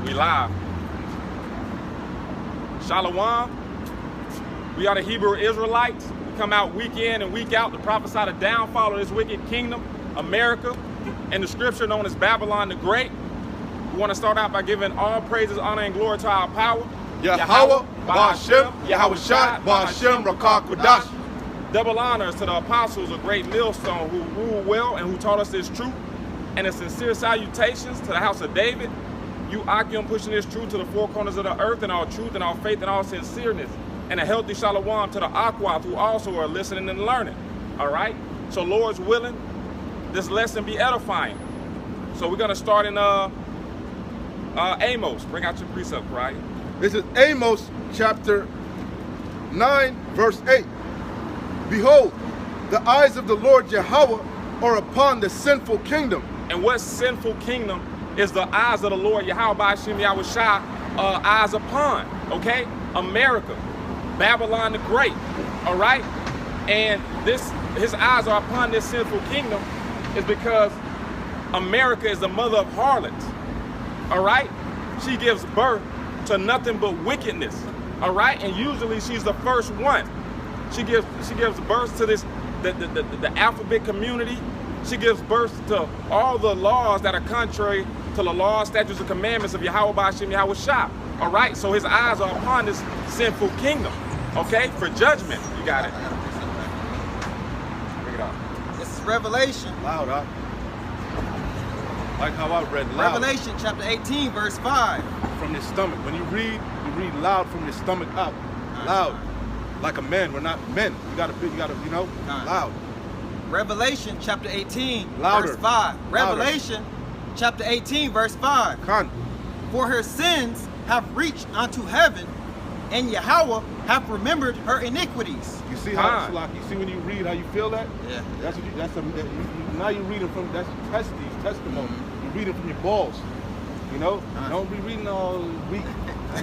We live. Shalom. We are the Hebrew Israelites. We come out week in and week out to prophesy the downfall of this wicked kingdom, America, and the scripture known as Babylon the Great. We want to start out by giving all praises, honor, and glory to our power. Yahweh, Ba'ashem, Yahweh Shai, Ba'ashem, Rakah Kodash. Double honors to the apostles of Great Millstone who ruled well and who taught us this truth. And a sincere salutations to the house of David. You Akim pushing this truth to the four corners of the earth in all truth and all faith and all sincereness. And a healthy shalom to the Aquath who also are listening and learning. All right? So Lord's willing, this lesson be edifying. So we're going to start in Amos. Bring out your precept, right? This is Amos chapter 9, verse 8. Behold, the eyes of the Lord Yahweh are upon the sinful kingdom. And what sinful kingdom is the eyes of the Lord Yahweh Ba'ashem Yahweh Shai eyes upon? Okay? America, Babylon the Great. All right? And his eyes are upon this sinful kingdom is because America is the mother of harlots. All right? She gives birth to nothing but wickedness. All right? And usually she's the first one. She gives birth to the alphabet community. She gives birth to all the laws that are contrary to the laws, statutes, and commandments of Yahweh Ba'ashem Yahweh Shai. All right? So his eyes are upon this sinful kingdom. Okay? For judgment. You got it. Bring it up. This is Revelation. Loud, huh? Like how I read loud. Revelation chapter 18, verse 5. From your stomach. When you read loud from your stomach up. Loud. Like a man. We're not men. You gotta, you know, loud. Revelation chapter 18, Louder. verse 5. Louder. Revelation chapter 18, verse 5. Khan. For her sins have reached unto heaven, and Yahweh hath remembered her iniquities. You see how, Shalak, you see when you read how you feel that? Yeah. That's what now you're reading from, that's testimony. You're reading from your balls. You know? Don't be reading all week.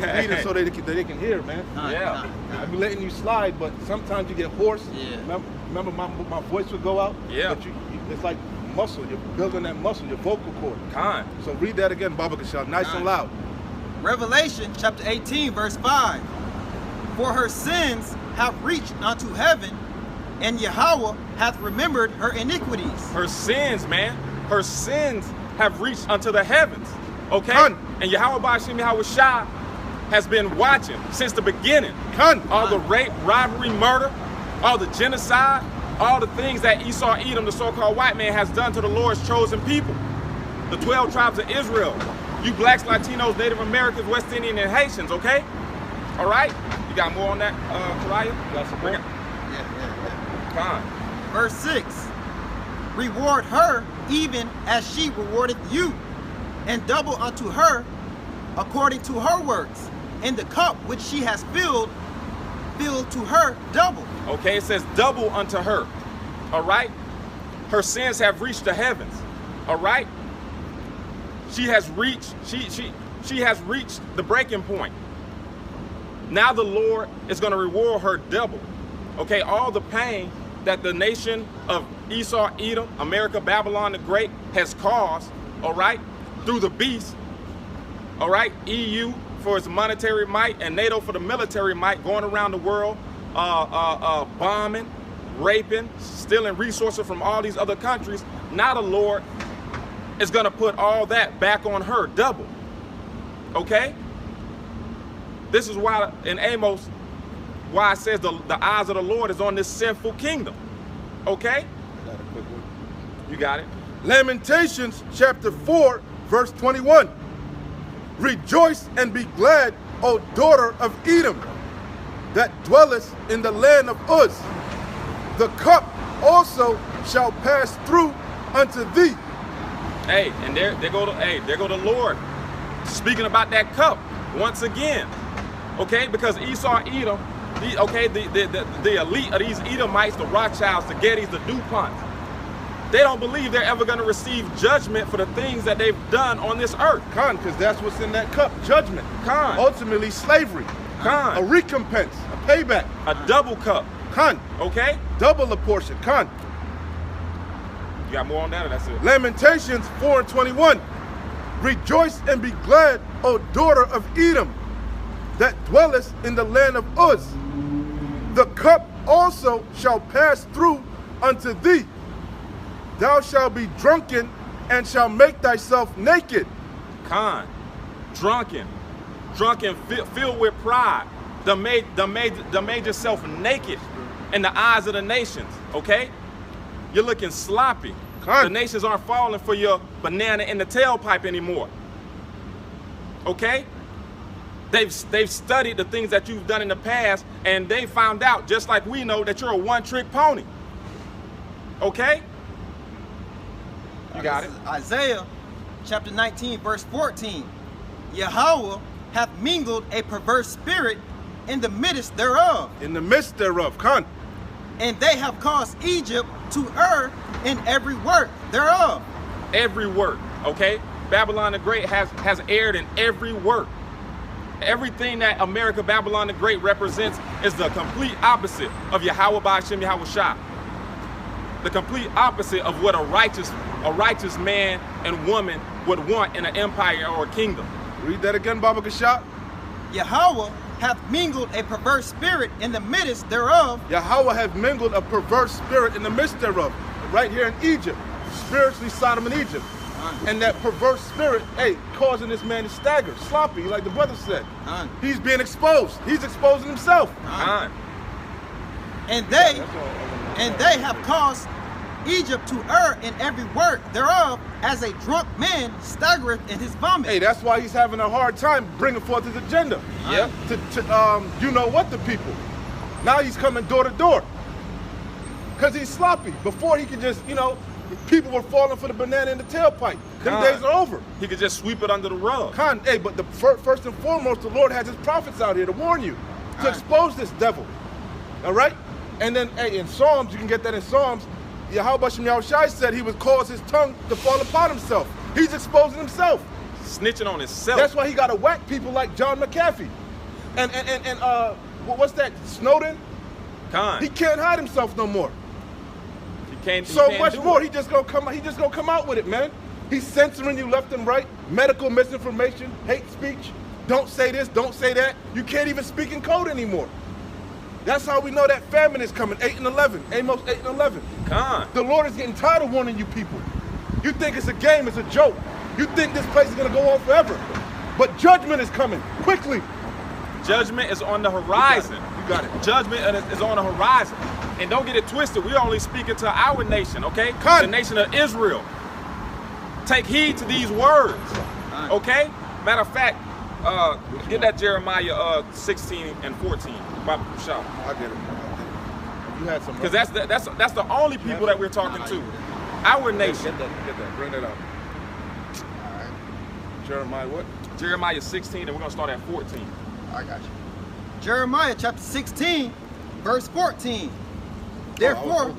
You're reading so they can hear, man. Yeah. I be letting you slide, but sometimes you get hoarse. Yeah. Remember my voice would go out? Yeah. But it's like muscle. You're building that muscle, your vocal cord. Khan. So read that again, Baba Kashal, nice and loud. Revelation chapter 18, verse 5. For her sins have reached unto heaven, and Yahweh hath remembered her iniquities. Her sins, man. Her sins have reached unto the heavens. Okay? Khan. And Yahweh Ba'ashem Yahweh Shai has been watching since the beginning. Khan. All the rape, robbery, murder, all the genocide, all the things that Esau Edom, the so-called white man, has done to the Lord's chosen people. The 12 tribes of Israel. You blacks, Latinos, Native Americans, West Indian, and Haitians, okay? All right? You got more on that, Karaya? You got some more? Yeah. Fine. Verse 6. Reward her even as she rewardeth you, and double unto her according to her works. And the cup which she has filled to her double. Okay, it says double unto her. All right? Her sins have reached the heavens. All right? She has reached the breaking point. Now the Lord is going to reward her double. Okay, all the pain that the nation of Esau, Edom, America, Babylon the Great has caused, all right, through the beast, all right, EU for its monetary might and NATO for the military might, going around the world, bombing, raping, stealing resources from all these other countries. Now the Lord is going to put all that back on her double. Okay? This is why in Amos, why it says the eyes of the Lord is on this sinful kingdom. Okay? Got a quick one. You got it. Lamentations chapter 4, verse 21. Rejoice and be glad, O daughter of Edom, that dwellest in the land of Uz. The cup also shall pass through unto thee. Hey, and there go the Lord speaking about that cup once again. Okay, because Esau, Edom, the elite of these Edomites, the Rothschilds, the Gettys, the DuPonts, they don't believe they're ever going to receive judgment for the things that they've done on this earth. Khan, because that's what's in that cup, judgment. Khan. Ultimately, slavery. Khan. A recompense, a payback. A double cup. Khan. Okay? Double a portion. Khan. You got more on that or that's it? Lamentations 4 and 21. Rejoice and be glad, O daughter of Edom, that dwellest in the land of Uz. The cup also shall pass through unto thee. Thou shalt be drunken and shalt make thyself naked. Khan, drunken, filled with pride, done made yourself naked in the eyes of the nations, okay? You're looking sloppy. Khan. The nations aren't falling for your banana in the tailpipe anymore, okay? They've studied the things that you've done in the past, and they found out, just like we know, that you're a one-trick pony, okay? You got it. This is Isaiah chapter 19, verse 14. Yahweh hath mingled a perverse spirit in the midst thereof, In the midst thereof, Khan. and they have caused Egypt to err in every work thereof. Every work, okay? Babylon the Great has erred in every work. Everything that America, Babylon the Great represents is the complete opposite of Yahweh Ba'ashem Yahweh Shah. The complete opposite of what a righteous man and woman would want in an empire or a kingdom. Read that again, Baba Gashat. Yahweh hath mingled a perverse spirit in the midst thereof, Yahweh hath mingled a perverse spirit in the midst thereof, right here in Egypt, spiritually Sodom and Egypt. And that perverse spirit, hey, causing this man to stagger, sloppy, like the brother said. He's being exposed. He's exposing himself. Khan. and they have caused Egypt to err in every work thereof, as a drunk man staggereth in his vomit. Hey, that's why he's having a hard time bringing forth his agenda. Yep. To you know what, the people. Now he's coming door to door. Because he's sloppy. Before he could just, people were falling for the banana in the tailpipe. Them Khan. days are over. He could just sweep it under the rug. Khan, hey, but the first and foremost, the Lord has his prophets out here to warn you, to expose this devil. All right? And then, hey, in Psalms, you can get that in Psalms, Yahweh Ba'ashem Yahweh Shai said he would cause his tongue to fall upon himself. He's exposing himself. Snitching on himself. That's why he got to whack people like John McAfee. And what's that, Snowden? Khan. He can't hide himself no more. He can't So do much it. more. He just gonna come out with it, man. He's censoring you left and right. Medical misinformation, hate speech. Don't say this, don't say that. You can't even speak in code anymore. That's how we know that famine is coming. 8 and 11. Amos 8 and 11. Khan. The Lord is getting tired of warning you people. You think it's a game, it's a joke. You think this place is gonna go on forever. But judgment is coming quickly. Judgment is on the horizon. You got it. Judgment is on the horizon. And don't get it twisted. We're only speaking to our nation, okay? Khan. The nation of Israel. Take heed to these words, okay? Matter of fact, get that Jeremiah 16 and 14. Baba Shah. I get it. You had some. Because that's the only people that we're talking to. Our nation. Get that. Bring that up. All right. Jeremiah what? Jeremiah 16, and we're going to start at 14. I got you. Jeremiah chapter 16, verse 14. Therefore,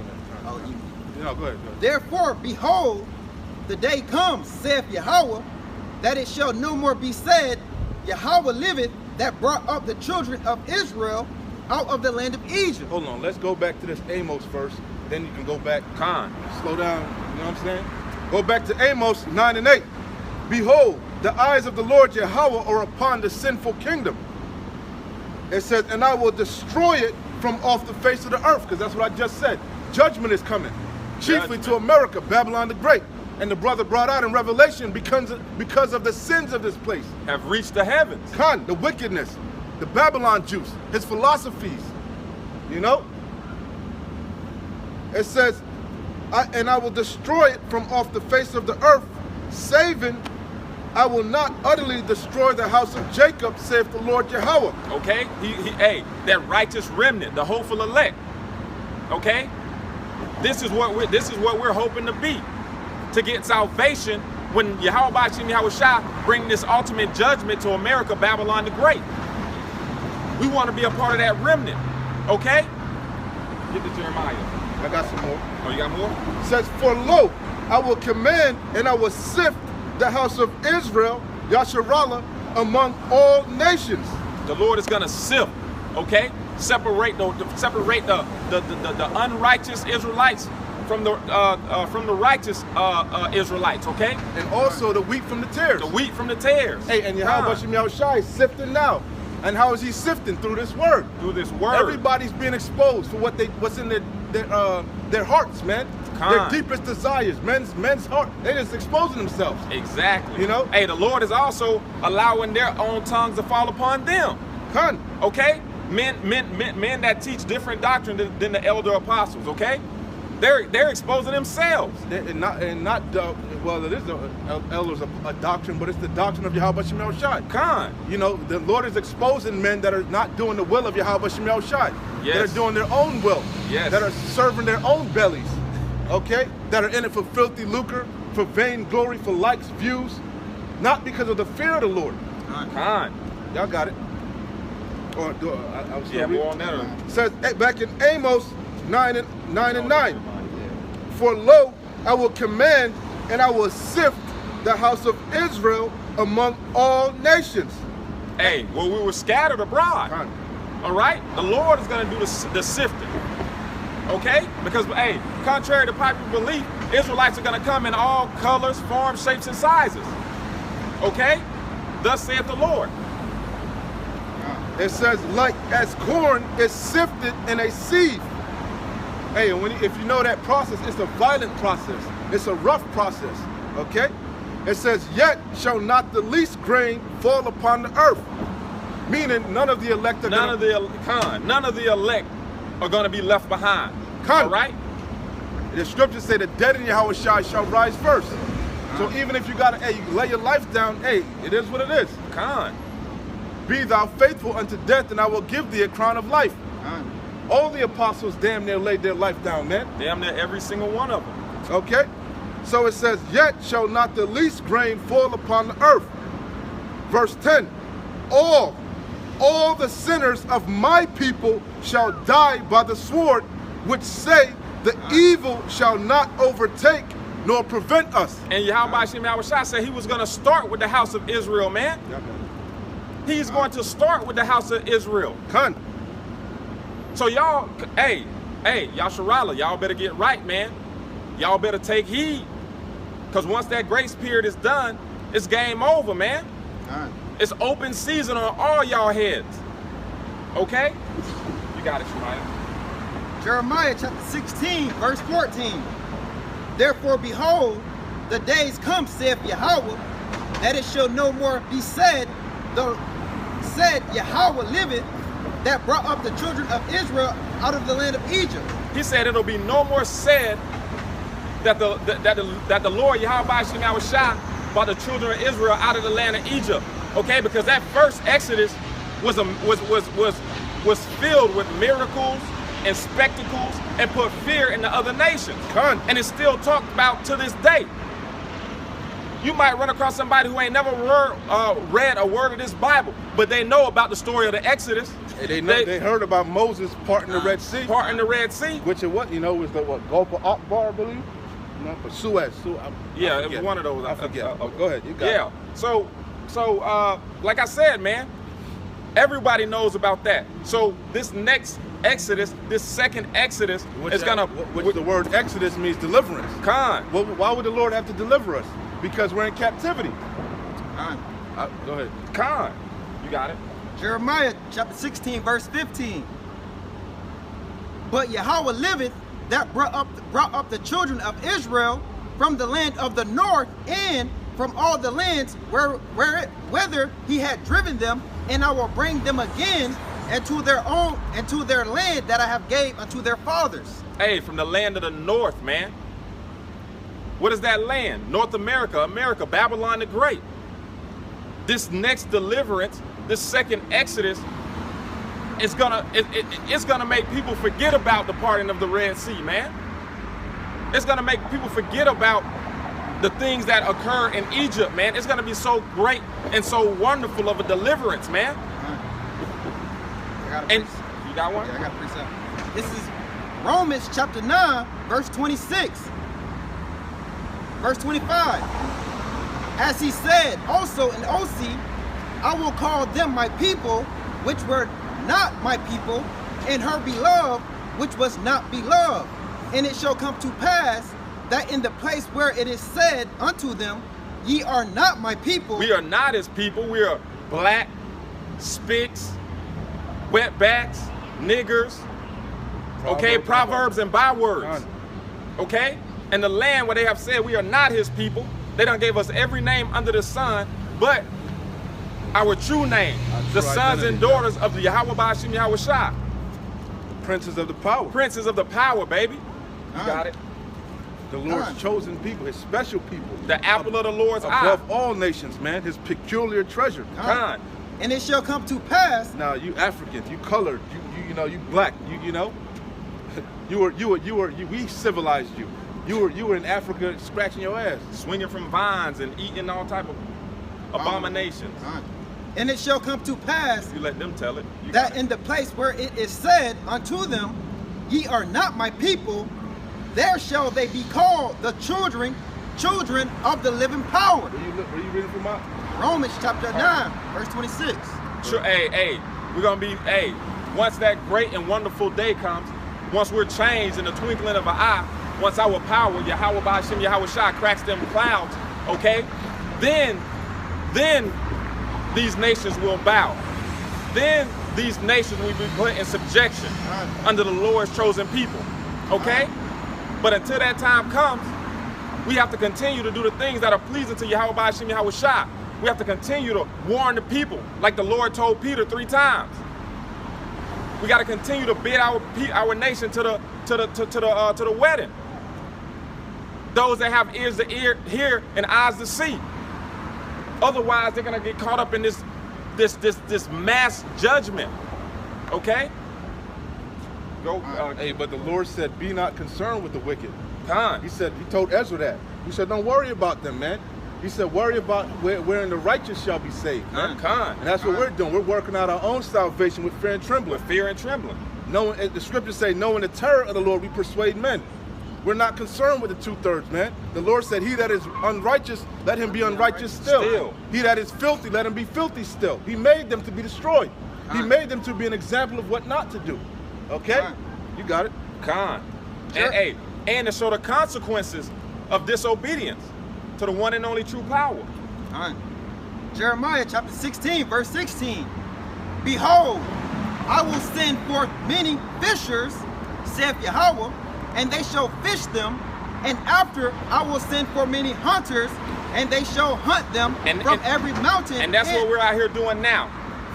No, go ahead. therefore, behold, the day comes, saith Yahweh, that it shall no more be said, Yahweh liveth, that brought up the children of Israel out of the land of Egypt. Hold on. Let's go back to this Amos first. Then you can go back. Khan. Slow down. You know what I'm saying? Go back to Amos 9 and 8. Behold, the eyes of the Lord Yahweh are upon the sinful kingdom. It says, and I will destroy it from off the face of the earth, because that's what I just said. Judgment is coming, chiefly to America, Babylon the Great. And the brother brought out in Revelation because of the sins of this place. Have reached the heavens. Khan, the wickedness, the Babylon juice, his philosophies, you know? It says, and I will destroy it from off the face of the earth, saving, I will not utterly destroy the house of Jacob, saith the Lord Yahweh. Okay? Hey, that righteous remnant, the hopeful elect. Okay? This is what we're hoping to be. To get salvation when Yahweh Ba'ashem Yahweh Shah bring this ultimate judgment to America, Babylon the Great. We want to be a part of that remnant. Okay? Get to Jeremiah. I got some more. Oh, you got more? It says, for lo, I will command and I will sift the house of Israel, Yasharallah, among all nations. The Lord is gonna sift, okay? Separate the unrighteous Israelites from the righteous Israelites, okay? And also the wheat from the tares. The wheat from the tares. Hey, and Yahweh Shem Yahushai is sifting now. And how is he sifting? Through this word. Through this word. Everybody's being exposed for what's in their hearts, man. Their deepest desires. Men's heart. They just exposing themselves. Exactly. You know? Hey, the Lord is also allowing their own tongues to fall upon them. Con. Okay? Men that teach different doctrine than the elder apostles, okay? They're exposing themselves. Well, it is elders a doctrine, but it's the doctrine of Yahweh Shem Yahushai. Con. You know, the Lord is exposing men that are not doing the will of Yahweh Shem Yahushai. Yes. That are doing their own will. Yes. That are serving their own bellies. Okay? That are in it for filthy lucre, for vain glory, for likes, views. Not because of the fear of the Lord. Con. Y'all got it. Or I was Yeah, more on that. Says back in Amos 9 and 9. For lo, I will command and I will sift the house of Israel among all nations. Hey, well, we were scattered abroad. Con. All right? The Lord is going to do the sifting. Okay? Because, hey, contrary to popular belief, Israelites are going to come in all colors, forms, shapes, and sizes. Okay? Thus saith the Lord. It says, like as corn is sifted in a sieve. Hey, if you know that process, it's a violent process. It's a rough process, okay? It says, yet shall not the least grain fall upon the earth. Meaning none of the elect are None of the elect are going to be left behind. All right? The scriptures say the dead in Yahweh shall rise first. So even if you got to, you lay your life down, hey, it is what it is. Be thou faithful unto death, and I will give thee a crown of life. All the apostles damn near laid their life down, man. Damn near every single one of them. Okay? So it says, yet shall not the least grain fall upon the earth. Verse 10, all the sinners of my people shall die by the sword, which say the evil shall not overtake nor prevent us. And Yahweh Shem Yahushai said he was going to start with the house of Israel, man. He's going to start with the house of Israel. So y'all, hey, Yasharala, y'all better get right, man. Y'all better take heed. Because once that grace period is done, it's game over, man. It's open season on all y'all heads. Okay? You got it, Shemaiah. Jeremiah chapter 16, verse 14. Therefore, behold, the days come, saith Yahweh, that it shall no more be said, said Yahweh liveth, that brought up the children of Israel out of the land of Egypt. He said it'll be no more said that the Lord Yahweh Shem Yahushai brought the children of Israel out of the land of Egypt. Okay, because that first Exodus was filled with miracles and spectacles and put fear in the other nations. And it's still talked about to this day. You might run across somebody who ain't never read a word of this Bible, but they know about the story of the Exodus. They heard about Moses parting the Red Sea. Parting the Red Sea. Which is what, was the Gulf of Akbar, I believe? No, for Suez. Yeah, it was one of those. I forget. Go ahead, you got it. Yeah, so like I said, man, everybody knows about that. So this next Exodus, this second Exodus, is gonna... Which the word Exodus means deliverance. Well, why would the Lord have to deliver us? Because we're in captivity. Go ahead. You got it. Jeremiah chapter 16, verse 15. But Yahweh liveth, that brought up the children of Israel from the land of the north and from all the lands whither he had driven them, and I will bring them again into their land that I have gave unto their fathers. Hey, from the land of the north, man. What is that land? North America, Babylon the Great. This next deliverance, this second Exodus, it's gonna make people forget about the parting of the Red Sea, man. It's gonna make people forget about the things that occur in Egypt, man. It's gonna be so great and so wonderful of a deliverance, man. And you got one? Yeah, I got a precept. This is Romans chapter 9, verse 26. Verse 25. As he said also in OC, I will call them my people, which were not my people, and her beloved, which was not beloved. And it shall come to pass that in the place where it is said unto them, ye are not my people. We are not his people. We are black, spicks, wetbacks, niggers, okay, proverbs and bywords, okay? And the land where they have said we are not his people, they done gave us every name under the sun, but our true name, the sons and daughters of the Yahweh Ba'ashim Yahweh Shah. Princes of the power. Princes of the power, baby. You got it. The Lord's chosen people, his special people. The apple of the Lord's eye. Above all nations, man, his peculiar treasure. Khan. And it shall come to pass. Now you Africans, you colored, you know, you black, you know, we civilized you. You were in Africa scratching your ass, Swinging from vines and eating all type of abominations. And it shall come to pass You let them tell it. You that got it. in the place where it is said unto them, ye are not my people, there shall they be called the children of the living power. Were you reading from my? Romans chapter 9, verse 26. Sure, hey, we're gonna be, once that great and wonderful day comes, once we're changed in the twinkling of an eye, once our power, Yahweh Ba'ashim Yahweh Shah, cracks them clouds, okay, then these nations will bow. Then these nations will be put in subjection under the Lord's chosen people, okay? But until that time comes, we have to continue to do the things that are pleasing to Yahweh Ba'ashim Yahweh Shah. We have to continue to warn the people, like the Lord told Peter 3 times. We got to continue to bid our nation to the wedding. Those that have ears to hear and eyes to see. Otherwise, they're gonna get caught up in this mass judgment. Okay? Go. Hey, but the Lord said, "Be not concerned with the wicked." Khan. He told Ezra that. He said, "Don't worry about them, man." He said, "Worry about wherein the righteous shall be saved." Man. Khan. And that's what we're doing. We're working out our own salvation with fear and trembling. With fear and trembling. Knowing, the scriptures say, knowing the terror of the Lord, we persuade men. We're not concerned with the 2/3, man. The Lord said, he that is unrighteous, let him be unrighteous still. He that is filthy, let him be filthy still. He made them to be destroyed. He made them to be an example of what not to do. Okay? You got it. Khan. Sure. And to show the consequences of disobedience to the one and only true power. Jeremiah chapter 16, verse 16. Behold, I will send forth many fishers, saith Yahweh, and they shall fish them, and after I will send for many hunters, and they shall hunt them from every mountain. And that's what we're out here doing now.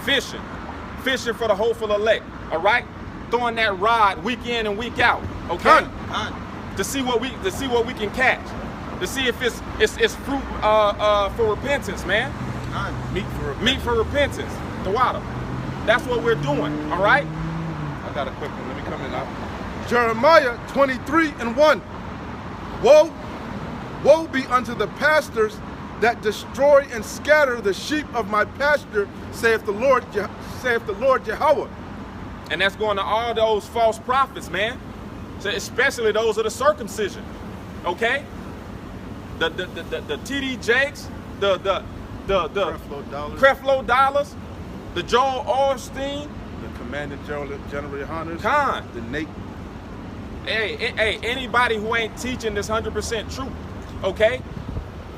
Fishing for the hopeful elect, all right? Throwing that rod week in and week out, okay? To see what we can catch. To see if it's fruit for repentance, man. Meat for repentance. The water. That's what we're doing, all right? I got a quick one. Let me come in now. Jeremiah 23:1. Woe be unto the pastors that destroy and scatter the sheep of my pasture, saith the Lord Yahweh. And that's going to all those false prophets, man. So especially those of the circumcision. Okay? The TD Jakes, the Creflo Dollars, the Joel Osteen, the Commanding General Yohanan, Khan, the Nate. Hey, anybody who ain't teaching this 100% truth, okay?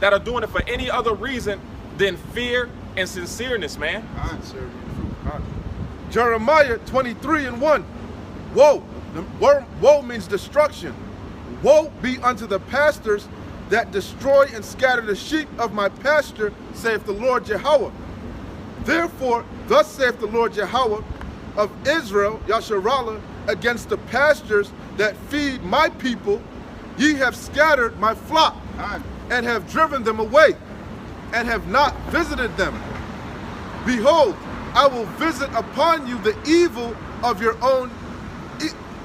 That are doing it for any other reason than fear and sincereness, man. Jeremiah 23:1. Woe means destruction. Woe be unto the pastors that destroy and scatter the sheep of my pasture, saith the Lord Yahweh. Therefore, thus saith the Lord Yahweh of Israel, Yasharallah, against the pastures that feed my people, ye have scattered my flock, and have driven them away, and have not visited them. Behold, I will visit upon you the evil of your own.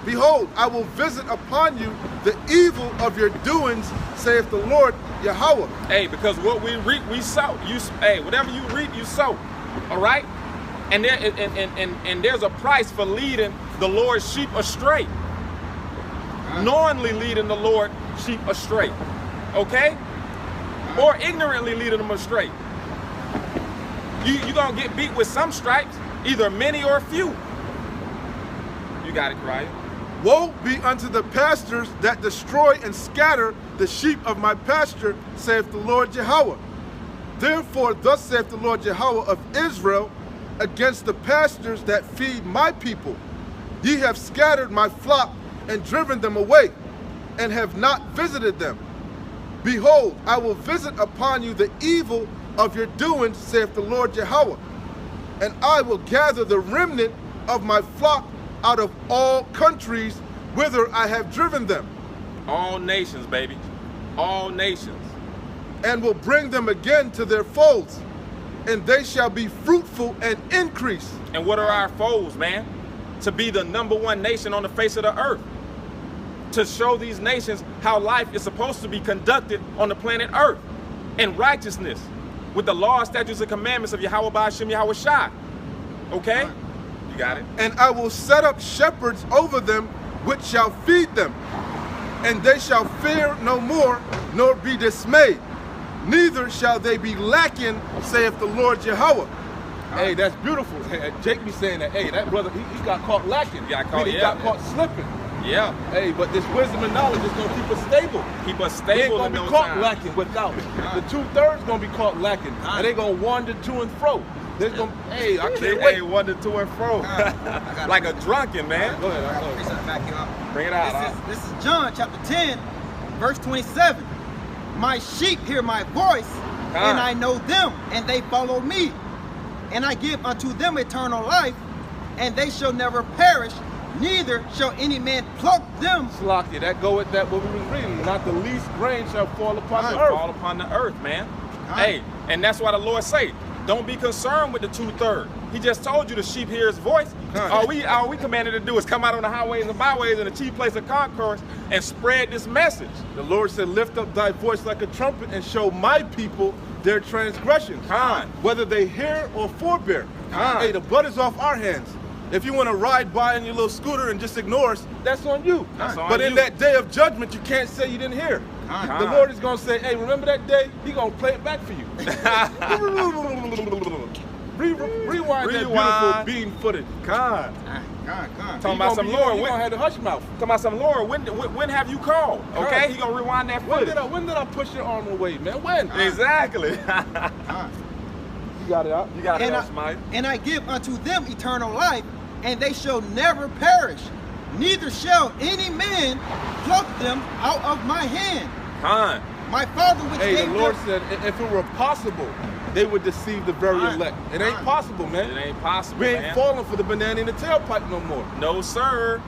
Behold, I will visit upon you the evil of your doings, saith the Lord Yahweh. Hey, because what we reap, we sow. Whatever you reap, you sow. All right? And there's a price for leading the Lord's sheep astray. Knowingly leading the Lord's sheep astray. Okay? Or ignorantly leading them astray. You're going to get beat with some stripes, either many or few. You got it, Kariah. Woe be unto the pastors that destroy and scatter the sheep of my pasture, saith the Lord Yahweh. Therefore, thus saith the Lord Yahweh of Israel, against the pastors that feed my people. Ye have scattered my flock and driven them away, and have not visited them. Behold, I will visit upon you the evil of your doings, saith the Lord Yahweh. And I will gather the remnant of my flock out of all countries whither I have driven them. All nations, baby. All nations. And will bring them again to their folds, and they shall be fruitful and increase. And what are our foes, man? To be the #1 nation on the face of the earth. To show these nations how life is supposed to be conducted on the planet Earth in righteousness with the law, statutes, and commandments of Yahweh Ba'ashem Yahweh Shai. Okay? You got it? And I will set up shepherds over them, which shall feed them, and they shall fear no more, nor be dismayed. Neither shall they be lacking, saith the Lord Yahweh. Hey, that's beautiful. Jake be saying that, hey, that brother, he got caught lacking. He got caught, he got caught slipping. Yeah. Hey, but this wisdom and knowledge is gonna keep us stable. Keep us They ain't stable gonna in be no caught time. lacking without it. The 2/3 gonna be caught lacking, and they gonna wander to and fro. They're gonna, hey, I can't Hey, wait. 1 to 2 and fro. Like a drunken, man. Go ahead, I go ahead. appreciate back you up. Bring it out. This is John chapter 10, verse 27. My sheep hear my voice, and I know them, and they follow me. And I give unto them eternal life, and they shall never perish, neither shall any man pluck them. Slocky, that go with that what we was reading. Not the least grain shall fall upon the Fall earth. upon the earth, man. Hey, and that's why the Lord say, don't be concerned with the 2/3. He just told you the sheep hear his voice. All we commanded to do is come out on the highways and byways and the chief place of concourse and spread this message. The Lord said, lift up thy voice like a trumpet and show my people their transgressions, whether they hear or forbear. Hey, the blood is off our hands. If you want to ride by in your little scooter and just ignore us, that's on you. That's on but in you. that day of judgment, you can't say you didn't hear. The Lord is going to say, hey, remember that day? He going to play it back for you. Rewind that beautiful beam footage. Talking about some Lord. You gonna have the hush mouth. Talking about some Lord. When have you called? Okay, he gonna rewind that footage. When did I push your arm away, man? When? Exactly. You got it out. You got it, And out, Smite. and I give unto them eternal life, and they shall never perish, neither shall any man pluck them out of my hand. My Father which Hey, gave the Lord them, said, if it were possible, they would deceive the very elect. It ain't possible, man. It ain't possible, We ain't man. falling for the banana in the tailpipe no more. No, sir.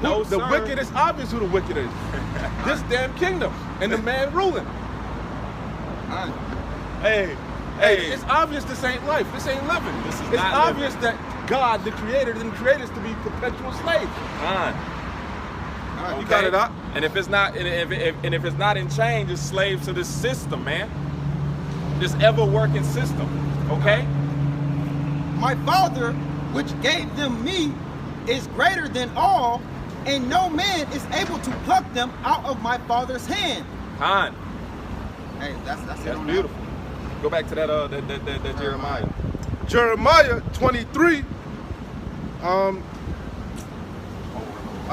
No, The sir. wicked is obvious who the wicked is. This damn kingdom and the man ruling. Hey, It's obvious this ain't life. This ain't living. This is it's not obvious living. that God, the creator, didn't create us to be perpetual slaves. You got it out. And if it's not, and if it's not in change, it's slaves to this system, man. This ever-working system. Okay. my Father which gave them me is greater than all, and no man is able to pluck them out of my Father's hand. Hey, that's That's beautiful. Go back to that that Jeremiah. Jeremiah 23. I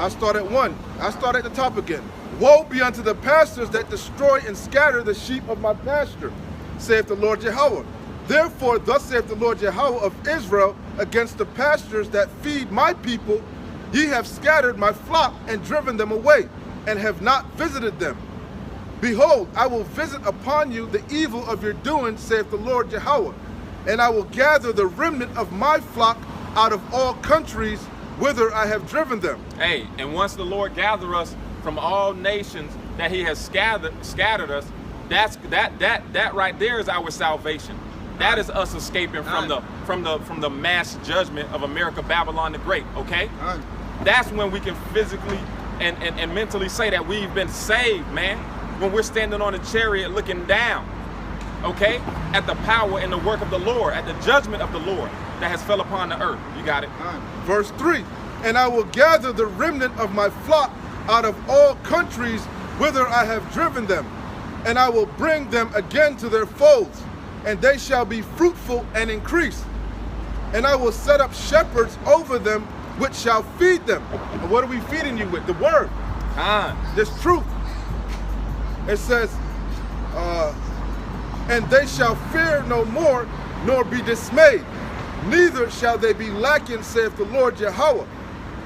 start at 1. I start at the top again. Woe be unto the pastors that destroy and scatter the sheep of my pasture, saith the Lord Yahweh. Therefore, thus saith the Lord Yahweh of Israel against the pastures that feed my people, ye have scattered my flock and driven them away, and have not visited them. Behold, I will visit upon you the evil of your doing, saith the Lord Yahweh, and I will gather the remnant of my flock out of all countries whither I have driven them. Hey, and once the Lord gather us from all nations that He has scattered us, that right there is our salvation. That is us escaping from the mass judgment of America, Babylon the Great. Okay, that's when we can physically and mentally say that we've been saved, man. When we're standing on a chariot looking down, okay, at the power and the work of the Lord, at the judgment of the Lord that has fell upon the earth. You got it. Verse 3, and I will gather the remnant of my flock out of all countries whither I have driven them, and I will bring them again to their folds, and they shall be fruitful and increase. And I will set up shepherds over them, which shall feed them. And what are we feeding you with? The word. This truth. It says, and they shall fear no more, nor be dismayed. Neither shall they be lacking, saith the Lord Yahweh.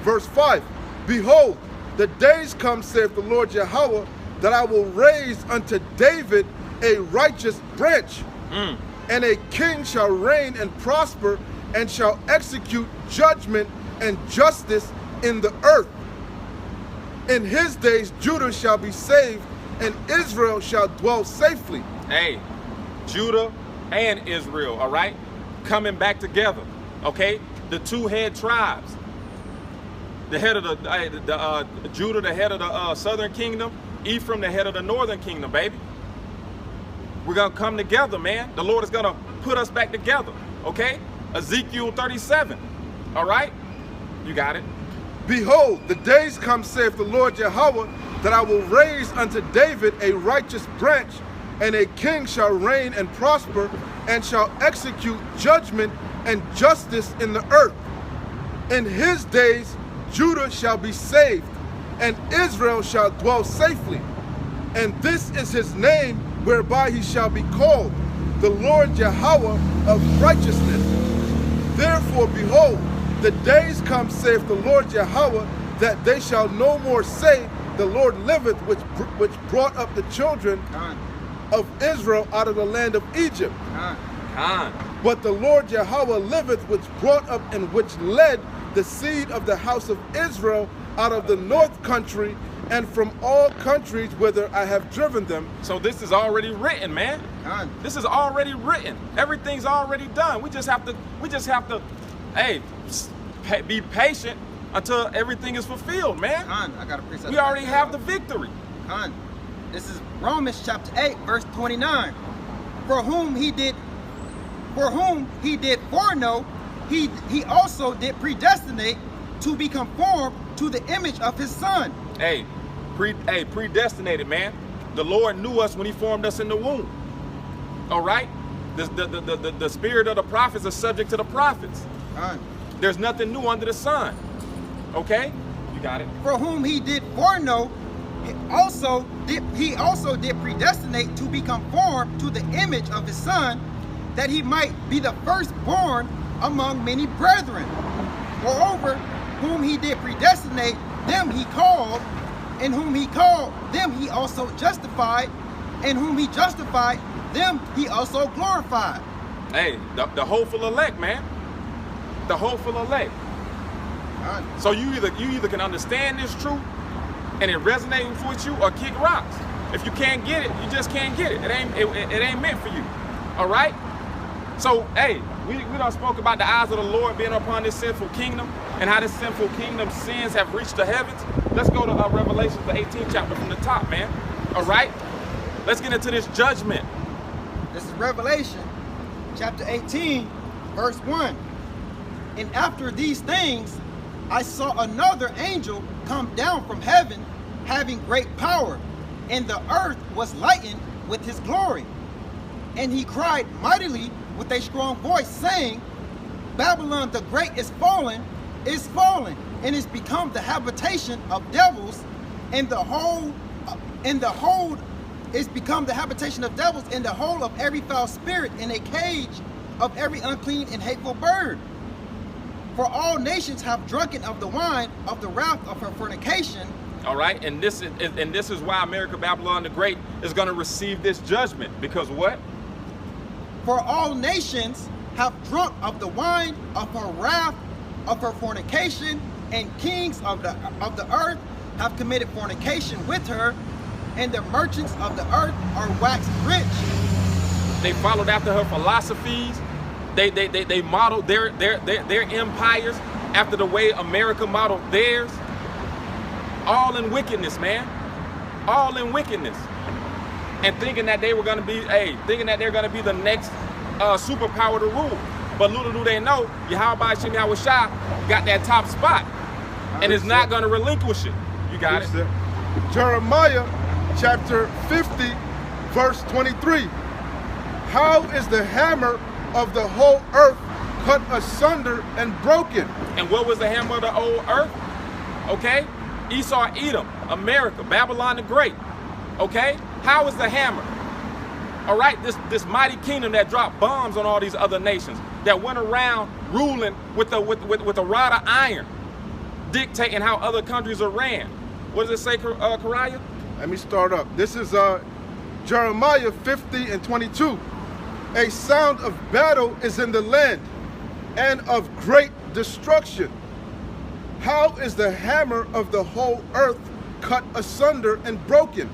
Verse 5, behold, the days come, saith the Lord Yahweh, that I will raise unto David a righteous branch, and a king shall reign and prosper, and shall execute judgment and justice in the earth. In his days Judah shall be saved, and Israel shall dwell safely. Hey, Judah and Israel, all right? Coming back together, okay? The two head tribes. The head of the Judah, the head of the southern kingdom. Ephraim, the head of the northern kingdom, baby. We're going to come together, man. The Lord is going to put us back together, okay? Ezekiel 37, all right? You got it. Behold, the days come, saith the Lord Yahweh, that I will raise unto David a righteous branch, and a king shall reign and prosper, and shall execute judgment and justice in the earth. In his days Judah shall be saved, and Israel shall dwell safely. And this is his name whereby he shall be called, the Lord Yahweh of righteousness. Therefore, behold, the days come, saith the Lord Yahweh, that they shall no more say, the Lord liveth, which brought up the children of Israel out of the land of Egypt. But the Lord Yahweh liveth, which brought up and which led the seed of the house of Israel out of the north country, and from all countries whither I have driven them. So this is already written, man. This is already written. Everything's already done. We just have to, hey, be patient until everything is fulfilled, man. I got a precept. We already have the victory. This is Romans chapter 8, verse 29. For whom he did foreknow, he also did predestinate to be conformed to the image of his son. Hey, predestinated, man. The Lord knew us when he formed us in the womb. All right? The spirit of the prophets is subject to the prophets. There's nothing new under the sun. Okay? You got it. For whom he did foreknow, he also did predestinate to be conformed to the image of his son, that he might be the firstborn among many brethren. Moreover, whom he did predestinate, them he called, and whom he called, them he also justified, and whom he justified, them he also glorified. Hey, the hopeful elect, man. The hopeful elect. So you either can understand this truth and it resonates with you, or kick rocks. If you can't get it, you just can't get it. It ain't meant for you. All right? So, hey, we done spoke about the eyes of the Lord being upon this sinful kingdom, and how this sinful kingdom's sins have reached the heavens. Let's go to Revelation, the 18th chapter from the top, man. All right? Let's get into this judgment. This is Revelation chapter 18, verse 1. And after these things, I saw another angel come down from heaven, having great power, and the earth was lightened with his glory. And he cried mightily with a strong voice, saying, Babylon the Great is fallen, and is become the habitation of devils, and the whole is become the habitation of devils, and the whole of every foul spirit, in a cage of every unclean and hateful bird. For all nations have drunken of the wine of the wrath of her fornication. All right, and this is why America Babylon the Great is going to receive this judgment. Because what? For all nations have drunk of the wine of her wrath, of her fornication, and kings of the earth have committed fornication with her, and the merchants of the earth are waxed rich. They followed after her philosophies. They modeled their empires after the way America modeled theirs. All in wickedness, man. All in wickedness. And thinking that they were gonna be, thinking that they're gonna be the next superpower to rule. But little do they know, Yahweh Shem Yahushua got that top spot, and is not gonna relinquish it. You got it. Jeremiah chapter 50, verse 23. How is the hammer of the whole earth cut asunder and broken. And what was the hammer of the old earth? Okay? Esau, Edom, America, Babylon the Great. Okay? How is the hammer? All right, this mighty kingdom that dropped bombs on all these other nations, that went around ruling with a rod of iron, dictating how other countries are ran. What does it say, Kariah? Let me start up. This is Jeremiah 50 and 22. A sound of battle is in the land, and of great destruction. How is the hammer of the whole earth cut asunder and broken?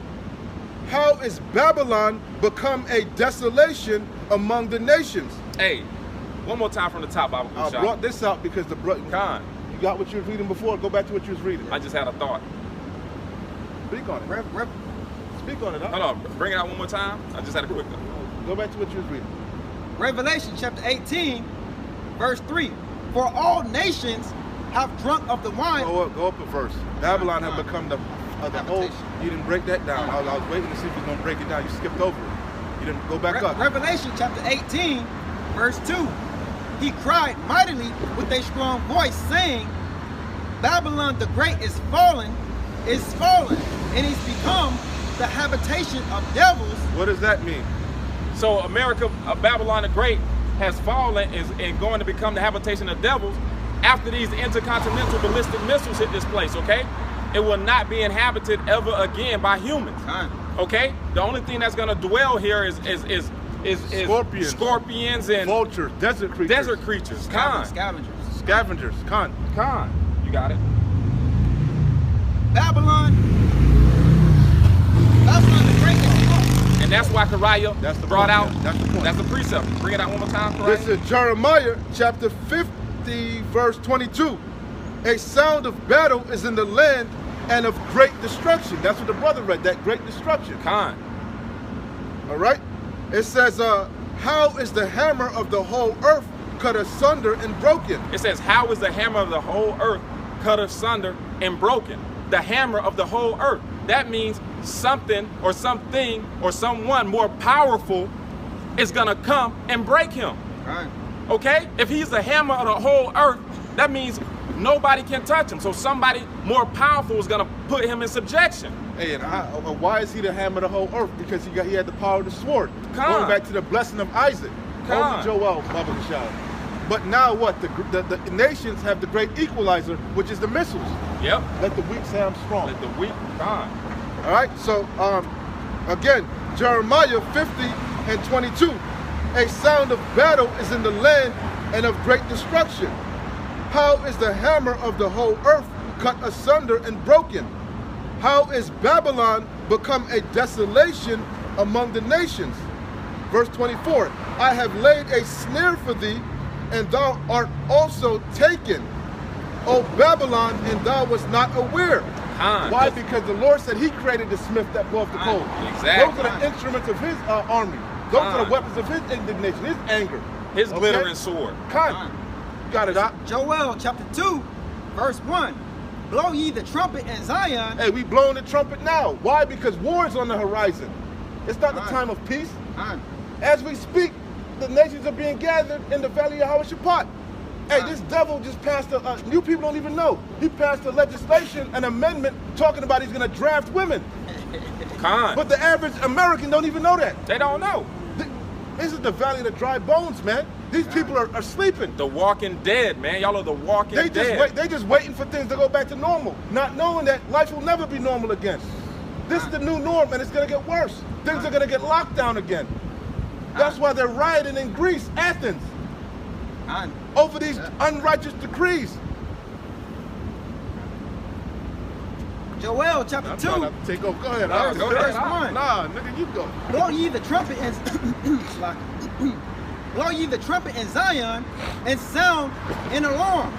How is Babylon become a desolation among the nations? Hey, one more time from the top, Bible I Shop. brought this out because the Khan, you got what you were reading before. Go back to what you was reading. I just had a thought. Speak on it. Speak on it. Huh? Hold on, bring it out one more time. I just had a quick thought. Go back to what you was reading. Revelation chapter 18, verse 3. For all nations have drunk of the wine. Go up a verse. Babylon have become the whole. You didn't break that down. I was waiting to see if you were going to break it down. You skipped over it. You didn't go back up. Revelation chapter 18, verse 2. He cried mightily with a strong voice, saying, Babylon the Great is fallen, and he's become the habitation of devils. What does that mean? So America, Babylon the Great, has fallen and going to become the habitation of devils after these intercontinental ballistic missiles hit this place, okay? It will not be inhabited ever again by humans. Okay? The only thing that's gonna dwell here is scorpions and vultures, desert creatures. Scavengers. Khan. You got it. Babylon the Great is fallen. And that's why Kariah That's the brought point, out. yeah. That's the point. That's the precept. Bring it out one more time, Kariah. This is Jeremiah chapter 50, verse 22. A sound of battle is in the land and of great destruction. That's what the brother read, that great destruction. Khan. All right? It says, how is the hammer of the whole earth cut asunder and broken? It says, how is the hammer of the whole earth cut asunder and broken? The hammer of the whole earth. That means something or something or someone more powerful is gonna come and break him. Okay? If he's the hammer of the whole earth, that means nobody can touch him. So somebody more powerful is gonna put him in subjection. Hey, and why is he the hammer of the whole earth? Because he had the power of the sword. Going back to the blessing of Isaac. Only Joel, Baba Kashal. But now what? The nations have the great equalizer, which is the missiles. Yep. Let the weak say I'm strong. Let the weak, Khan. All right, so again, Jeremiah 50 and 22. A sound of battle is in the land and of great destruction. How is the hammer of the whole earth cut asunder and broken? How is Babylon become a desolation among the nations? Verse 24, I have laid a snare for thee, and thou art also taken, O Babylon, and thou wast not aware. Why? Because the Lord said he created the smith that bloweth the coal. Exactly. Those are the instruments of his army. Those are the weapons of his indignation, his anger. His glittering sword. Got it out. Joel chapter 2, verse 1. Blow ye the trumpet in Zion. Hey, we blowing the trumpet now. Why? Because war is on the horizon. It's not the time of peace. As we speak, the nations are being gathered in the valley of Hawashaphat. Hey, this devil just passed new people don't even know. He passed a legislation, an amendment, talking about he's going to draft women. But the average American don't even know that. They don't know. This is the valley of the dry bones, man. These people are sleeping. The walking dead, man. Y'all are the walking dead. They just waiting for things to go back to normal, not knowing that life will never be normal again. This is the new norm, and it's going to get worse. Things are going to get locked down again. That's why they're rioting in Greece, Athens, over these unrighteous decrees. Joel chapter 2. Take over. Go ahead. Verse 1. Nah, nigga, you go. Blow ye the trumpet blow ye the trumpet in Zion, and sound an alarm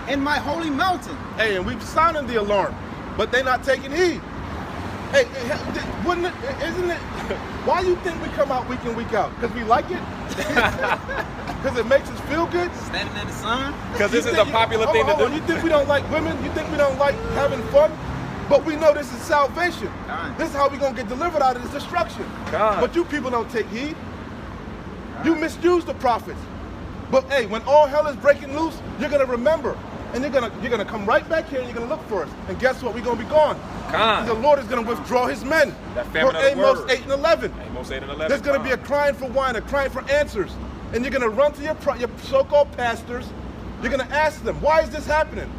in my holy mountain. Hey, and we've sounded the alarm, but they're not taking heed. Hey, wouldn't it, isn't it? Why do you think we come out week in, week out? Because we like it? Because it makes us feel good? Standing in the sun? Because this is a popular thing to do. You think we don't like women? You think we don't like having fun? But we know this is salvation. This is how we're going to get delivered out of this destruction. But you people don't take heed. You misuse the prophets. But hey, when all hell is breaking loose, you're gonna remember, and you're gonna come right back here and you're gonna look for us. And guess what? We're gonna be gone. Con. The Lord is gonna withdraw His men. That famine For of the Amos word. 8 and 11. Amos 8 and 11. There's gonna be a con. crying for wine, a crying for answers, and you're gonna run to your so-called pastors. You're gonna ask them, why is this happening?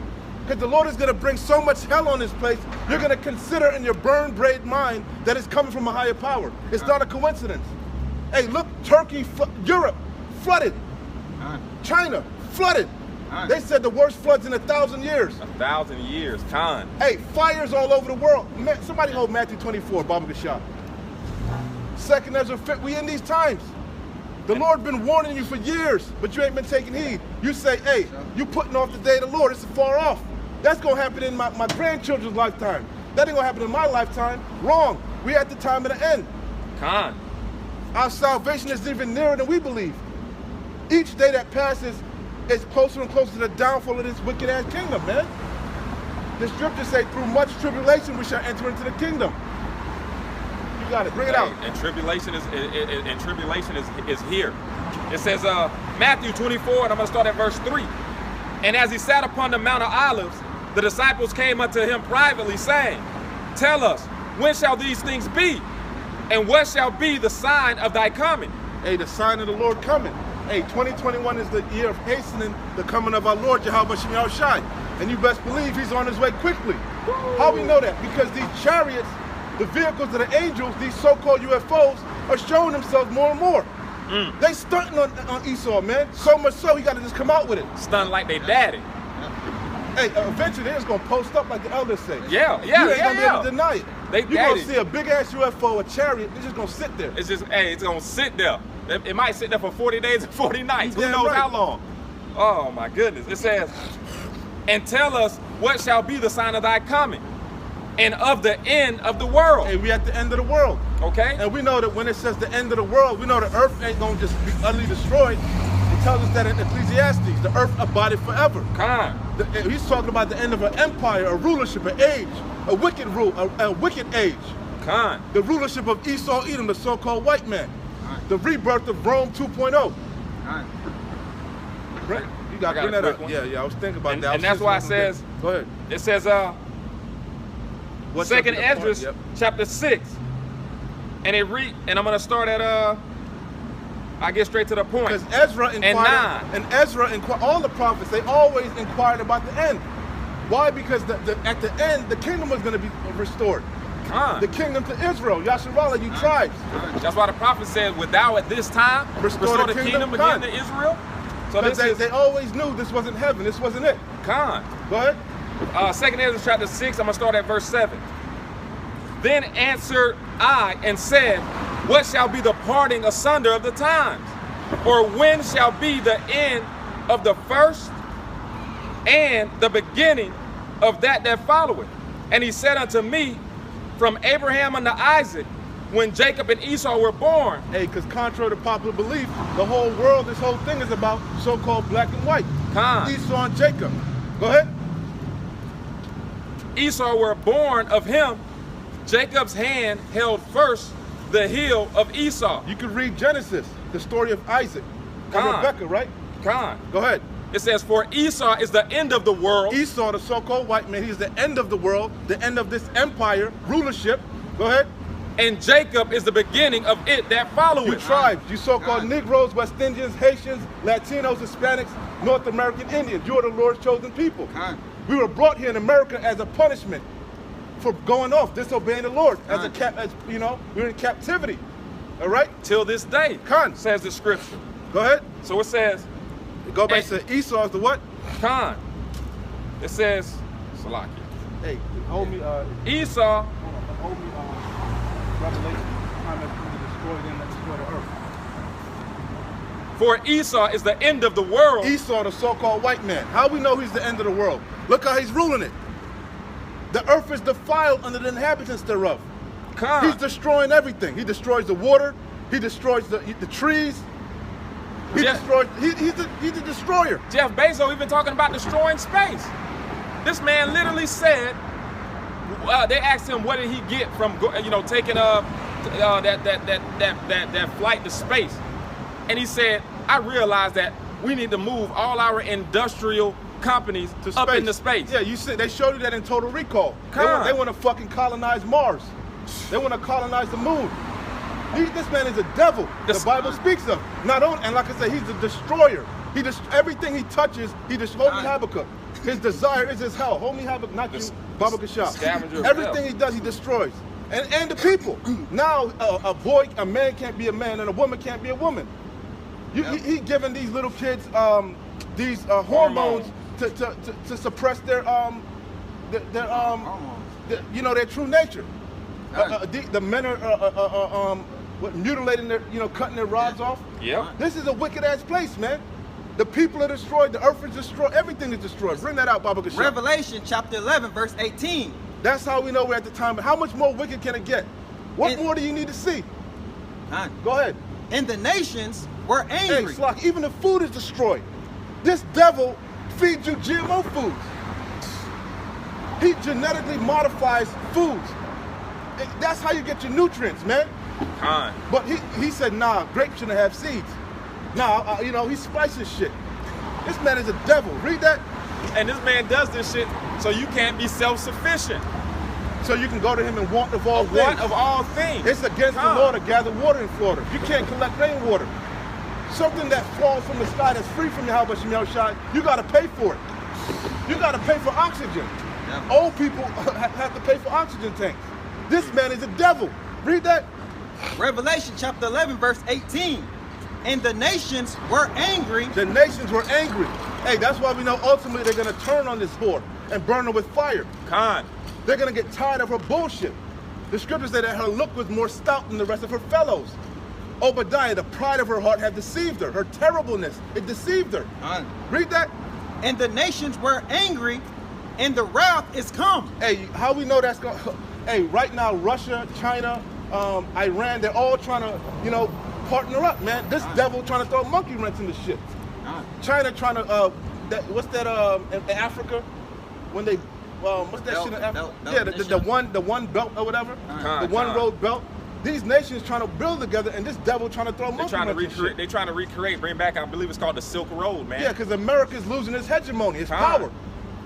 Because the Lord is gonna bring so much hell on this place. You're gonna consider in your burned braid mind that it's coming from a higher power. It's not a coincidence. Hey, look, Turkey, Europe, flooded. China, flooded. They said the worst floods in 1,000 years. 1,000 years. Con. Hey, fires all over the world. Somebody hold Matthew 24, Baba Gashab. Second Ezra, we in these times. The Lord been warning you for years, but you ain't been taking heed. You say, hey, you putting off the day of the Lord. It's far off. That's going to happen in my grandchildren's lifetime. That ain't going to happen in my lifetime. Wrong. We at the time of the end. Con. Our salvation is even nearer than we believe. Each day that passes is closer and closer to the downfall of this wicked-ass kingdom, man. The scriptures say, through much tribulation we shall enter into the kingdom. You got it. Bring it out. And tribulation is here. It says Matthew 24, and I'm going to start at verse 3. And as he sat upon the Mount of Olives, the disciples came unto him privately, saying, tell us, when shall these things be? And what shall be the sign of thy coming? Hey, the sign of the Lord coming. Hey, 2021 is the year of hastening the coming of our Lord, Yahweh Shem Yahushai. And you best believe he's on his way quickly. How we know that? Because these chariots, the vehicles of the angels, these so-called UFOs, are showing themselves more and more. They stunting on Esau, man. So much so, he got to just come out with it. Stunned like they daddy. Hey, eventually they're just going to post up like the elders say. Yeah, You ain't going to be able to deny it. They You're going daddy. to see a big-ass UFO, a chariot, they're just going to sit there. It's just, hey, it's going to sit there. It might sit there for 40 days and 40 nights. Who Damn knows right. how long? Oh, my goodness. It says, and tell us what shall be the sign of thy coming and of the end of the world. Hey, we at the end of the world. Okay? And we know that when it says the end of the world, we know the earth ain't going to just be utterly destroyed. It tells us that in Ecclesiastes, the earth abideth forever. Con. He's talking about the end of an empire, a rulership, an age, a wicked rule, a wicked age. Con. The rulership of Esau Edom, the so-called white man. The rebirth of Rome 2.0. Right? You got to bring that up. Yeah, I was thinking about that. And that's why it says, go ahead. It says, What Second chapter? Esdras, Yep. chapter 6. And I'm going to start at, I get straight to the point. Because Ezra inquired, and Ezra inquired, all the prophets, they always inquired about the end. Why? Because at the end, the kingdom was going to be restored. Con. The kingdom to Israel, Yasharallah, you tribes. That's why the prophet said, without at this time, restore the kingdom again to Israel. So this is They always knew this wasn't heaven, this wasn't it. Con. Go ahead. Second Ezra chapter 6, I'm going to start at verse 7. Then answered I and said, what shall be the parting asunder of the times? Or when shall be the end of the first and the beginning of that followeth? And he said unto me, from Abraham unto Isaac, when Jacob and Esau were born. Hey, because contrary to popular belief, the whole world, this whole thing is about so-called black and white. Con. Esau and Jacob. Go ahead. Esau were born of him. Jacob's hand held first the heel of Esau. You can read Genesis, the story of Isaac and Con. Rebecca, right? Con. Go ahead. It says, for Esau is the end of the world. Esau, the so-called white man, he's the end of the world, the end of this empire, rulership. Go ahead. And Jacob is the beginning of it that followeth. You tribes, you so-called Negroes, West Indians, Haitians, Latinos, Hispanics, North American Indians, you are the Lord's chosen people. We were brought here in America as a punishment for going off, disobeying the Lord. As we were in captivity. All right? Till this day, Con. says the scripture. Go ahead. So it says, Go back to Esau is the what? Con. It says, Salaki. Hey, hold me, Esau, hold me, Revelation, time that's going to destroy them that destroy the earth. for Esau is the end of the world. Esau, the so-called white man. How we know he's the end of the world? Look how he's ruling it. The earth is defiled under the inhabitants thereof. Con. He's destroying everything. He destroys the water. He destroys the trees. He destroys. He's the destroyer. Jeff Bezos even talking about destroying space. This man literally said, they asked him what did he get from taking that flight to space, and he said, I realized that we need to move all our industrial companies To up space. into space. Yeah, you see, they showed you that in Total Recall. Come They on. want to fucking colonize Mars. They want to colonize the moon. This man is a devil. The This- Bible speaks of. Not only, and like I said, he's a destroyer. Everything he touches, he destroys. Hold me, Habakkuk. His desire is his hell. Hold me, Habakkuk, not you, Baba Kashaf. scavenger of Everything hell. he does, he destroys. And the people. Now, a man can't be a man, and a woman can't be a woman. He giving these little kids these hormones to suppress their their true nature. The men are mutilating their, cutting their rods off. Yep. This is a wicked ass place, man. The people are destroyed. The earth is destroyed. Everything is destroyed. Bring that out, Baba Kashaf. Revelation chapter 11, verse 18. That's how we know we're at the time. But how much more wicked can it get? What And- more do you need to see? Huh? Go ahead. And the nations were Hey, angry. Slock, even the food is destroyed. This devil feeds you GMO foods. He genetically modifies foods. That's how you get your nutrients, man. Con. But he said, nah, grapes shouldn't have seeds. Nah, he spices shit. This man is a devil. Read that. And this man does this shit so you can't be self-sufficient. So you can go to him and want of all One things. of all things. It's against the Con. law to gather water in Florida. You can't collect rainwater. Something that falls from the sky that's free from your Halbashim shot, you got to pay for it. You got to pay for oxygen. Yeah. Old people have to pay for oxygen tanks. This man is a devil. Read that. Revelation chapter 11, verse 18. And the nations were angry. The nations were angry. Hey, that's why we know ultimately they're going to turn on this whore and burn her with fire. Con. They're going to get tired of her bullshit. The scriptures say that her look was more stout than the rest of her fellows. Obadiah, the pride of her heart had deceived her. Her terribleness, it deceived her. Huh? Read that. And the nations were angry, and the wrath is come. Hey, how we know that's going? Hey, right now Russia, China, Iran, they're all trying to, partner up, man. This devil trying to throw a monkey wrench in the shit. Huh? China trying to, what's that? In Africa, when they, what's that Belt, shit in Africa? belt Yeah, initiative. the one belt or whatever, Con, the one con. road belt. These nations trying to build together, and this devil trying to throw a They're monkey trying to wrench in shit. recreate. They're trying to recreate, bring back. I believe it's called the Silk Road, man. Yeah, because America's losing its hegemony, its Con. power.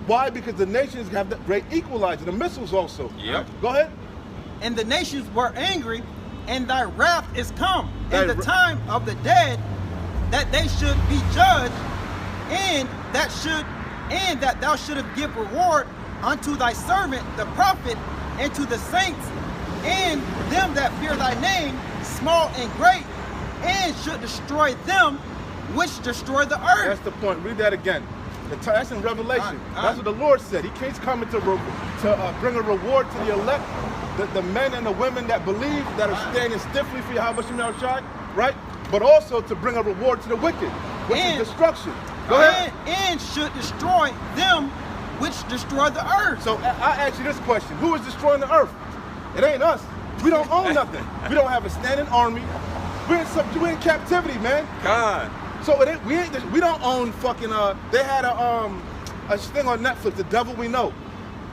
Why? Because the nations have the great equalizer, the missiles also. Yep. Go ahead. And the nations were angry, and thy wrath is come Thy in the wra- time of the dead, that they should be judged, and that thou shouldest give reward unto thy servant the prophet, and to the saints, and them that fear thy name, small and great, and should destroy them which destroy the earth. That's the point. Read that again. That's in Revelation. That's what the Lord said. He's coming to bring a reward to the elect, the men and the women that believe, that are standing stiffly for Yahweh Shem Shai, right? But also to bring a reward to the wicked, which And- is destruction. Go ahead. And should destroy them which destroy the earth. So I ask you this question: who is destroying the earth? It ain't us. We don't own nothing. We don't have a standing army. We're in captivity, man. Con. So we don't own fucking. They had a thing on Netflix, The Devil We Know.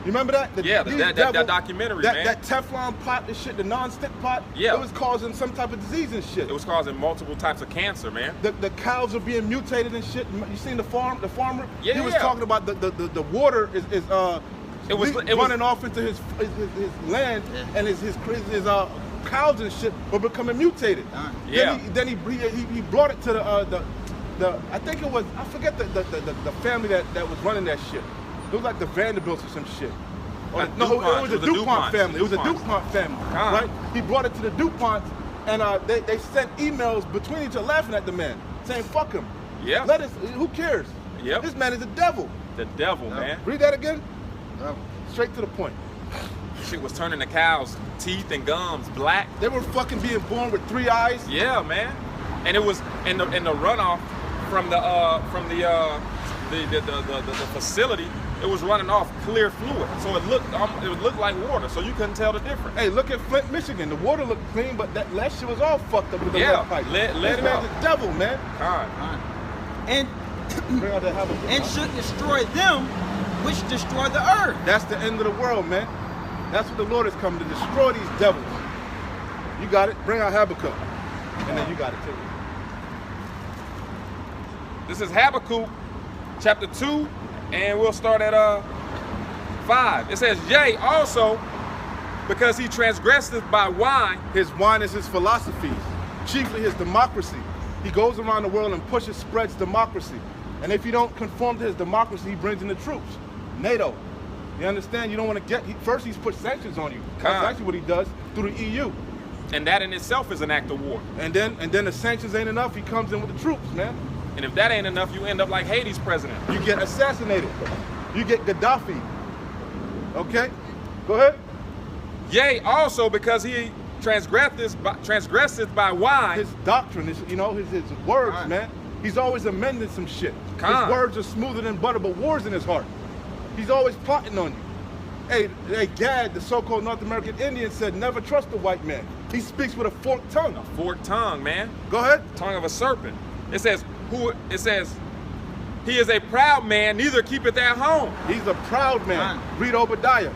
You remember that? Yeah, these that documentary, man. That Teflon pot, this shit, the non-stick pot. Yeah. It was causing some type of disease and shit. It was causing multiple types of cancer, man. The cows are being mutated and shit. You seen the farmer? Yeah, He was yeah. talking about the water is It was running off into his land, and his cows and shit were becoming mutated. Yeah. Then he brought it to the I think it was, I forget the family that was running that shit. It was like the Vanderbilts or some shit. Or, Like no, DuPont. it was a DuPont family. It was a DuPont family, Ah. right? He brought it to the DuPont, and they sent emails between each other laughing at the man, saying, fuck him. Yeah. Who cares? Yep. This man is a devil. The devil, man. Read that again. Straight to the point. Shit was turning the cows' teeth and gums black. They were fucking being born with 3 eyes. Yeah, man. And it was in the runoff from the facility. It was running off clear fluid, so it looked like water, so you couldn't tell the difference. Hey, look at Flint, Michigan. The water looked clean, but that shit was all fucked up with the Yeah, lead pipe. lead This man's up. a devil, man. Con. And Bring out that Habakkuk. and should destroy them which destroy the earth. That's the end of the world, man. That's what the Lord is coming to destroy these devils. You got it? Bring out Habakkuk. And then you got it too. This is Habakkuk chapter 2, and we'll start at 5. It says, yea, also, because he transgresseth by wine. His wine is his philosophies, chiefly his democracy. He goes around the world and spreads democracy. And if you don't conform to his democracy, he brings in the troops. NATO. You understand? You don't want to get, first he's put sanctions on you. That's actually what he does through the EU. And that in itself is an act of war. And then the sanctions ain't enough, he comes in with the troops, man. And if that ain't enough, you end up like Haiti's president. You get assassinated. You get Gaddafi. Okay? Go ahead. Yea, also because he transgresseth by wine. His doctrine, his words, man. He's always amending some shit. His words are smoother than butter, but war's in his heart. He's always plotting on you. Hey, Gad, the so-called North American Indian, said, never trust a white man. He speaks with a forked tongue. A forked tongue, man. Go ahead. Tongue of a serpent. It says, he is a proud man, neither keepeth at home. He's a proud man. Read Obadiah.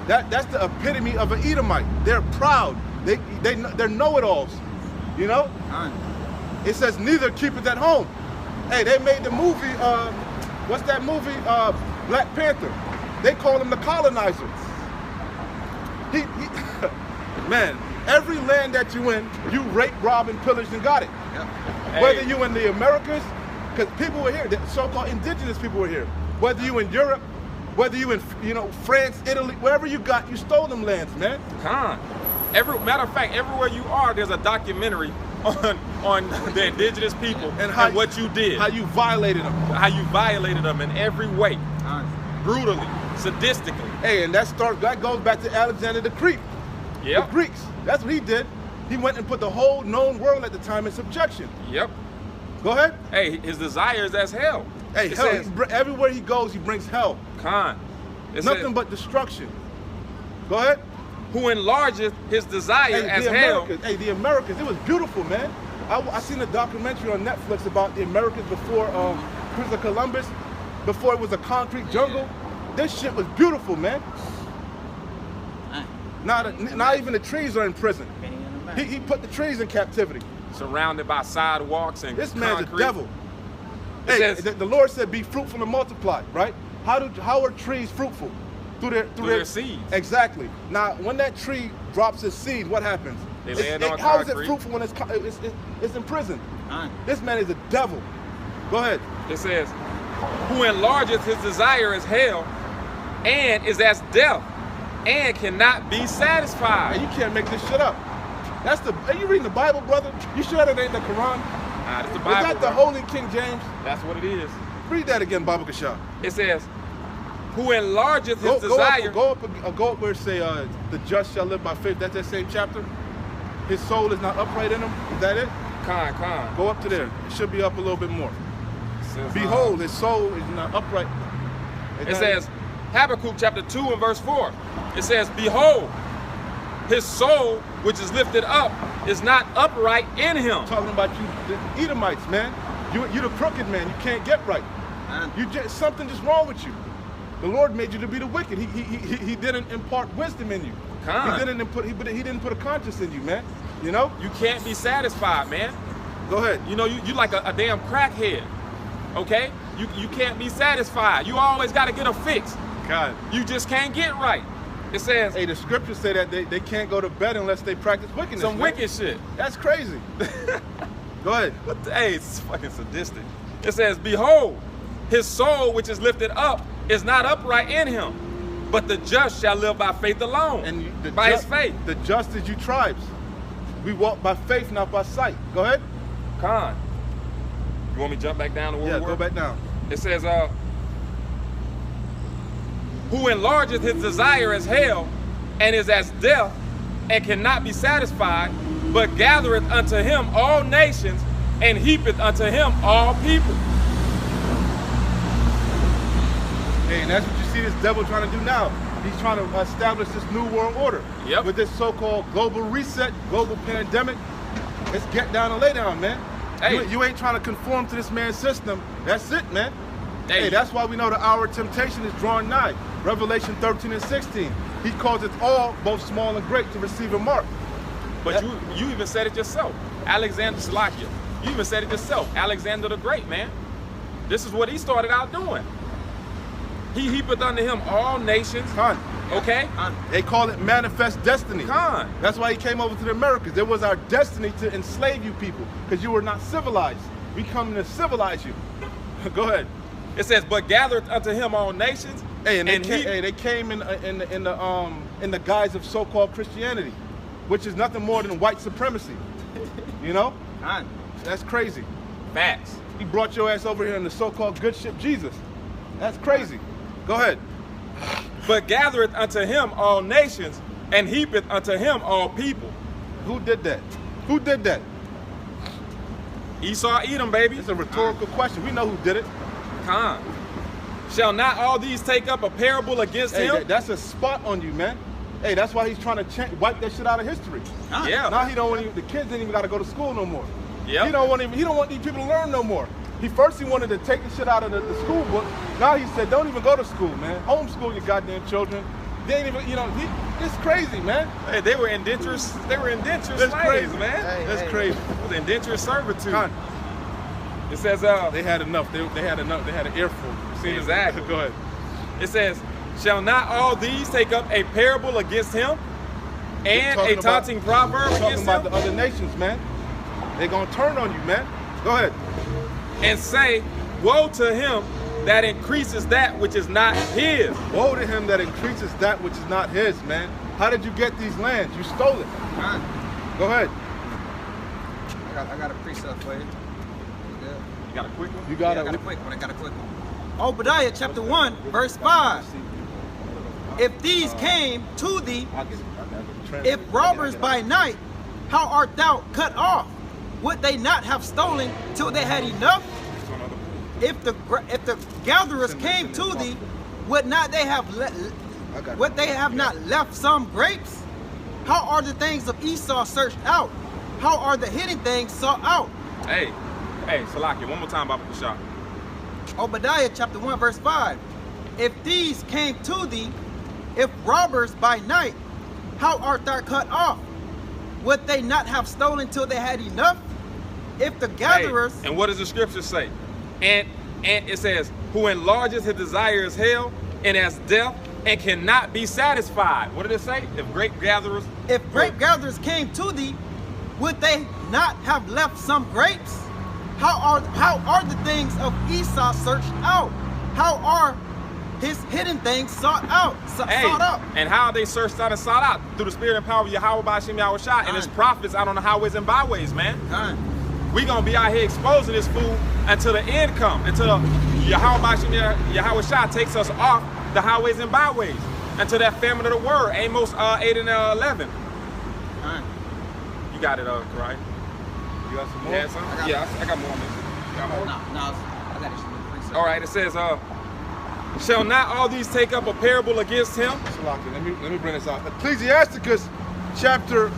That's the epitome of an Edomite. They're proud. They're know-it-alls. You know? It says, neither keepeth at home. Hey, they made the movie, what's that movie? Black Panther. They call him the colonizer. Man, every land that you in, you raped, robbed, and pillaged and got it. Yep. Hey. Whether you in the Americas, because people were here, the so-called indigenous people were here. Whether you in Europe, whether you in France, Italy, wherever you got, you stole them lands, man. Matter of fact, everywhere you are, there's a documentary on the indigenous people and what you did. How you violated them. How you violated them in every way. Brutally, sadistically. Hey, and that goes back to Alexander the Greek. Yep. The Greeks. That's what he did. He went and put the whole known world at the time in subjection. Yep. Go ahead. Hey, his desire is as hell. Hey, everywhere he goes, he brings hell. Nothing but destruction. Go ahead. Who enlargeth his desire as hell. Hey, the Americans, it was beautiful, man. I seen a documentary on Netflix about the Americans before Christopher Columbus, before it was a concrete jungle. This shit was beautiful, man. Not even the trees are in prison. He put the trees in captivity. Surrounded by sidewalks and this man's concrete. a devil. Hey, the Lord said, "Be fruitful and multiply." Right? How are trees fruitful? Through their seeds. Exactly. Now, when that tree drops its seed, what happens? They land on how is concrete. it fruitful when it's in prison? This man is a devil. Go ahead. It says, "Who enlargeth his desire as hell, and is as death, and cannot be satisfied." Hey, you can't make this shit up. Are you reading the Bible, brother? You sure that ain't the Quran? It's the Bible. Is that the Holy King James? That's what it is. Read that again, Baba Kashab. It says, "Who enlargeth his desire." Go up where it say, "The just shall live by faith." That's that same chapter. His soul is not upright in him. Is that it? Go up to there. It should be up a little bit more. Says, behold, his soul is not upright. It says, Habakkuk chapter 2 and verse 4. It says, "Behold, his soul which is lifted up is not upright in him." Talking about you, the Edomites, man. You the crooked man. You can't get right. Something just wrong with you. The Lord made you to be the wicked. He didn't impart wisdom in you. He didn't put a conscience in you, man. You know? You can't be satisfied, man. Go ahead. You know, you like a damn crackhead. Okay? You can't be satisfied. You always got to get a fix. God. You just can't get right. It says, hey, the scriptures say that they can't go to bed unless they practice wickedness. Some wicked shit. That's crazy. Go ahead. Hey, it's fucking sadistic. It says, "Behold, his soul which is lifted up is not upright in him, but the just shall live by faith alone." And by his faith. The just is you tribes. We walk by faith, not by sight. Go ahead. You want me to jump back down to where we were? Go back down. It says, "Who enlargeth his desire as hell, and is as death, and cannot be satisfied, but gathereth unto him all nations, and heapeth unto him all people." Hey, and that's what you see this devil trying to do now. He's trying to establish this new world order. Yep. With this so-called global reset, global pandemic. Let's get down and lay down, man. Hey. You ain't trying to conform to this man's system. That's it, man. Hey, that's why we know the hour of temptation is drawing nigh. Revelation 13 and 16. He calls it all, both small and great, to receive a mark. But you even said it yourself. Alexander Slakia. You even said it yourself. Alexander the Great, man. This is what he started out doing. He heapeth unto him all nations. Con. Okay? They call it manifest destiny. Con. That's why he came over to the Americas. It was our destiny to enslave you people because you were not civilized. We come to civilize you. Go ahead. It says, but gathereth unto him all nations. Hey, and they came in the guise of so-called Christianity, which is nothing more than white supremacy. You know? Con. That's crazy. Facts. He brought your ass over here in the so-called good ship Jesus. That's crazy. Go ahead. But gathereth unto him all nations, and heapeth unto him all people. Who did that? Who did that? Esau, Edom, baby. It's a rhetorical question. We know who did it. Con. Shall not all these take up a parable against Hey, him? that's a spot on you, man. Hey, that's why he's trying to wipe that shit out of history. Yeah. Now he don't want even, the kids ain't even got to go to school no more. Yep. He don't want these people to learn no more. He wanted to take the shit out of the school book. Now he said, don't even go to school, man. Homeschool your goddamn children. They ain't even, it's crazy, man. Hey, they were indentured That's slaves, crazy, man. That's crazy. It was indentured servitude. Con. It says, They had enough. They had enough. They had an earful. See, Exactly. Go ahead. it says, shall not all these take up a parable against him, and talking a taunting proverb Talking against about him, the other nations, man. They gonna turn on you, man. Go ahead. and say, woe to him that increases that which is not his. Woe to him that increases that which is not his, man. How did you get these lands? You stole it. Con. Go ahead. I got a precept for you. Yeah. You got a quick one? You got Yeah, I it. got a quick one. I got a quick one. Obadiah chapter 1, verse 5. If these came to thee, if robbers by night, how art thou cut off? Would they not have stolen till they had enough? If the gatherers came to thee, would not they have not left some grapes? How are the things of Esau searched out? How are the hidden things sought out? Hey, Salaki, one more time about the shot. Obadiah chapter 1, verse 5. If these came to thee, if robbers by night, how art thou cut off? Would they not have stolen till they had enough? If the gatherers... Hey, and what does the scripture say? And it says, who enlarges his desire is hell, and as death, and cannot be satisfied. What did it say? If grape gatherers... If grape gatherers came to thee, would they not have left some grapes? How are the things of Esau searched out? How are his hidden things sought out? Sought out. And how are they searched out and sought out? Through the spirit and power of Yahweh Ba'ashem Yahushua and his prophets out on the highways and byways, man. We gonna be out here exposing this fool until the end come, until Yahweh Ba'ashem Yahushua takes us off the highways and byways, until that famine of the word, Amos 8 and 11. You got it, right? You got some more? Yeah, I got more on this. Got more? No, I got it. All right, it says, shall not all these take up a parable against him? Salaki, let me bring this out. Ecclesiasticus chapter...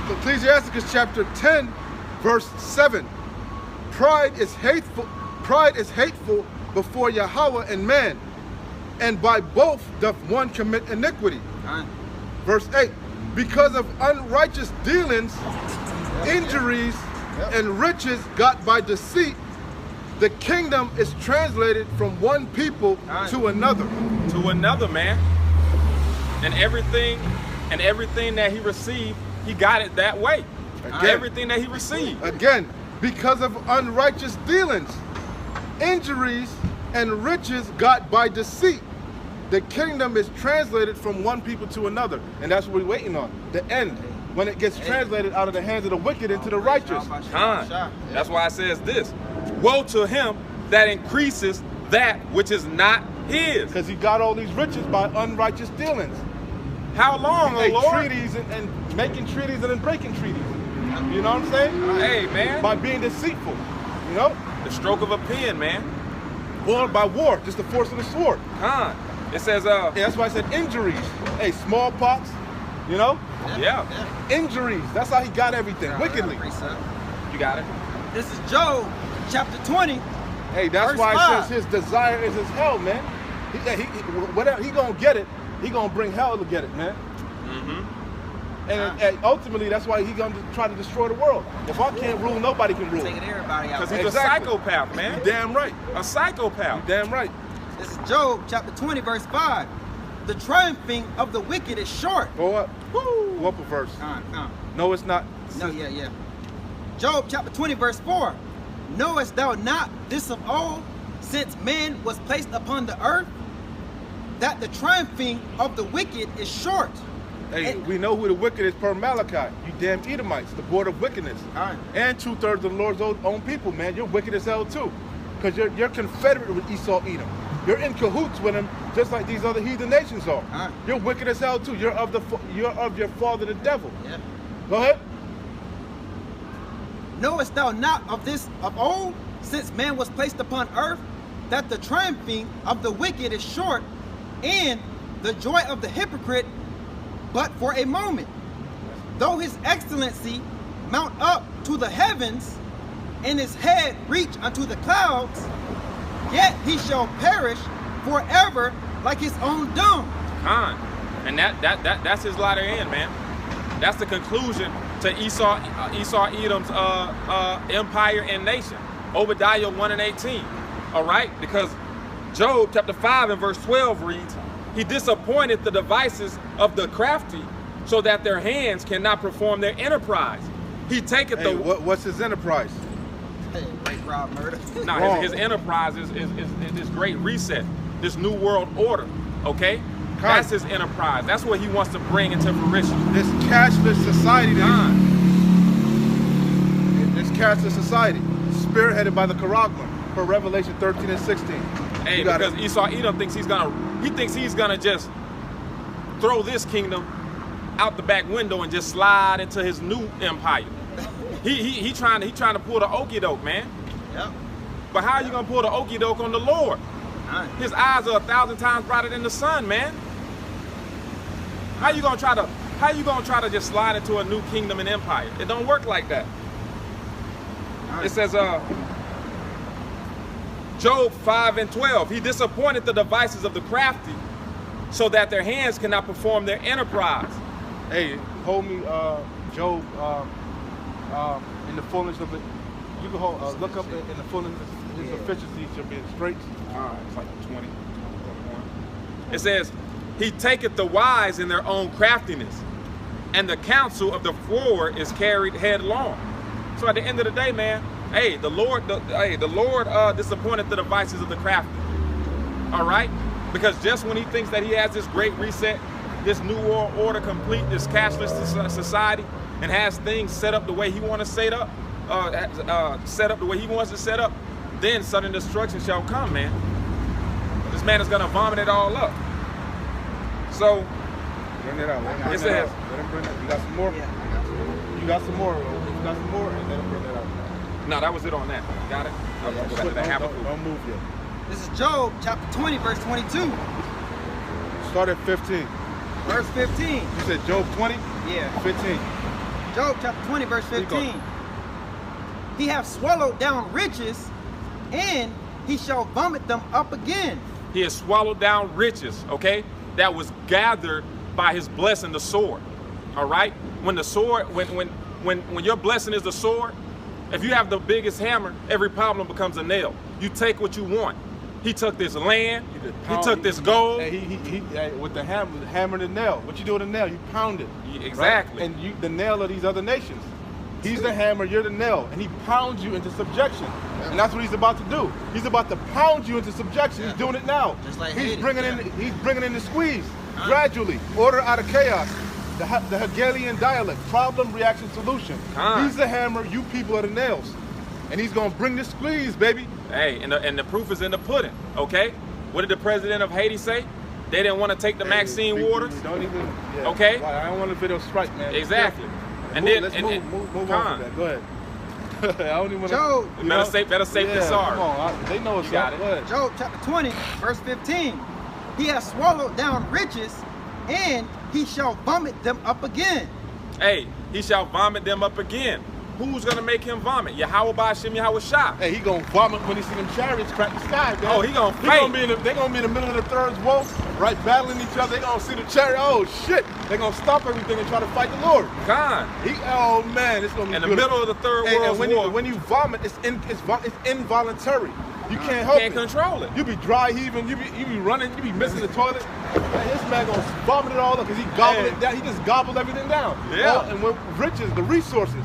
Ecclesiasticus chapter 10, verse 7. Pride is hateful before Yahweh and man, and by both doth one commit iniquity. Verse 8. Because of unrighteous dealings, injuries, and riches got by deceit, the kingdom is translated from one people to another. To another, man. And everything that he received, he got it that way. Again. Everything that he received. Again, because of unrighteous dealings, injuries, and riches got by deceit, the kingdom is translated from one people to another. And that's what we're waiting on. The end. When it gets translated out of the hands of the wicked into the righteous. That's why it says this. Woe to him that increases that which is not his. Because he got all these riches by unrighteous dealings. How long, He oh made Lord? treaties and making treaties and then breaking treaties. You know what I'm saying? Hey, man. By being deceitful. You know? The stroke of a pen, man. Or by war, just the force of the sword. It says, Yeah, that's why I said injuries. Hey, smallpox, you know? yeah. Injuries. That's how he got everything, wickedly. You got it. This is Job chapter 20. Hey, that's Verse why 5. it says his desire is his hell, man. Whatever he gonna get it, he gonna bring hell to get it, man. And ultimately, that's why he's going to try to destroy the world. If I can't rule, nobody can rule. Taking everybody out. Because he's Exactly. a psychopath, man. You damn right. A psychopath. You damn right. This is Job chapter 20, verse 5. The triumphing of the wicked is short. Go up. Woo. Go up a verse. Come. No, it's not. No, yeah. Job chapter 20, verse 4. Knowest thou not this of old, since man was placed upon the earth, that the triumphing of the wicked is short? Hey, And- we know who the wicked is per Malachi. You damn Edomites, the board of wickedness. All right. And 2/3 of the Lord's own people, man. You're wicked as hell too. Because you're confederate with Esau, Edom. You're in cahoots with him, just like these other heathen nations are. Right. You're wicked as hell too. You're of your father, the devil. Yeah. Go ahead. Knowest thou not of this of old, since man was placed upon earth, that the triumphing of the wicked is short, and the joy of the hypocrite but for a moment? Though his excellency mount up to the heavens, and his head reach unto the clouds, yet he shall perish forever like his own dung. Khan. And that's his latter end, man. That's the conclusion to Esau Edom's empire and nation. Obadiah 1:18. All right? Because Job chapter 5 and verse 12 reads, he disappointed the devices of the crafty, so that their hands cannot perform their enterprise. He taketh Hey, the what's his enterprise? Hey, rape, rob, murder. Nah, Wrong. his enterprise is this great reset, this new world order, okay? That's his enterprise. That's what he wants to bring into fruition. This cashless society. Khan. This cashless society, spearheaded by the Karagma, per Revelation 13 and 16. Hey, You got because it. Esau Edom thinks he's gonna just throw this kingdom out the back window and just slide into his new empire. He trying to pull the okie doke, man. Yep. But how are you gonna pull the okie doke on the Lord? All right. His eyes are 1,000 times brighter than the sun, man. How you gonna try to just slide into a new kingdom and empire? It don't work like that. All right. It says, Job 5 and 12, he disappointed the devices of the crafty, so that their hands cannot perform their enterprise. Hey, hold me, Job, in the fullness of it. You can hold, look up in the fullness of his efficiency should be straight. It's like 20, 21. It says, he taketh the wise in their own craftiness, and the counsel of the froward is carried headlong. So at the end of the day, man, hey, the Lord disappointed the devices of the crafty. All right? Because just when he thinks that he has this great reset, this new world order complete, this cashless society, and has things set up the way he wants to set up, the way he wants to set up, then sudden destruction shall come, man. This man is gonna vomit it all up. So Bring it out. Let him It bring says- it out. Let him bring it. You got some more? Yeah. You got some more. You got some more, and let him bring it out. no, that was it on that. Got it? I'm gonna go back to that Habakkuk. Don't move yet. This is Job chapter 20, verse 22. Start at 15. Verse 15. You said Job 20? Yeah. 15. Job chapter 20, verse Keep going. 15. He hath swallowed down riches, and he shall vomit them up again. He has swallowed down riches, okay, that was gathered by his blessing, the sword. All right? When the sword, when your blessing is the sword, if you have the biggest hammer, every problem becomes a nail. You take what you want. He took this land, he took this gold. Hey, he with the hammer and the nail. What you do with the nail? You pound it. Exactly. Right? And you the nail of these other nations. He's the hammer, you're the nail, and he pounds you into subjection. And that's what he's about to do. He's about to pound you into subjection. He's doing it now. Just like he's Hades, bringing in the squeeze gradually. Order out of chaos. The Hegelian dialect, problem, reaction, solution. He's the hammer, you people are the nails. And he's gonna bring the squeeze, baby. Hey, and the proof is in the pudding, okay? What did the president of Haiti say? They didn't want to take the Maxine Waters. Don't even, Okay. Well, I don't want a video strike, man. Exactly. And then let's move on from that. Go ahead. I don't even want Job. to. Better safe than sorry. Come on, they know it's You got up. it. Go ahead. Job chapter 20, verse 15. He hath swallowed down riches, and he shall vomit them up again. Hey, he shall vomit them up again. Who's gonna make him vomit? Yahweh Ba'Shem Yahweh Shah. Hey, he gonna vomit when he see them chariots crack the sky, man. Oh, he gonna faint. They gonna be in the middle of the third woe, right, battling each other. They gonna see the chariot. Oh shit! They gonna stop everything and try to fight the Lord. God. Oh man, it's gonna be In the beautiful. middle of the third Hey, world and war. when you vomit, it's involuntary. You can't help can't it. control it. You be dry heaving. You be running. You be missing the toilet. Man, this man gonna vomit it all up because he gobbled it down. He just gobbled everything down. Yeah. And with riches, the resources.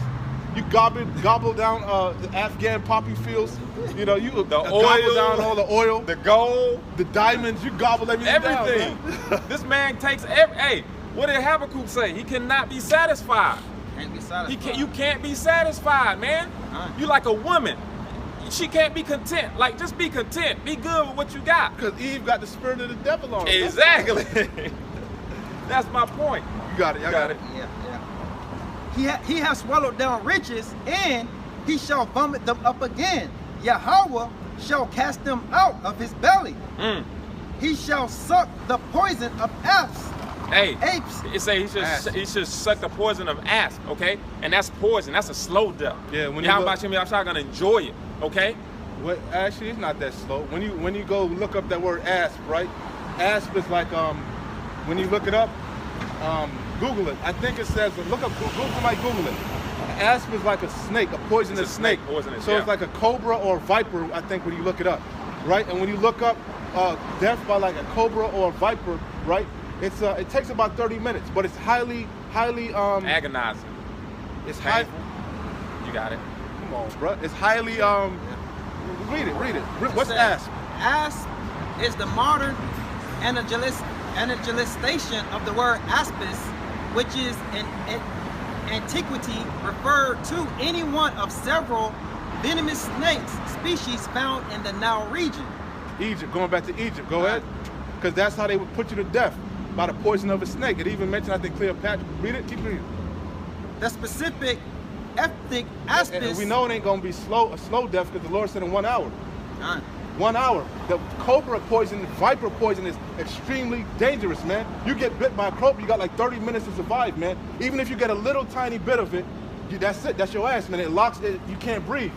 You gobble down the Afghan poppy fields. You know, you gobble oil, down all the oil, the gold, the diamonds. You gobble everything down, everything. man. This man takes Hey, what did Habakkuk say? He cannot be satisfied. Can't be satisfied. You can't be satisfied, man. You like a woman. She can't be content. Like, just be content. Be good with what you got. Because Eve got the spirit of the devil on her. Exactly. That's my point. You got it. I got it. Yeah. He has swallowed down riches, and he shall vomit them up again. Yahweh shall cast them out of his belly. He shall suck the poison of apes. Apes. It say he should suck the poison of asp, okay? And that's poison. That's a slow death. Yeah, when Yahweh Ba'Shem Yahweh Shah gonna enjoy it, okay? Well, actually, it's not that slow. When you go look up that word asp, right? Asp is like when you look it up, Google it. I think it says look up. Google might Google it. Asp is like a snake, a poisonous It's a snake, snake. poisonous, So yeah. it's like a cobra or a viper. I think when you look it up, right? And when you look up death by like a cobra or a viper, right? It takes about 30 minutes, but it's highly Agonizing. it's high. Painful. You got it. Come on, bro. It's highly read it. What's Says, asp? Asp is the modern angelization of the word aspis, which is in antiquity referred to any one of several venomous snakes species found in the Nile region. Egypt, going back to Egypt. Go ahead. Because that's how they would put you to death, by the poison of a snake. It even mentioned, I think, Cleopatra. Read it, keep reading. The specific ethnic aspis. And we know it ain't gonna be a slow death because the Lord said in 1 hour. 1 hour. The cobra poison, the viper poison is extremely dangerous, man. You get bit by a cobra, you got like 30 minutes to survive, man. Even if you get a little tiny bit of it, that's it. That's your ass, man. It locks it. You can't breathe.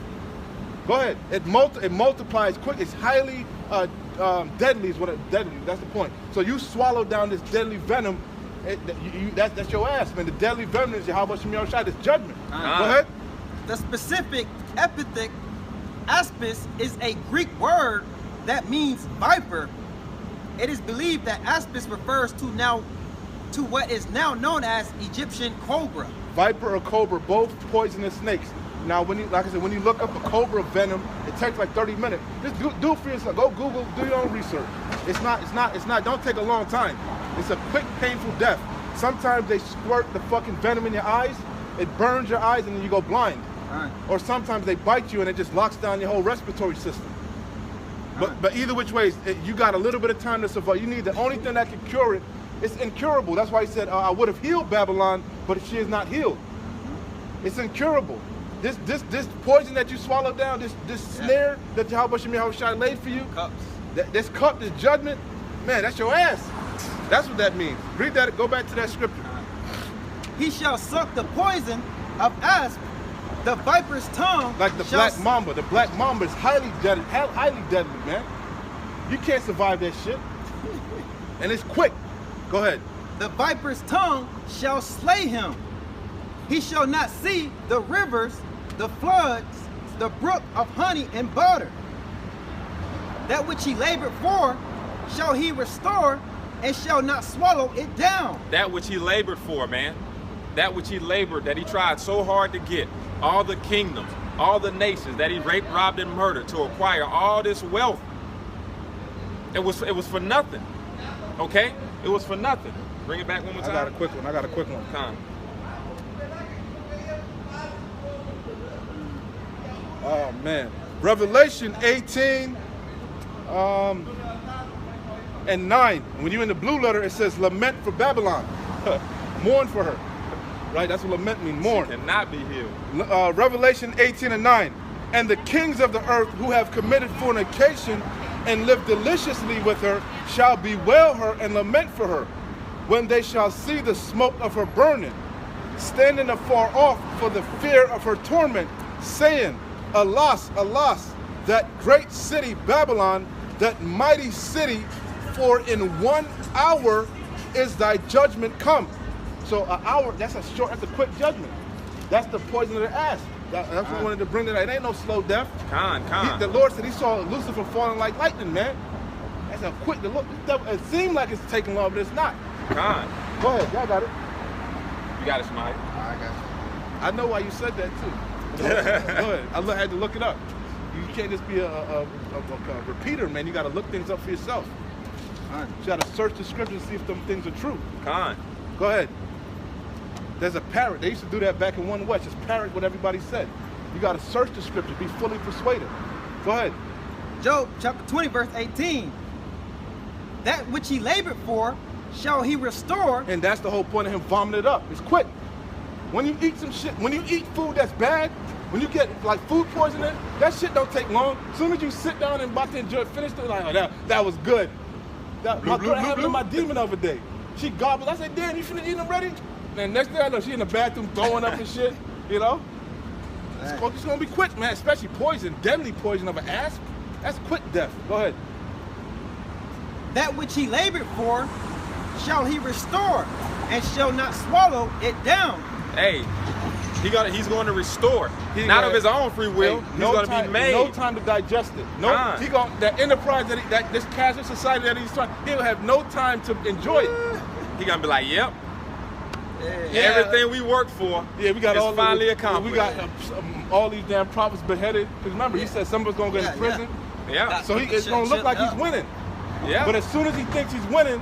Go ahead. It multiplies quick. It's highly deadly. Is what deadly. That's the point. So you swallow down this deadly venom. That's your ass, man. The deadly venom is Yahweh Ba'Shem Yahweh Shai. It's judgment. Go ahead. The specific epithet aspis is a Greek word that means viper. It is believed that aspis refers to what is now known as Egyptian cobra. Viper or cobra, both poisonous snakes. Now, like I said, when you look up a cobra venom, it takes like 30 minutes. Just do it for yourself. Go Google, do your own research. It's not. Don't take a long time. It's a quick, painful death. Sometimes they squirt the fucking venom in your eyes. It burns your eyes and then you go blind. Or sometimes they bite you and it just locks down your whole respiratory system. But either which way, you got a little bit of time to survive. You need the only thing that can cure it. It's incurable. That's why he said, I would have healed Babylon, but she is not healed. It's incurable. This poison that you swallowed down, this snare that Yahweh Ba'Shem Yahweh Shai laid for you, this cup, this judgment, man, that's your ass. That's what that means. Read that. Go back to that scripture. He shall suck the poison of asp. The viper's tongue. Like the black mamba. The black mamba is highly deadly, man. You can't survive that shit. And it's quick. Go ahead. The viper's tongue shall slay him. He shall not see the rivers, the floods, the brook of honey and butter. That which he labored for shall he restore, and shall not swallow it down. That which he labored for, man. That which he labored, that he tried so hard to get. All the kingdoms, all the nations that he raped, robbed, and murdered to acquire all this wealth. It was for nothing. Okay? It was for nothing. Bring it back one more time. I got a quick one. Come. Oh man. Revelation 18 and 9. When you're in the blue letter, it says lament for Babylon. Mourn for her. Right? That's what lament means. Mourn. She cannot be healed. Revelation 18 and 9. And the kings of the earth who have committed fornication and lived deliciously with her shall bewail her and lament for her when they shall see the smoke of her burning. standing afar off for the fear of her torment, saying, Alas, alas, that great city Babylon, that mighty city, for in 1 hour is thy judgment come. So an hour, that's a quick judgment. That's the poison of the asp. That's what I wanted to bring to that. It ain't no slow death. The Lord said he saw Lucifer falling like lightning, man. That's a quick, it seemed like it's taking long, but it's not. Go ahead, y'all got it. You got it, Shemaiah. I got you. I know why you said that too. Go ahead. I had to look it up. You can't just be a repeater, man. You got to look things up for yourself. You got to search the scriptures to see if them things are true. Go ahead. There's a parrot. They used to do that back in One West. Just parrot what everybody said. You got to search the scriptures. Be fully persuaded. Go ahead. Job chapter 20, verse 18. That which he labored for shall he restore. And that's the whole point of him vomiting it up. It's quick. When you eat some shit, when you eat food that's bad, when you get like food poisoning, that shit don't take long. As soon as you sit down and about to enjoy, finish it, like, oh, that was good. My girl happened to my demon the other day. She gobbled. I said, damn, you finna eat them ready? And next thing I know, she in the bathroom throwing up and shit, you know? It's gonna be quick, man, especially poison, deadly poison of an asp. That's quick death. Go ahead. That which he labored for shall he restore, and shall not swallow it down. Hey, he's going to restore. Not of his own free will. He's going to be made. No time to digest it. No, that enterprise that this casual society that he's trying, he'll have no time to enjoy it. He gonna be like, yep. Everything we worked for, we got all finally accomplished. We got all these damn prophets beheaded. Because remember, he said somebody's gonna go to prison. So it's gonna look like he's winning. But as soon as he thinks he's winning,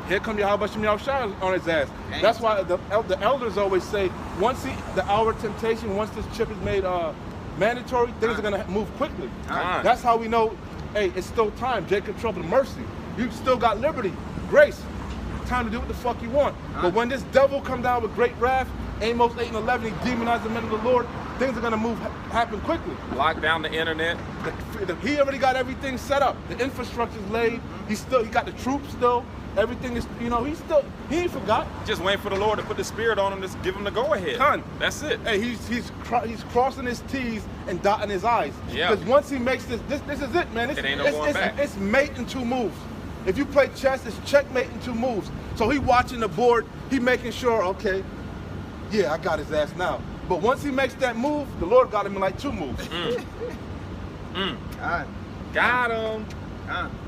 here come Yahweh Shem Yahushua on his ass. That's why the elders always say, once the hour of temptation, once this chip is made mandatory, things are gonna move quickly. That's how we know, hey, it's still time. Jacob trouble mercy. You still got liberty, grace. Time to do what the fuck you want. But when this devil come down with great wrath, Amos 8 and 11, he demonized the men of the Lord, things are gonna happen quickly. Lock down the internet. He already got everything set up. The infrastructure's laid. He got the troops still. Everything is, he ain't forgot. Just waiting for the Lord to put the spirit on him, just give him the go ahead. That's it. Hey, he's crossing his T's and dotting his I's. Because once he makes this is it, man. It ain't no going back. It's mate in 2 moves. If you play chess, it's checkmate in 2 moves. So he watching the board, he making sure, okay, yeah, I got his ass now. But once he makes that move, the Lord got him in like 2 moves. Got him.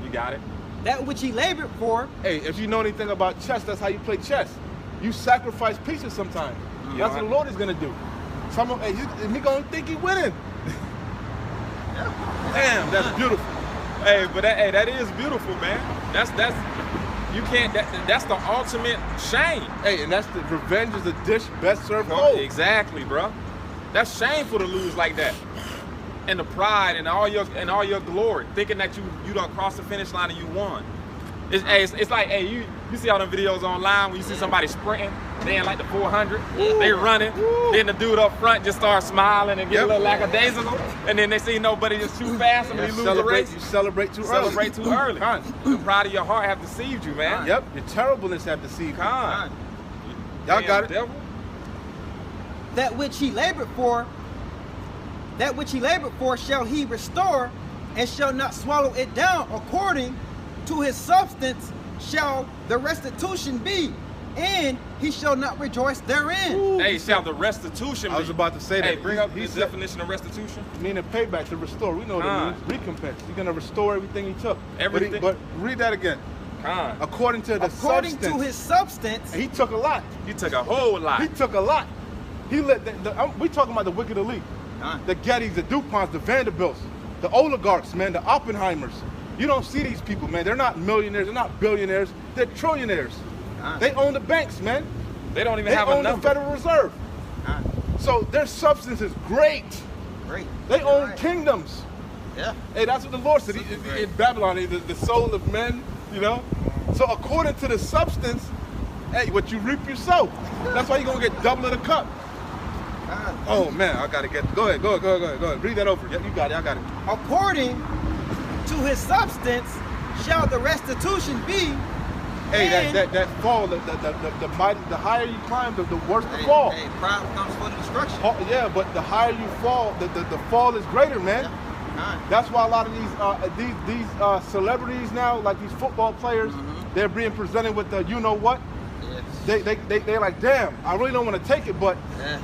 You got it. That which he labored for. Hey, if you know anything about chess, that's how you play chess. You sacrifice pieces sometimes. That's what the Lord is gonna do. He gonna think he winning. Damn, that's beautiful. Hey, but that is beautiful, man. That's the ultimate shame. Hey, and that's the revenge is a dish best served cold. Exactly, bro. That's shameful to lose like that. And the pride and all your glory, thinking that you done crossed the finish line and you won. It's like, hey, you see all them videos online when you see somebody sprinting, they in like the 400, they running, then the dude up front just starts smiling and get a little lackadaisical, and then they see nobody just too fast and they lose the race. You celebrate too early. The pride of your heart have deceived you, man. Yep, your terribleness have deceived you. Y'all got it. Devil. That which he labored for shall he restore, and shall not swallow it down. According to his substance shall the restitution be, and he shall not rejoice therein. Hey, shall the restitution be. I was about to say that. Hey, bring up his definition of restitution. Meaning payback, to restore. We know what it means. Recompense. He's going to restore everything he took. Everything. But read that again. According to his substance. He took a lot. He took a whole lot. He took a lot. He let we talking about the wicked elite. The Gettys, the DuPonts, the Vanderbilts, the oligarchs, man, the Oppenheimers. You don't see these people, man. They're not millionaires. They're not billionaires. They're trillionaires. They own the banks, man. They don't even have a number. They own the Federal Reserve. So their substance is great. They own kingdoms. Hey, that's what the Lord said. In Babylon, the soul of men, So according to the substance, hey, what you reap, you sow. That's why you're going to get double of the cup. Oh, man, I got to get... Go ahead. Read that over. Yeah, you got it. I got it. According to his substance shall the restitution be, Hey, that fall, the higher you climb, the worse the fall. Hey, pride comes for the destruction. Yeah, but the higher you fall, the fall is greater, man. Yeah. That's why a lot of these celebrities now, like these football players, they're being presented with the you know what. They're like, damn, I really don't want to take it, but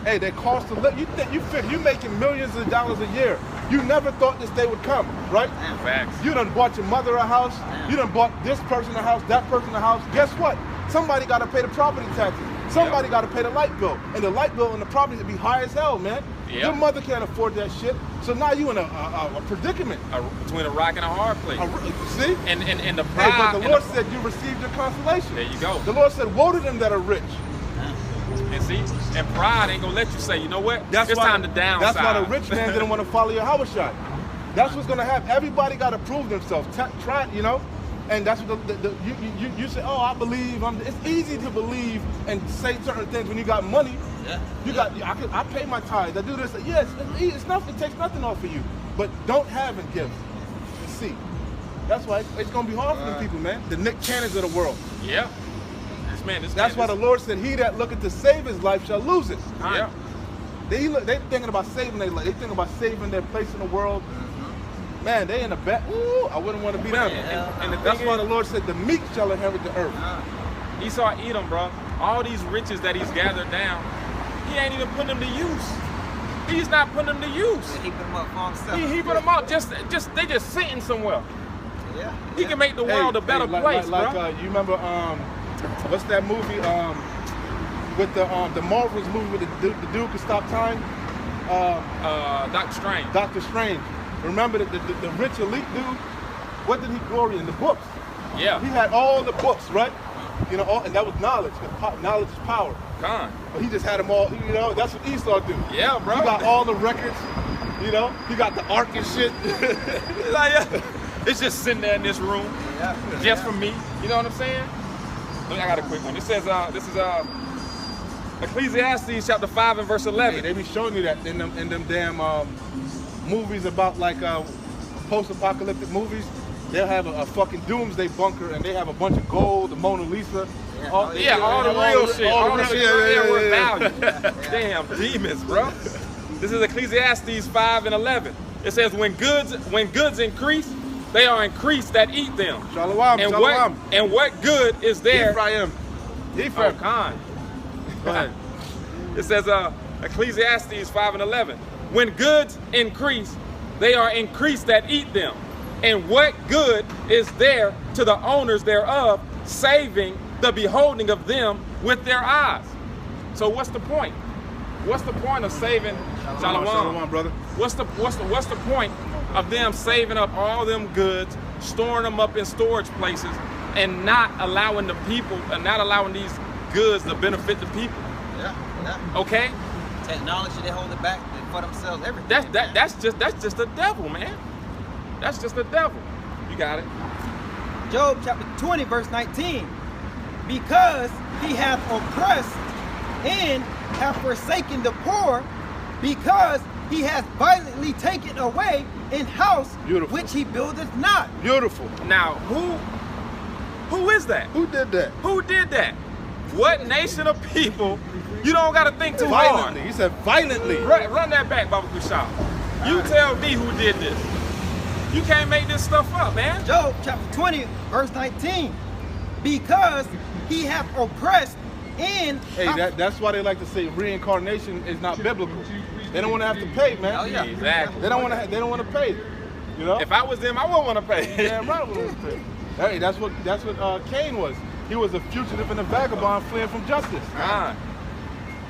hey, they cost a live. You're making millions of dollars a year. You never thought this day would come, right? Facts. You done bought your mother a house. You done bought this person a house, that person a house. Guess what? Somebody got to pay the property taxes. Somebody got to pay the light bill, and the light bill and the property would be high as hell, man. Your mother can't afford that shit. So now you in a predicament. Between a rock and a hard place. See? And the Hey, pride. but the Lord said you received your consolation. There you go. The Lord said, woe to them that are rich. And see, and pride ain't gonna let you say, you know what? It's time to downside. That's why the rich man didn't want to follow your Hawashai. That's what's gonna happen. Everybody got to prove themselves. Try, you know. And that's what you say. Oh, I believe. It's easy to believe and say certain things when you got money. I pay my tithes. I do this. Yes, it's nothing. It takes nothing off of you. But don't have and give. And see. That's why it's gonna be hard for them people, man. The Nick Cannons of the world. Yeah. That's why the Lord said, "He that looketh to save his life shall lose it." Yeah. They thinking about saving their life. They thinking about saving their place in the world. Man, they in the back. Ooh, I wouldn't want to be them. And That's why the Lord said, "The meek shall inherit the earth." Esau Edom, bro. All these riches that he's gathered down, he ain't even putting them to use. He's not putting them to use. He put them up for himself. He put them up. They just sitting somewhere. He can make the world a better place, like, bro. You remember what's that movie with the Marvel's movie with the dude could stop time? Doctor Strange. Doctor Strange. Remember the rich elite dude? What did he glory in? The books. Yeah. He had all the books, right? You know, and that was knowledge. Knowledge is power. Con. But he just had them all. You know, that's what Esau do. Yeah, bro. He got all the records. You know, he got the ark and shit. It's just sitting there in this room, just for me. You know what I'm saying? Look, I got a quick one. It says, this is Ecclesiastes chapter 5 and verse 11. Hey, they be showing you that in them damn movies about like post-apocalyptic movies. They'll have a fucking doomsday bunker and they have a bunch of gold, the Mona Lisa. All the real shit. All the shit worth value. Damn demons, bro. This is Ecclesiastes 5 and 11. It says, when goods increase, they are increased that eat them. Shalom, and shalom. What good is there? Ephraim. Oh, Khan. Go ahead. It says Ecclesiastes 5 and 11. When goods increase, they are increased that eat them. And what good is there to the owners thereof, saving the beholding of them with their eyes? So what's the point? What's the point of saving? Shalom, brother. What's the point of them saving up all them goods, storing them up in storage places, and not allowing the people, and not allowing these goods to benefit the people? Okay. Technology, they hold it back for themselves. Everything. That's just the devil, man. That's just the devil. You got it. Job chapter 20 verse 19. Because he hath oppressed and hath forsaken the poor, because he hath violently taken away an house which he buildeth not. Beautiful. Now, who is that? Who did that? Who did that? What nation of people? You don't got to think too violently. hard. He said violently. Run that back, Baba Kushal. You tell me who did this. You can't make this stuff up, man. Job chapter 20 verse 19. Because he hath oppressed and... Hey, that's why they like to say reincarnation is not biblical. They don't want to have to pay, man. Oh, yeah. Exactly. They don't want to pay. You know? If I was them, I wouldn't want to pay. Damn right I wouldn't want to pay. Hey, that's what Cain was. He was a fugitive and a vagabond fleeing from justice.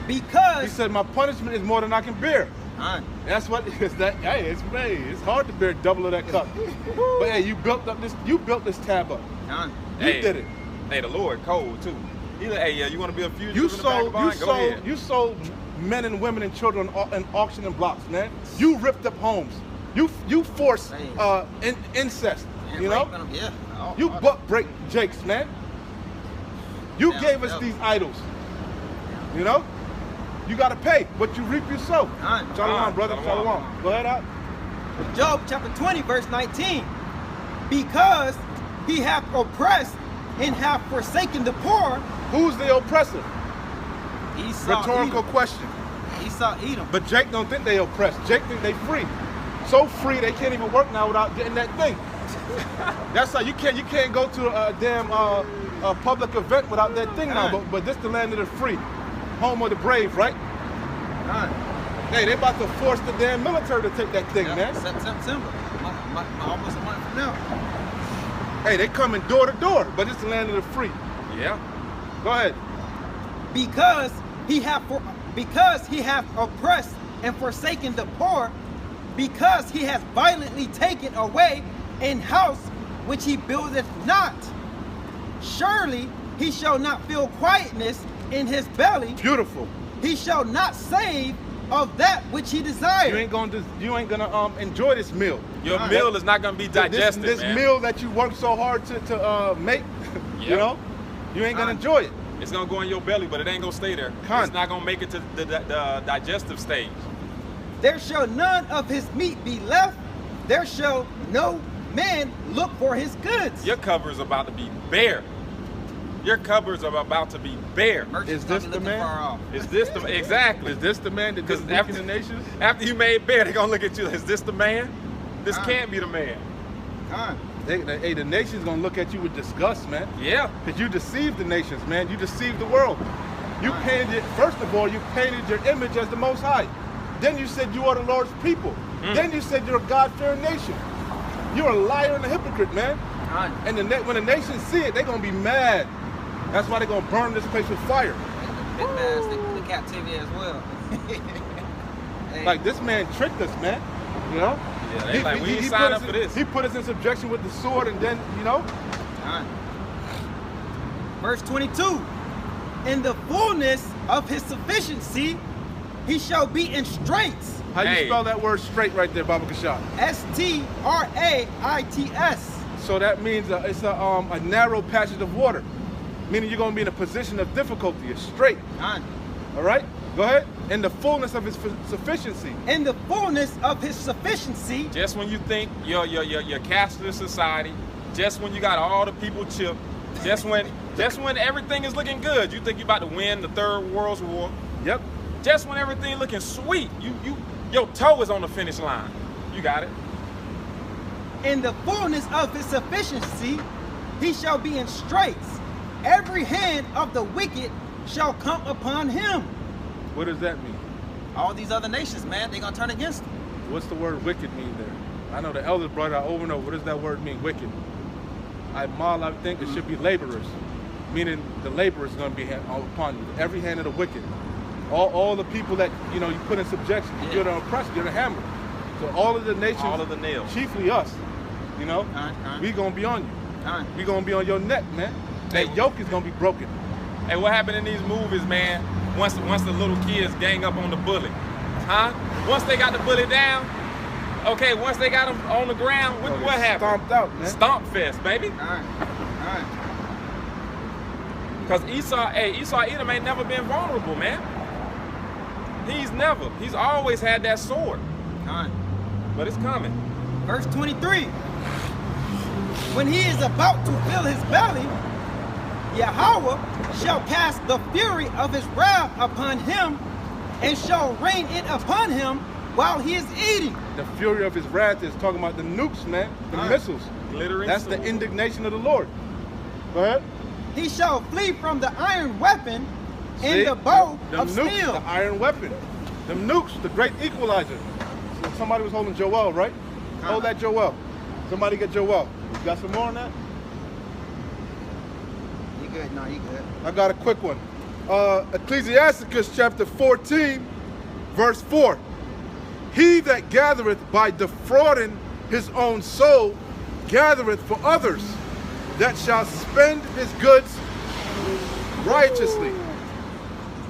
Because he said, my punishment is more than I can bear. That's what it's that. Hey, it's hard to bear double of that cup. But hey, you built this tab up. You did it. Hey, the Lord cold too. He like, hey, you want to be a fugitive? You sold men and women and children in auction and blocks, man. You ripped up homes. You forced incest. You know? You butt break Jakes, man. You gave us these idols. You know? You got to pay what you reap yourself. Shalom, brother. Shalom. Go ahead out. Job chapter 20 verse 19. Because he hath oppressed and have forsaken the poor. Who's the oppressor? Esau, Rhetorical Edom. question. Esau, Edom. But Jake don't think they oppressed. Jake think they free. So free they can't even work now without getting that thing. That's how you can't go to a damn a public event without that thing now. But this the land of the free, home of the brave, right? Hey, they about to force the damn military to take that thing, man. September, almost a month from now. Hey, they coming door to door, but it's the land of the free. Yeah. Go ahead. Because he hath oppressed and forsaken the poor, because he has violently taken away an house which he buildeth not. Surely he shall not feel quietness in his belly. Beautiful. He shall not save of that which he desires. You ain't gonna enjoy this meal. Your meal is not gonna be digested, This man. meal that you work so hard to make, you Yep. know, you ain't gonna enjoy it. It's gonna go in your belly, but it ain't gonna stay there. It's not gonna make it to the digestive stage. There shall none of his meat be left. There shall no man look for his goods. Your cover is about to be bare. Your covers are about to be bare. Merchants Is this gonna be the looking man? far off. Is this the exactly? Is this the man that Because just weaken the nations? after you made bare, they're gonna look at you. Is this the man? This Ah. can't be the man. Con. Hey, the nations gonna look at you with disgust, man. Yeah. Because you deceived the nations, man. You deceived the world. You painted it, first of all, you painted your image as the Most High. Then you said you are the Lord's people. Then you said you're a God-fearing nation. You're a liar and a hypocrite, man. Con. And when the nations see it, they're gonna be mad. That's why they're gonna burn this place with fire. Bit mad, stick to the captivity as well. Hey. Like, this man tricked us, man. You know? Yeah, they like, we ain't signed up for this. He put us in subjection with the sword, and then, you know? Con. Verse 22. In the fullness of his sufficiency, he shall be in straits. How you Hey. spell that word straight right there, Baba Kashab? S-T-R-A-I-T-S. So that means it's a narrow passage of water, meaning you're going to be in a position of difficulty. It's straight. Con. All right? Go ahead. In the fullness of his sufficiency. In the fullness of his sufficiency, Just when you think your cashless society, just when you got all the people chipped, just when everything is looking good, you think you about to win the Third World War. Yep. Just when everything looking sweet, your toe is on the finish line. You got it. in the fullness of his sufficiency, he shall be in straits. Every hand of the wicked shall come upon him. What does that mean? All these other nations, man, they're gonna turn against him. What's the word wicked mean there? I know the elders brought it out over and over. What does that word mean, wicked? I think it should be laborers, meaning the laborers is going to be upon you. Every hand of the wicked. All the people that, you put in subjection. You're the oppressor, you're the hammer. So all of the nations, All of the nails. chiefly us, we going to be on you. We going to be on your neck, man. That yoke is going to be broken. Hey, what happened in these movies, man? Once the little kids gang up on the bully, huh? Once they got the bully down, okay. Once they got him on the ground, what happened? Stomped out, man. Stomp fest, baby. All right. Cause Esau Edom ain't never been vulnerable, man. He's always had that sword, All right. but it's coming. Verse 23. When he is about to fill his belly, Yahweh shall cast the fury of his wrath upon him, and shall rain it upon him while he is eating. The fury of his wrath is talking about the nukes, man. The Right. missiles. Glittering That's sword. the indignation of the Lord. Go ahead. He shall flee from the iron weapon See? and the bow Them of nukes, steel. the iron weapon. Them nukes, the great equalizer. So somebody was holding Joel, right? Hold that Joel. Somebody get Joel. You got some more on that? You good? No, you good. I got a quick one. Ecclesiasticus chapter 14, verse 4. He that gathereth by defrauding his own soul gathereth for others, that shall spend his goods righteously.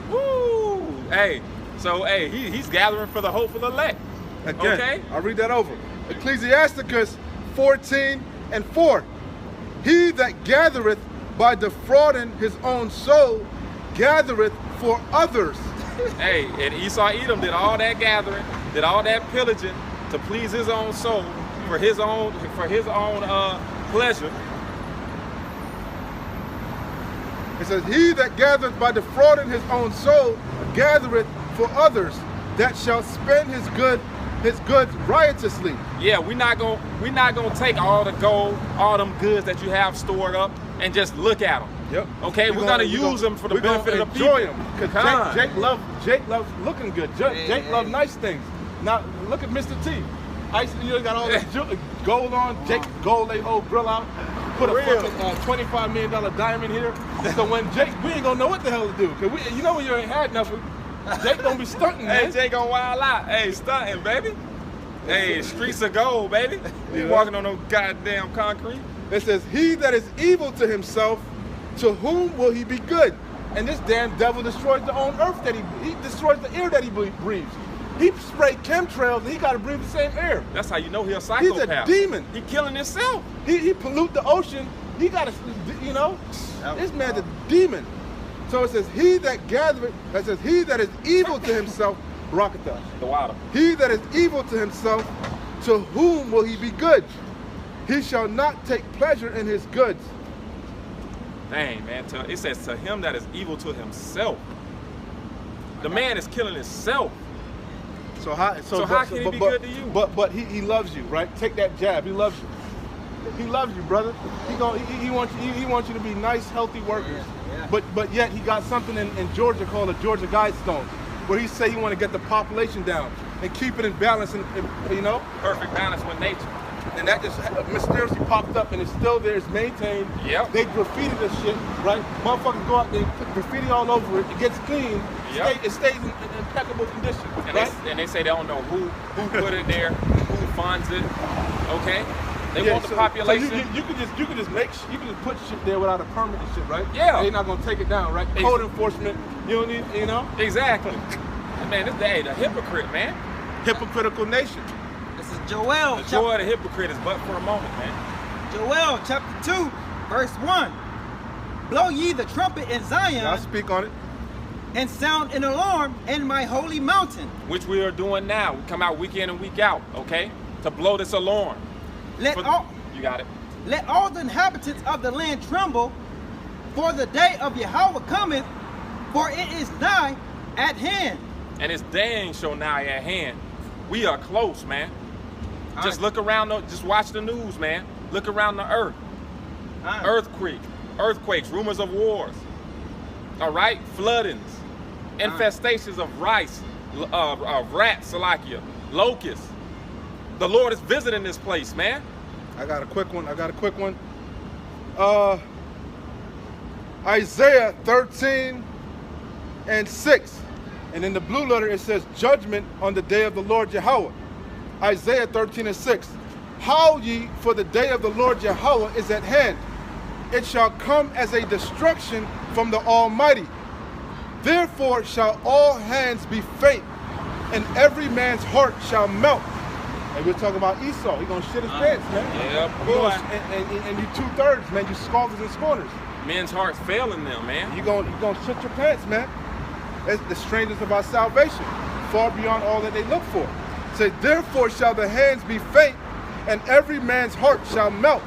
Woo! Hey, he's gathering for the hopeful elect. Again, Okay. I'll read that over. Ecclesiasticus 14 and 4. He that gathereth by defrauding his own soul gathereth for others. Hey, and Esau Edom did all that gathering, did all that pillaging to please his own soul for his own pleasure. It says, he that gathereth by defrauding his own soul gathereth for others, that shall spend his goods riotously. Yeah, we're not gonna take all the gold, all them goods that you have stored up, and just look at them. Yep. Okay, we're gonna use them for the benefit of the people. Enjoy them, because Jake loves looking good. Jake loves nice things. Now look at Mr. T. You got all this gold on. Jake gold they whole grill out. Put a fucking $25 million diamond here. So when Jake, we ain't gonna know what the hell to do. Cause when you ain't had nothing, Jake gonna be stunting, man. Hey, Jake gonna wild out. Hey, stunting, baby. Hey, streets of gold, baby. You walking on no goddamn concrete. It says, he that is evil to himself, to whom will he be good? And this damn devil destroys the own earth that he destroys the air that he breathes. He sprayed chemtrails and he got to breathe the same air. That's how you know he's a psychopath. He's a demon. He killing himself. He pollute the ocean. He got to, this man's a demon. So it says, he that is evil to himself, Rakata. The water. He that is evil to himself, to whom will he be good? He shall not take pleasure in his goods. Dang, man. It says to him that is evil to himself. The man is killing himself. So how can he be good to you? But he loves you, right? Take that jab. He loves you. He loves you, brother. He wants you to be nice, healthy workers. Yeah. But yet he got something in Georgia called a Georgia Guidestone, where he say he want to get the population down and keep it in balance, and perfect balance with nature. And that just mysteriously popped up, and it's still there. It's maintained. Yep. They graffiti this shit, right? Motherfuckers go out there, put graffiti all over it. It gets clean. Yep. It stays in impeccable condition. And they say they don't know who put it there, who funds it. Okay. They want the population. So you could just put shit there without a permit and shit, right? Yeah. They're not gonna take it down, right? Code enforcement. You don't need, Exactly. Man, this the hypocrite, man. Hypocritical nation. This is Joel. The joy of the hypocrite is but for a moment, man. Joel chapter 2, verse 1. Blow ye the trumpet in Zion. I'll speak on it. And sound an alarm in my holy mountain. Which we are doing now. We come out week in and week out, okay? To blow this alarm. You got it. Let all the inhabitants of the land tremble, for the day of Yahweh cometh, for it is nigh at hand. And his day ain't so nigh at hand. We are close, man. Just look around, just watch the news, man. Look around the earth. Earthquakes, rumors of wars. All right, floodings, infestations of rats, locusts. The Lord is visiting this place, man. I got a quick one. Isaiah 13:6. And in the blue letter it says judgment on the day of the Lord Yahweh. Isaiah 13:6. Howl ye, for the day of the Lord Yahweh is at hand. It shall come as a destruction from the Almighty. Therefore shall all hands be faint, and every man's heart shall melt. And we're talking about Esau. He's gonna shit his pants, man. Yeah, boy. And you 2/3, man. You scalders and scorners. Men's hearts failing them, man. You gonna shit your pants, man. It's the strangers of our salvation, far beyond all that they look for. Say, therefore shall the hands be faint, and every man's heart shall melt,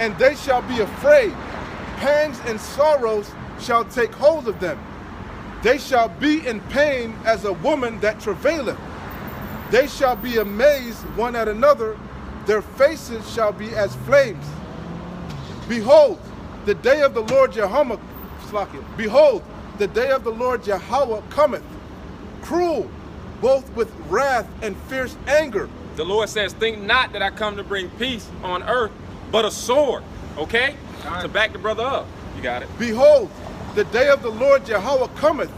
and they shall be afraid. Pangs and sorrows shall take hold of them. They shall be in pain as a woman that travaileth. They shall be amazed one at another. Their faces shall be as flames. Behold, the day of the Lord Yahweh, behold, the day of the Lord Yahweh cometh, cruel, both with wrath and fierce anger. The Lord says, think not that I come to bring peace on earth, but a sword, okay? To back the brother up. You got it. Behold, the day of the Lord Yahweh cometh,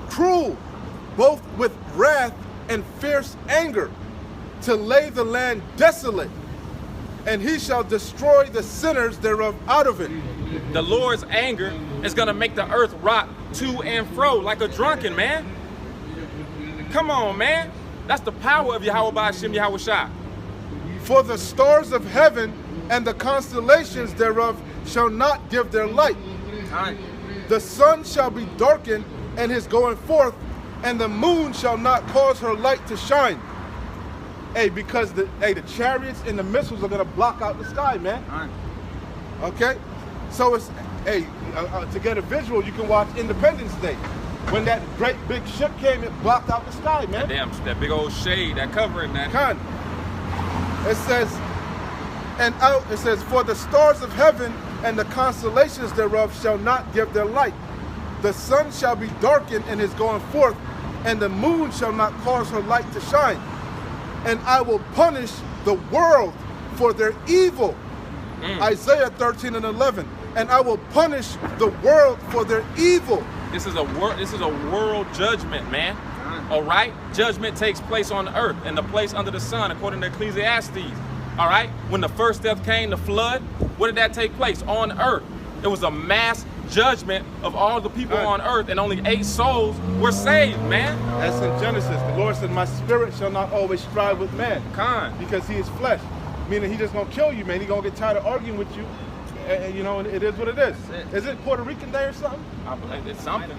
cruel, both with wrath and fierce anger, to lay the land desolate, and he shall destroy the sinners thereof out of it. The Lord's anger is going to make the earth rock to and fro like a drunken, man. Come on, man. That's the power of Yahweh Ba'ashem Yahweh Shah. For the stars of heaven and the constellations thereof shall not give their light. The sun shall be darkened and his going forth, and the moon shall not cause her light to shine. Hey, because the chariots and the missiles are gonna block out the sky, man. Okay? So Hey, to get a visual, you can watch Independence Day. When that great big ship came, it blocked out the sky, man. That big old shade, that covering, that. Con. It says, it says, for the stars of heaven and the constellations thereof shall not give their light. The sun shall be darkened in his going forth, and the moon shall not cause her light to shine. And I will punish the world for their evil. Isaiah 13:11. And I will punish the world for their evil. This is a world judgment, man. All right? Judgment takes place on the earth and the place under the sun, according to Ecclesiastes. All right? When the first death came, the flood, what did that take place? On earth. It was a mass judgment of all the people on earth, and only 8 souls were saved, man. That's in Genesis. The Lord said, my spirit shall not always strive with man. Because he is flesh. Meaning he just gonna kill you, man. He gonna get tired of arguing with you. And you know, it is what it is. Is it Puerto Rican Day or something? I believe it's something.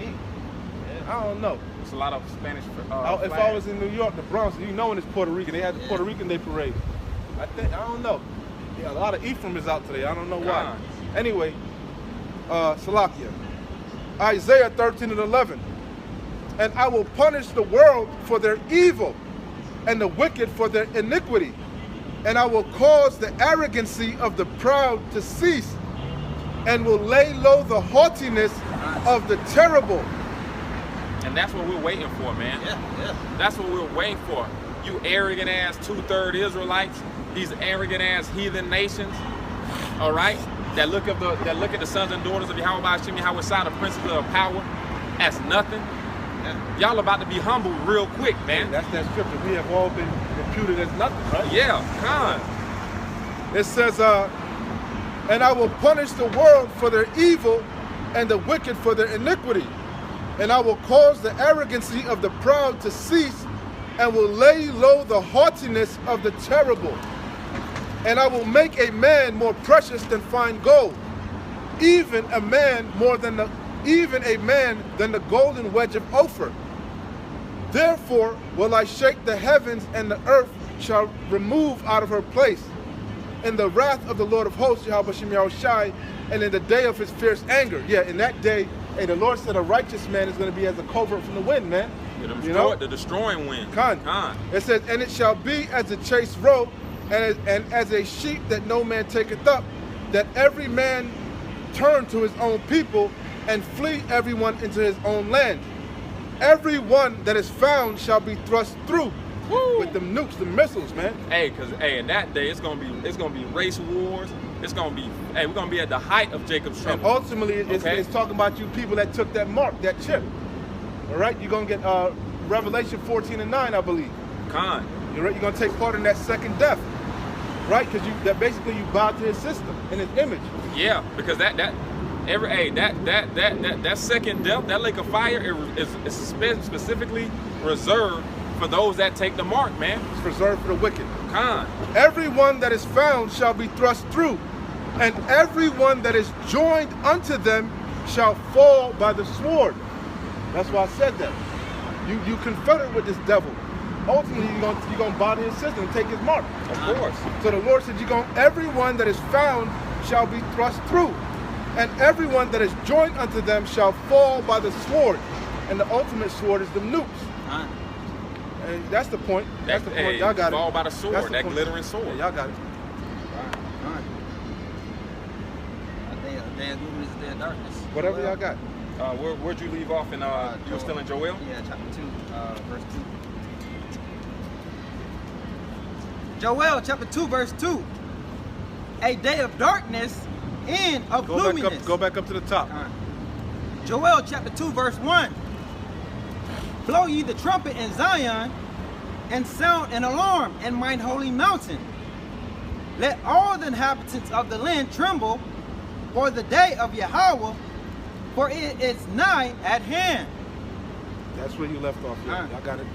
I don't know. It's a lot of Spanish. If I was in New York, the Bronx, you know when it's Puerto Rican, they had the Puerto Rican Day parade. I don't know. Yeah, a lot of Ephraim is out today. I don't know why. Anyway, Salakia. Isaiah 13:11. And I will punish the world for their evil and the wicked for their iniquity. And I will cause the arrogancy of the proud to cease, and will lay low the haughtiness of the terrible. And that's what we're waiting for, man. Yeah. That's what we're waiting for. You arrogant ass 2/3 Israelites, these arrogant ass heathen nations, all right, that look at the sons and daughters of Yahweh Hashem Yahweh Shai, the principle of power, as nothing. Y'all about to be humbled real quick, man. That's that scripture. We have all been imputed as nothing, right? Yeah, con. It says, and I will punish the world for their evil and the wicked for their iniquity. And I will cause the arrogancy of the proud to cease, and will lay low the haughtiness of the terrible. And I will make a man more precious than fine gold, even a man than the golden wedge of Ophir. Therefore will I shake the heavens, and the earth shall remove out of her place in the wrath of the Lord of hosts, Yahweh Shem Yahweh Shai, and in the day of his fierce anger. Yeah, in that day, hey, the Lord said a righteous man is going to be as a covert from the wind, man. You know? The destroying wind. Con. It says, and it shall be as a chased roe, and as a sheep that no man taketh up, that every man turn to his own people, and flee everyone into his own land. Everyone that is found shall be thrust through. Woo. With them nukes, the missiles, man. Hey, in that day it's gonna be race wars. It's gonna be, we're gonna be at the height of Jacob's trouble. And ultimately, it's talking about you people that took that mark, that chip. All right, you're gonna get Revelation 14:9, I believe. Con. You're gonna take part in that second death, right? Because basically you bow to his system and his image. Yeah, because that second death, that lake of fire, is specifically reserved for those that take the mark, man. It's reserved for the wicked. Con. Everyone that is found shall be thrust through, and everyone that is joined unto them shall fall by the sword. That's why I said that. You confederate with this devil. Ultimately, you're gonna bow to his system and take his mark. Of course. So the Lord said, everyone that is found shall be thrust through, and everyone that is joined unto them shall fall by the sword. And the ultimate sword is the nukes. And that's the point. That's the point. Y'all got it. Fall by the sword, that glittering sword. Yeah, y'all got it. Right. A day of gloom is a day of darkness. Whatever y'all got. Where'd you leave off in, you were still in Joel? Yeah, chapter 2, verse 2. Joel, chapter 2, verse 2. A day of darkness and of gloominess. Go back up to the top. Joel, chapter 2, verse 1. Blow ye the trumpet in Zion, and sound an alarm in mine holy mountain. Let all the inhabitants of the land tremble for the day of Yahweh, for it is nigh at hand. That's where you left off. Y'all got it.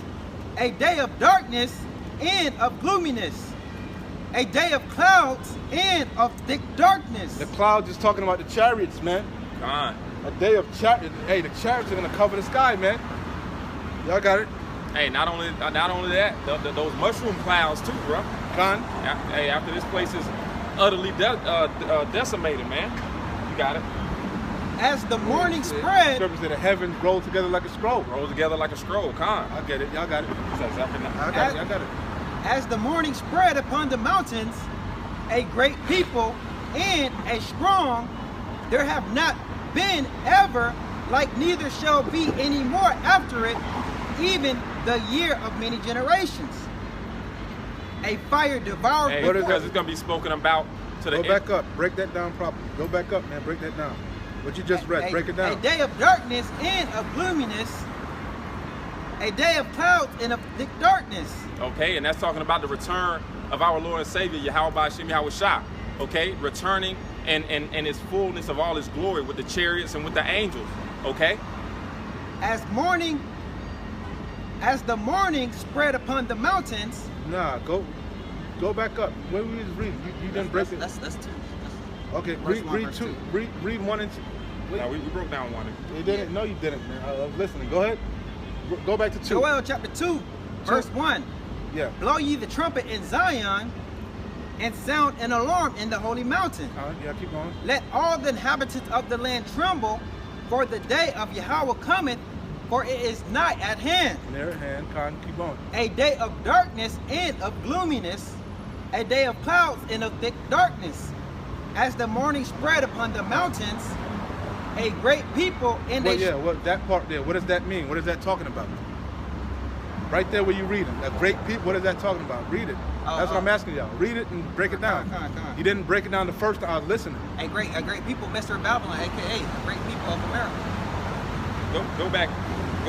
A day of darkness and of gloominess. A day of clouds and of thick darkness. The clouds is talking about the chariots, man. Con. A day of chariots. Hey, the chariots are gonna cover the sky, man. Y'all got it. Hey, not only that, those mushroom clouds too, bro. Con. Hey, after this place is utterly decimated, man. You got it. As the morning spread, Scripture said the heavens roll together like a scroll. Roll together like a scroll. Khan. I get it. Y'all got it. Says exactly that. I got it. Y'all got it. as the morning spread upon the mountains, a great people and a strong, there have not been ever, like neither shall be any more after it, even the year of many generations. A fire devoured Hey, What is because that? it's going to be spoken about to the Go back up. Break that down properly. Go back up, man. Break that down. What you just read. Break it A down. day of darkness and of gloominess, a day of clouds and of thick darkness. Okay, and that's talking about the return of our Lord and Savior, Yahweh Ba'ashem Yahushua. Okay, returning and his fullness of all his glory with the chariots and with the angels. Okay? As the morning spread upon the mountains. Nah, go back up. What we was reading? You didn't break it. That's two. Okay, verse one, read verse two. two. Read one and two. Now, we broke down one. You didn't? No, you didn't, man. I was listening. Go ahead. Go back to two. Joel chapter 2, verse 1. Yeah. Blow ye the trumpet in Zion, and sound an alarm in the holy mountain. Yeah, keep going. Let all the inhabitants of the land tremble, for the day of Yahweh cometh, for it is nigh at hand. Near at hand. Con, keep going. A day of darkness and of gloominess, a day of clouds and of thick darkness. As the morning spread upon the mountains, a great people and Well, a yeah, what that part there, what does that mean? What is that talking about? Right there where you read it. A great people, what is that talking about? Read it. That's what I'm asking y'all. Read it and break it down. Come on. You didn't break it down the first time I was listening. a great people, Mr. Babylon, aka a great people of America. Go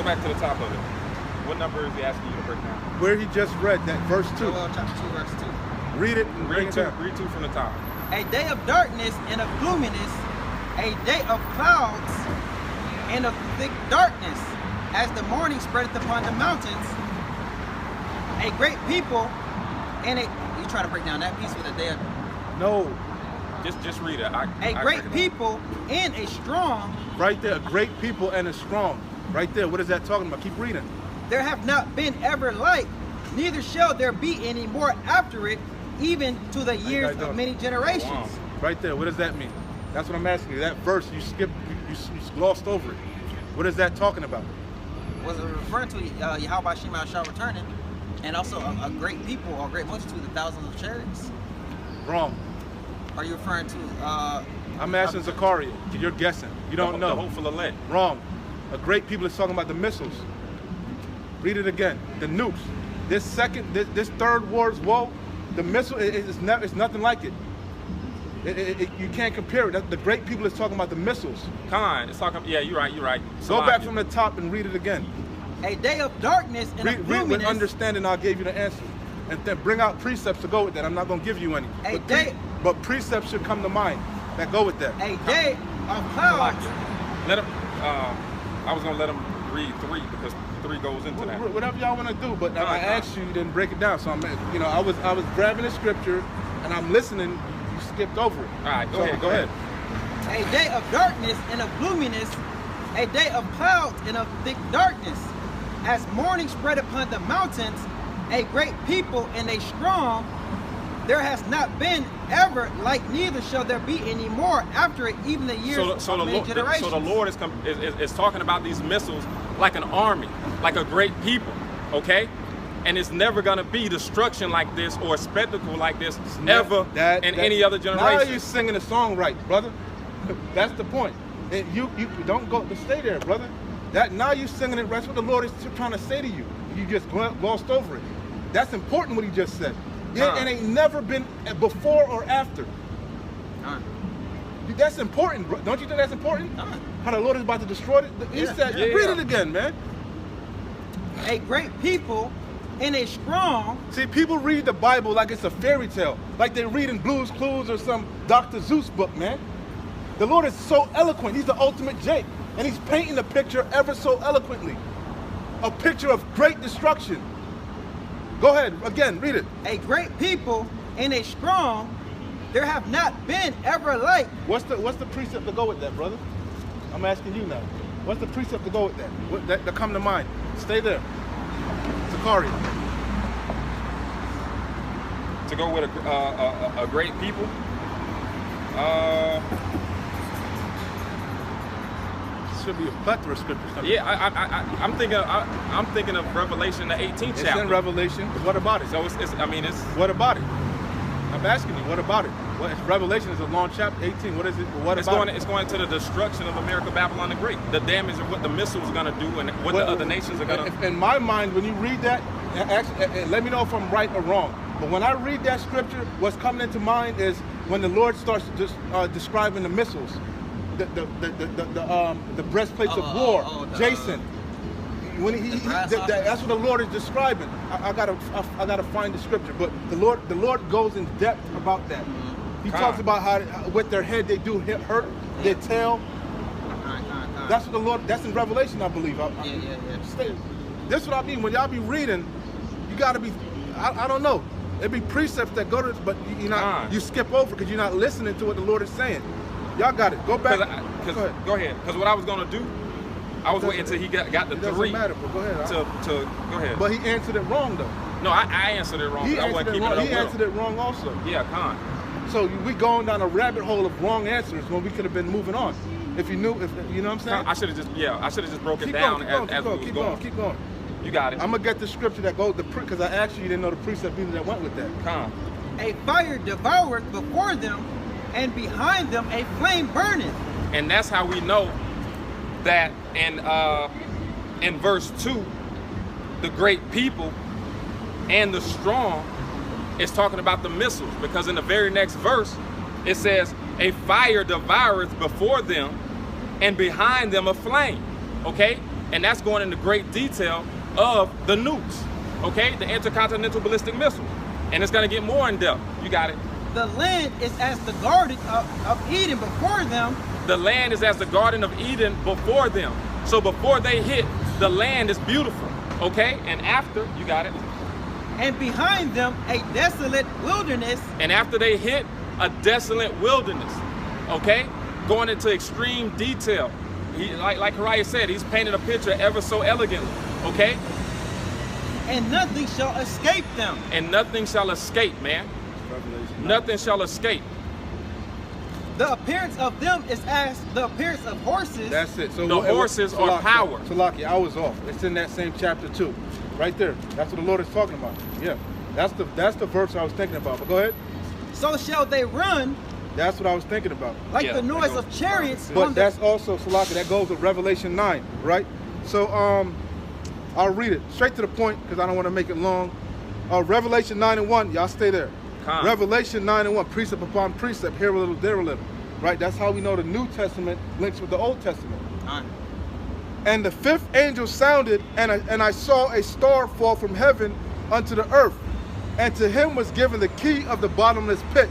back to the top of it. What number is he asking you to break down? Where he just read that verse 2. Joel chapter 2, verse 2. Read it and bring Read it two, down. read two from the top. A day of darkness and of gloominess, a day of clouds and of thick darkness, as the morning spreadeth upon the mountains, a great people and a, you try to break down that piece with a day of, No. Just read it. a I great break it down. people and a strong, Right there, a great people and a strong. Right there, what is that talking about? Keep reading. there have not been ever like, neither shall there be any more after it, even to the years doing? of many generations. Wow. Right there, what does that mean? That's what I'm asking you. That verse, you skipped, you glossed over it. What is that talking about? Was referring to Yahweh Shema shall returning, and also a great people or a great multitude of thousands of chariots. Wrong. Are you referring to I'm asking Zachariah. You're guessing. You don't The know. hopeful elect. Wrong. A great people is talking about the missiles. Read it again. The nukes. This third war's woe, the missile it's nothing like it. You can't compare it. The great people is talking about the missiles. Khan, it's talking. Yeah, you're right. Go back from the top and read it again. a day of darkness and of Read with gloominess, understanding. I'll give you the answer, and then bring out precepts to go with that. I'm not going to give you any. A But day- but precepts should come to mind that go with that. a day of clouds, Let him. I was gonna let him read 3 because 3 goes into that. Whatever y'all want to do, but I Fine. asked you, you didn't break it down. So I was grabbing the scripture, and I'm listening. You skipped over it. All right, So, go ahead. a day of darkness and of gloominess, a day of clouds and of thick darkness. As morning spread upon the mountains, a great people and a strong, there has not been ever like, neither shall there be any more after it, even the years So of many generations. the Lord is talking about these missiles like an army, like a great people, okay? And it's never gonna be destruction like this or a spectacle like this ever in any other Now generation. you're singing the song right, brother. That's the point. And you don't go to stay there, brother. Now you're singing it right. That's what the Lord is trying to say to you. You just glossed over it. That's important what he just said. It ain't never been before or after. That's important, bro. Don't you think that's important? How the Lord is about to destroy it? He said, read it again, man. A great people and a strong, See, people read the Bible like it's a fairy tale, like they're reading Blue's Clues or some Dr. Zeus book, man. The Lord is so eloquent. He's the ultimate Jake, and he's painting a picture ever so eloquently. A picture of great destruction. Go ahead, again, read it. a great people and a strong, there have not been ever like. What's the precept to go with that, brother? I'm asking you now. What's the precept to go with that? What that come to mind? Stay there. Zachariah. To go with a great people. should be a plethora of scriptures coming. Yeah, I'm thinking of Revelation, the 18th It's chapter. in Revelation. What about it? So it's What about it? I'm asking you, what about it? Revelation is a long chapter, 18. What is it? What about it? It's going to the destruction of America, Babylon the Great. The damage of what the missiles are going to do and what the other nations are going to. In my mind, when you read that, actually, let me know if I'm right or wrong. But when I read that scripture, what's coming into mind is when the Lord starts describing the missiles, the breastplates of war, Jason. When that's what the Lord is describing. I gotta find the scripture, but the Lord goes in depth about that. He talks about how with their head they do hurt, their tail. That's what the Lord. That's in Revelation, I believe. This is what I mean. When y'all be reading, you gotta be. I don't know. There be precepts that go to this, but you skip over because you're not listening to what the Lord is saying. Y'all got it. Go back. Go ahead. Because what I was gonna do, I was waiting until he got the it doesn't three. matter, but go ahead. Go ahead. But he answered it wrong though. No, I answered it wrong. He I wasn't answered it keeping wrong. it up He with answered him. it wrong also. Yeah, Con. So we going down a rabbit hole of wrong answers when we could have been moving on. If you knew, if you know what I'm saying. I should have just broke it down as we was going. Keep going. You got it. I'm gonna get the scripture that goes because I actually didn't know the precept either that went with that. Con. A fire devoureth before them, and behind them a flame burneth. And that's how we know that in verse 2, the great people and the strong is talking about the missiles, because in the very next verse it says a fire devoureth before them and behind them a flame. Okay, and that's going into great detail of the nukes, okay, the intercontinental ballistic missile, and it's going to get more in depth. You got it. The land is as the garden of Eden before them. The land is as the Garden of Eden before them. So before they hit, the land is beautiful, okay? And after, you got it. And behind them a desolate wilderness. And after they hit, a desolate wilderness, okay? Going into extreme detail. He, like Haraya said, he's painted a picture ever so elegantly, okay? And nothing shall escape them. And nothing shall escape, man. Nothing shall escape. The appearance of them is as the appearance of horses. That's it. So the horses are power. Salaki, I was off. It's in that same chapter 2, right there. That's what the Lord is talking about. Yeah, that's the verse I was thinking about. But go ahead. So shall they run. That's what I was thinking about. Like the noise of chariots. But that's also Salaki. That goes with Revelation 9, right? So I'll read it straight to the point because I don't want to make it long. Revelation 9:1. Y'all stay there. Revelation 9:1, precept upon precept, here a little, there a little, right? That's how we know the New Testament links with the Old Testament. And the fifth angel sounded, and I saw a star fall from heaven unto the earth, and to him was given the key of the bottomless pit.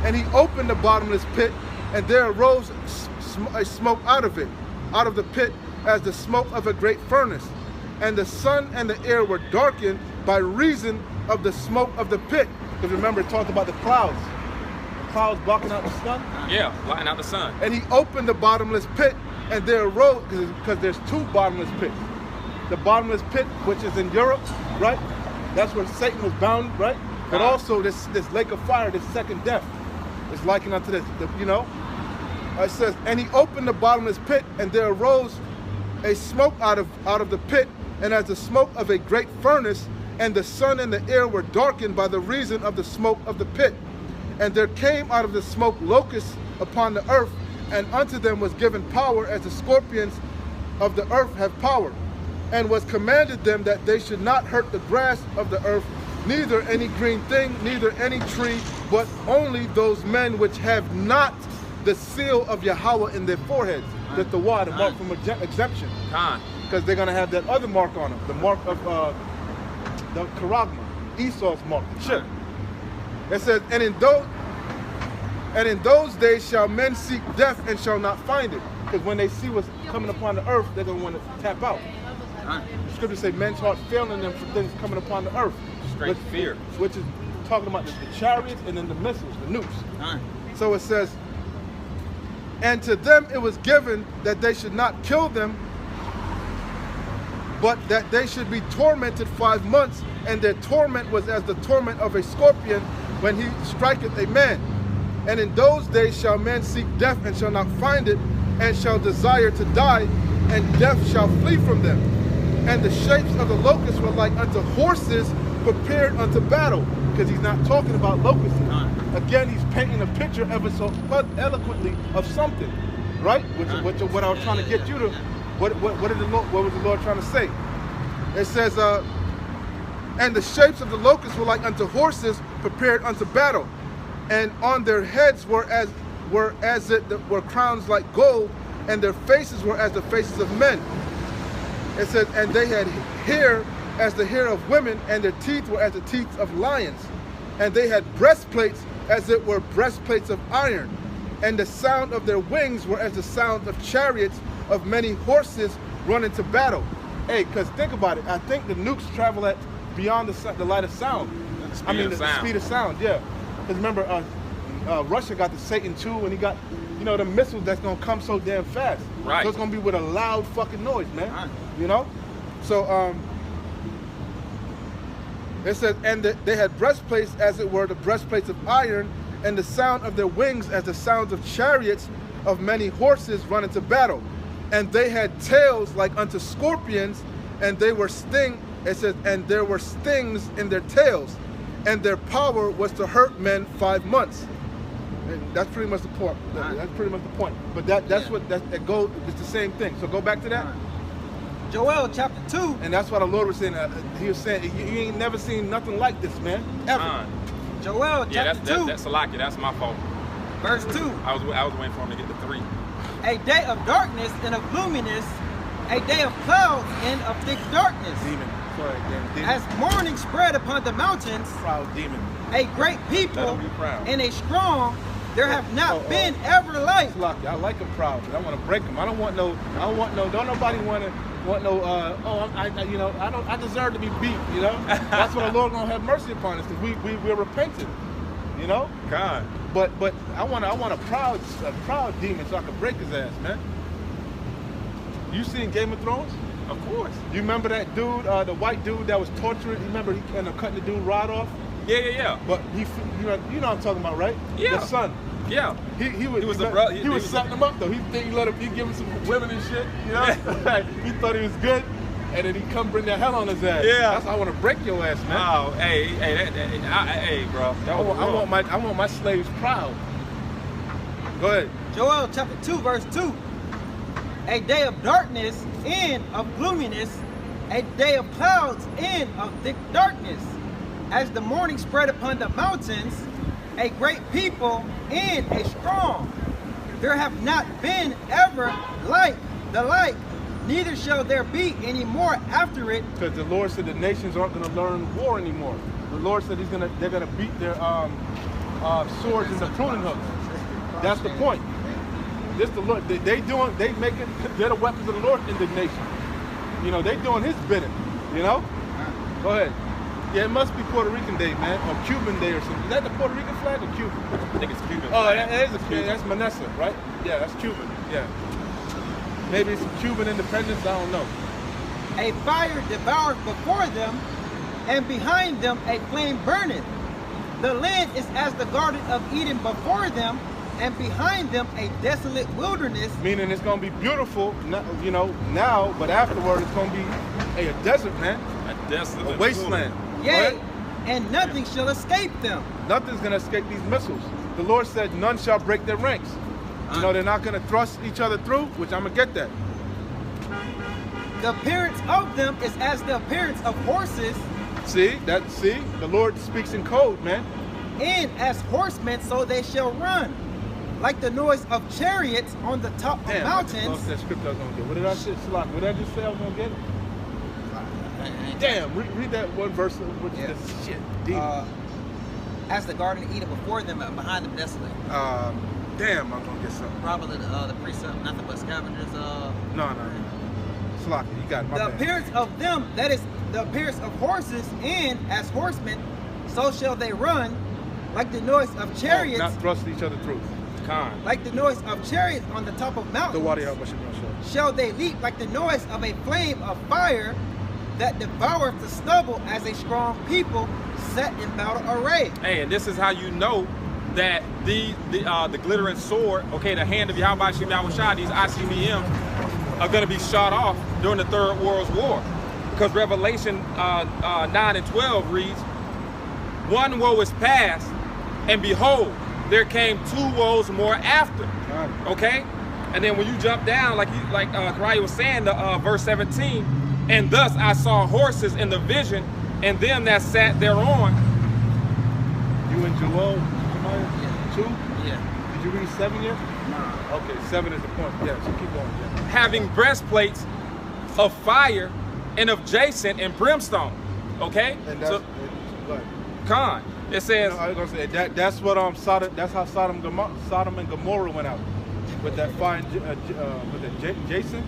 And he opened the bottomless pit, and there arose a smoke out of it, out of the pit, as the smoke of a great furnace. And the sun and the air were darkened by reason of the smoke of the pit. Because remember, it talked about the clouds blocking out the sun. Yeah, blocking out the sun. And he opened the bottomless pit, and there arose, because there's two bottomless pits. The bottomless pit, which is in Europe, right? That's where Satan was bound, right? But also this lake of fire, this second death, is likened unto this. It says, and he opened the bottomless pit, and there arose a smoke out of the pit, and as the smoke of a great furnace. And the sun and the air were darkened by the reason of the smoke of the pit. And there came out of the smoke locusts upon the earth, and unto them was given power as the scorpions of the earth have power. And was commanded them that they should not hurt the grass of the earth, neither any green thing, neither any tree, but only those men which have not the seal of Yahweh in their foreheads. That the mark from exemption. Because they're going to have that other mark on them, the mark of the charagma, Esau's mark, the chip. It says, and in those days shall men seek death and shall not find it. Because when they see what's coming upon the earth, they're going to want to tap out. The scriptures say men's heart failing them for things coming upon the earth. Straight fear. Which is talking about the chariots and then the missiles, the nukes. So it says, and to them it was given that they should not kill them, but that they should be tormented 5 months, and their torment was as the torment of a scorpion when he striketh a man. And in those days shall men seek death and shall not find it, and shall desire to die, and death shall flee from them. And the shapes of the locusts were like unto horses prepared unto battle. Because he's not talking about locusts. Again, he's painting a picture ever so eloquently of something, right? What I was trying to get you to. What was the Lord trying to say? It says, and the shapes of the locusts were like unto horses prepared unto battle, and on their heads were crowns like gold, and their faces were as the faces of men. It says, and they had hair as the hair of women, and their teeth were as the teeth of lions, and they had breastplates as it were breastplates of iron, and the sound of their wings were as the sound of chariots of many horses running to battle. Hey, because think about it. I think the nukes travel at beyond the light of sound. The speed of sound, yeah. Because remember, Russia got the Satan II, and he got, you know, the missiles that's gonna come so damn fast. Right. So it's gonna be with a loud fucking noise, man. Right. You know? So it says, and they had breastplates as it were the breastplates of iron, and the sound of their wings as the sounds of chariots of many horses running to battle. And they had tails like unto scorpions, and they were it says, and there were stings in their tails, and their power was to hurt men 5 months. And that's pretty much the point. That's pretty much the point. But it goes. It's the same thing. So go back to that. Joel chapter 2. And that's what the Lord was saying. He was saying, you ain't never seen nothing like this, man. Ever. Joel chapter 2. That's Salakia. That's my fault. Verse 2. I was waiting for him to get to 3. A day of darkness and of gloominess, a day of clouds and of thick darkness. Demon. Sorry, demon. As morning spread upon the mountains, proud demon. A great people and a strong, there have not been ever like. I like him proud, but I want to break him. I don't want no. Don't nobody want no. I deserve to be beat. You know. That's what the Lord gonna have mercy upon us, because we're repentant. You know. God. But I want a proud demon so I can break his ass, man. You seen Game of Thrones? Of course. You remember that dude, the white dude that was torturing? You remember he ended up cutting the dude rod off? Yeah. But you know what I'm talking about, right? Yeah. The son. Yeah. He was setting him up though. He give him some women and shit. You know. He thought he was good. And then he come bring that hell on his ass. Yeah. That's why I want to break your ass, man. Oh, hey, bro. I want my slaves proud. Go ahead. Joel chapter 2, verse 2. A day of darkness and of gloominess, a day of clouds and of thick darkness. As the morning spread upon the mountains, a great people and a strong. There have not been ever like the like, neither shall there be any more after it. Because the Lord said the nations aren't going to learn war anymore. The Lord said they're going to beat their swords into pruning hooks. That's the point. This the Lord. They're the weapons of the Lord's indignation. You know, they doing His bidding. You know. Go ahead. Yeah, it must be Puerto Rican Day, man, or Cuban Day or something. Is that the Puerto Rican flag or Cuban? I think it's Cuban. Oh, that is a Cuban. That's Manessa, right? Yeah, that's Cuban. Yeah. Maybe it's Cuban independence, I don't know. A fire devours before them, and behind them a flame burneth. The land is as the Garden of Eden before them, and behind them a desolate wilderness. Meaning it's going to be beautiful, you know, now, but afterward it's going to be a desert, man. A desolate a wasteland. Yea, and nothing shall escape them. Nothing's going to escape these missiles. The Lord said none shall break their ranks. You know, they're not going to thrust each other through, which I'm going to get that. The appearance of them is as the appearance of horses. See, the Lord speaks in code, man. And as horsemen, so they shall run. Like the noise of chariots on the top of mountains. I lost that script I was going to get. What did I say, Salak? What did I just say I was going to get? Damn, read that one verse. This shit, deep. As the Garden of Eden before them, and behind them desolate. Damn, I'm gonna get something. Probably the precept, nothing but scavengers. No. Slocky, you got it. The appearance of them, that is the appearance of horses, and as horsemen, so shall they run, like the noise of chariots. Not thrust each other through. Like the noise of chariots on the top of mountains. The water help us. Shall they leap like the noise of a flame of fire that devoureth the stubble as a strong people set in battle array. Hey, and this is how you know that the glittering sword, okay, the hand of Yahweh Shem Yahushua, these ICBMs, are going to be shot off during the Third World War. Because Revelation 9 and 12 reads, one woe is past, and behold, there came two woes more after. Okay? And then when you jump down, like Karaya was saying, verse 17, and thus I saw horses in the vision, and them that sat thereon. You in Joel 2? Yeah. Did you read 7 yet? Nah. Okay, 7 is the point. Yeah, so keep going. Yeah. Having breastplates of fire and of jacinth and brimstone. Okay? And that's, so, go ahead. Con. It says, I was gonna say that's what Sodom. That's how Sodom and Gomorrah went out with that fire. With the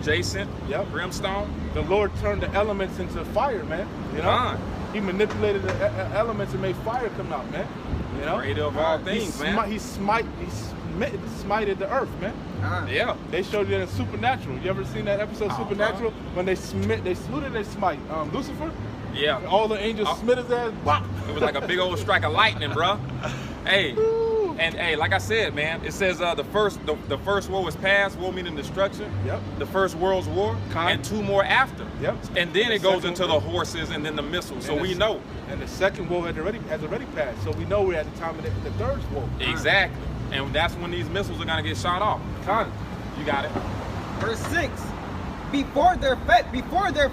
Jacinth. Yep. Brimstone. The Lord turned the elements into fire, man. You know, He manipulated the elements and made fire come out, man. You know, Creator of all things, man. He smited the earth, man. Yeah. They showed you that in Supernatural. You ever seen that episode, Supernatural? When they smite, who did they smite? Lucifer. Yeah. All the angels smit his ass. Bop. It was like a big old strike of lightning, bro. Hey, and hey, like I said, man, it says the first war was past, war meaning destruction. Yep. The first world's war, and two more after. Yep. And then it goes into the horses and then the missiles. So we know. And the second war has already passed. So we know we're at the time of the third war. Exactly. And that's when these missiles are gonna get shot off. You got it. Verse 6. Before their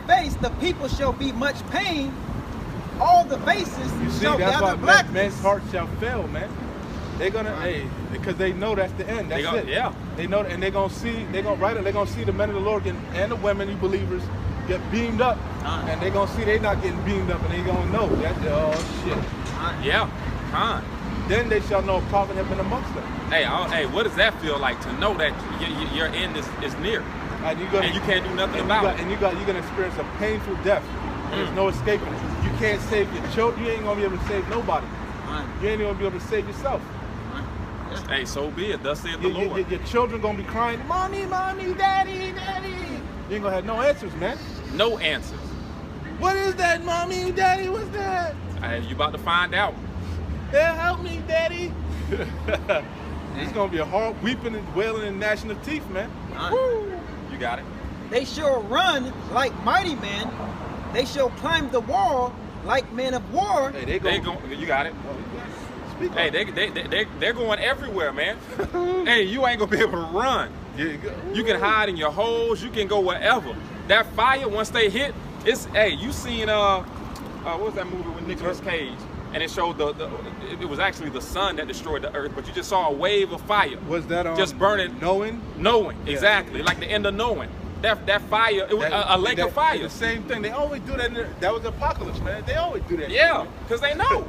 face, the people shall be much pain. All the faces you see, shall that's gather why blackness. man's heart shall fail, man. They're gonna, because they know that's the end. That's it. Yeah. They know, and they're gonna see. They're gonna write it. They're gonna see the men of the Lord and the women, you believers, get beamed up, and they're gonna see they not getting beamed up, and they gonna know that. Oh shit. Yeah. Then they shall know a prophet have been amongst them. Hey, what does that feel like to know that your end is near? And you can't do nothing about it. And you're gonna experience a painful death. There's no escaping it. You can't save your children. You ain't gonna be able to save nobody. You ain't gonna be able to save yourself. Hey, so be it. Thus saith the Lord. Your children gonna be crying, mommy, mommy, daddy, daddy. You ain't gonna have no answers, man. No answers. What is that, mommy, daddy? What's that? Hey, you about to find out. Yeah, help me, daddy. It's gonna be a hard weeping and wailing and gnashing of teeth, man. Woo. You got it. They shall run like mighty men. They shall climb the wall like men of war. Hey, you got it. Speak hey, they're going everywhere, man. Hey, you ain't gonna be able to run. You can hide in your holes. You can go wherever. That fire, once they hit, it's you seen what was that movie with Nicolas Cage? And it showed it was actually the sun that destroyed the earth, but you just saw a wave of fire. Was that just burning? Knowing, yeah. Exactly, like the end of Knowing. That fire, it was a lake of fire. The same thing. They always do that. That was Apocalypse, man. They always do that. Yeah, because they know.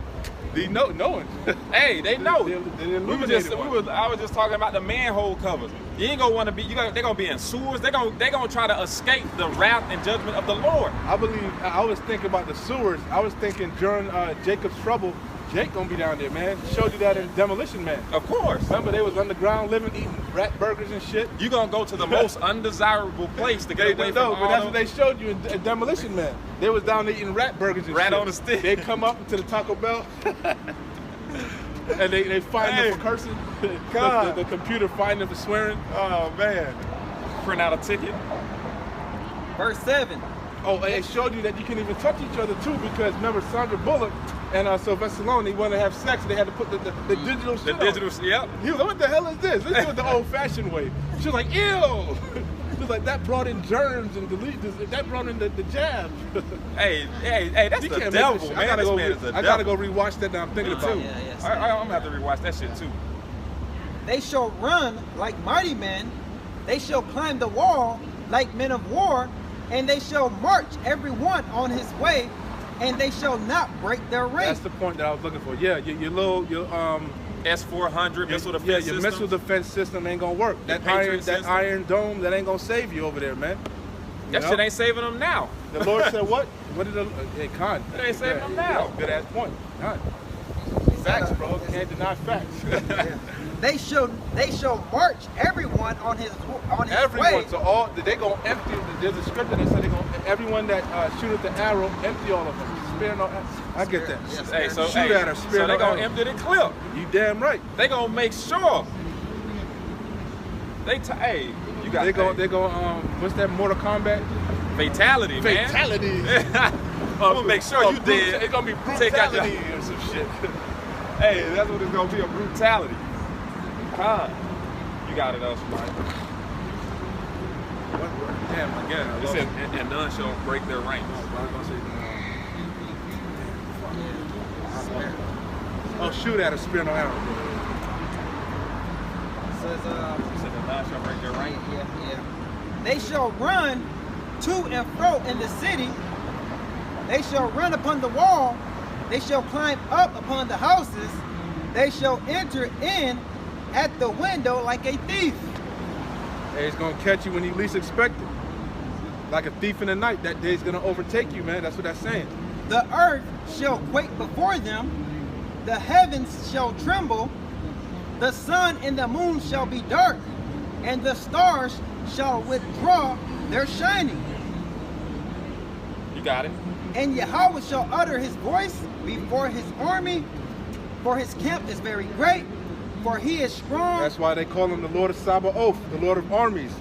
They know, knowing. Hey, they know. I was just talking about the manhole covers. You ain't gonna want to be. They're gonna be in sewers. They're gonna try to escape the wrath and judgment of the Lord. I was thinking about the sewers. I was thinking during Jacob's trouble, Jake gonna be down there, man. Showed you that in Demolition Man. Of course. Remember they was underground living, eating rat burgers and shit. You gonna go to the most undesirable place to get away from all but that's what they showed you in Demolition Man. They was down there eating rat burgers and rat shit. on the stick. They come up to the Taco Bell and they find them for cursing. The computer find them for swearing. Oh man. Print out a ticket. Verse 7. Oh, it showed you that you can even touch each other too, because remember Sandra Bullock and Sylvester Stallone, they wanted to have sex, and they had to put the digital shit on. Yep. He was like, what the hell is this? Let's do it the old-fashioned way. She was like, ew! She was like, that brought in germs and that brought in the jab. Hey, that's the devil, man. I gotta go rewatch that now. I'm thinking about it. I'm gonna have to rewatch that shit too. They shall run like mighty men. They shall climb the wall like men of war. And they shall march every one on his way, and they shall not break their rank. That's the point that I was looking for. Yeah, your S-400 missile defense system. Your missile defense system ain't gonna work. That iron dome, that ain't gonna save you over there, man. That shit ain't saving them now. The Lord said what? What did Khan? It ain't saving them now. Good ass point. Khan. Facts, bro. Can't deny facts. They shall march everyone on his way. So they gonna empty. There's a scripture that said everyone that shooteth the arrow, empty all of them. Spare no. I get that. Yes, shoot at her. Spare so they no gonna arrow. empty the clip. You damn right. They gonna make sure. You You got they go what's that Mortal Kombat? fatality, man. Fatality. I'm gonna make sure you dead. It's gonna be Take out brutality or some shit. Hey, that's what it's gonna be, a brutality. You got it, Mike. Damn, again. It said, and none shall break their ranks. Oh, shoot at a spear, no arrow. It says, It said, and none shall break their ranks. yeah. They shall run to and fro in the city. They shall run upon the wall. They shall climb up upon the houses. They shall enter in at the window like a thief. Hey, it's gonna catch you when you least expect it. Like a thief in the night, that day's gonna overtake you, man. That's what that's saying. The earth shall quake before them. The heavens shall tremble. The sun and the moon shall be dark. And the stars shall withdraw their shining. You got it. And Yahweh shall utter his voice before his army, for his camp is very great, for he is strong. That's why they call him the Lord of Sabaoth, the Lord of armies.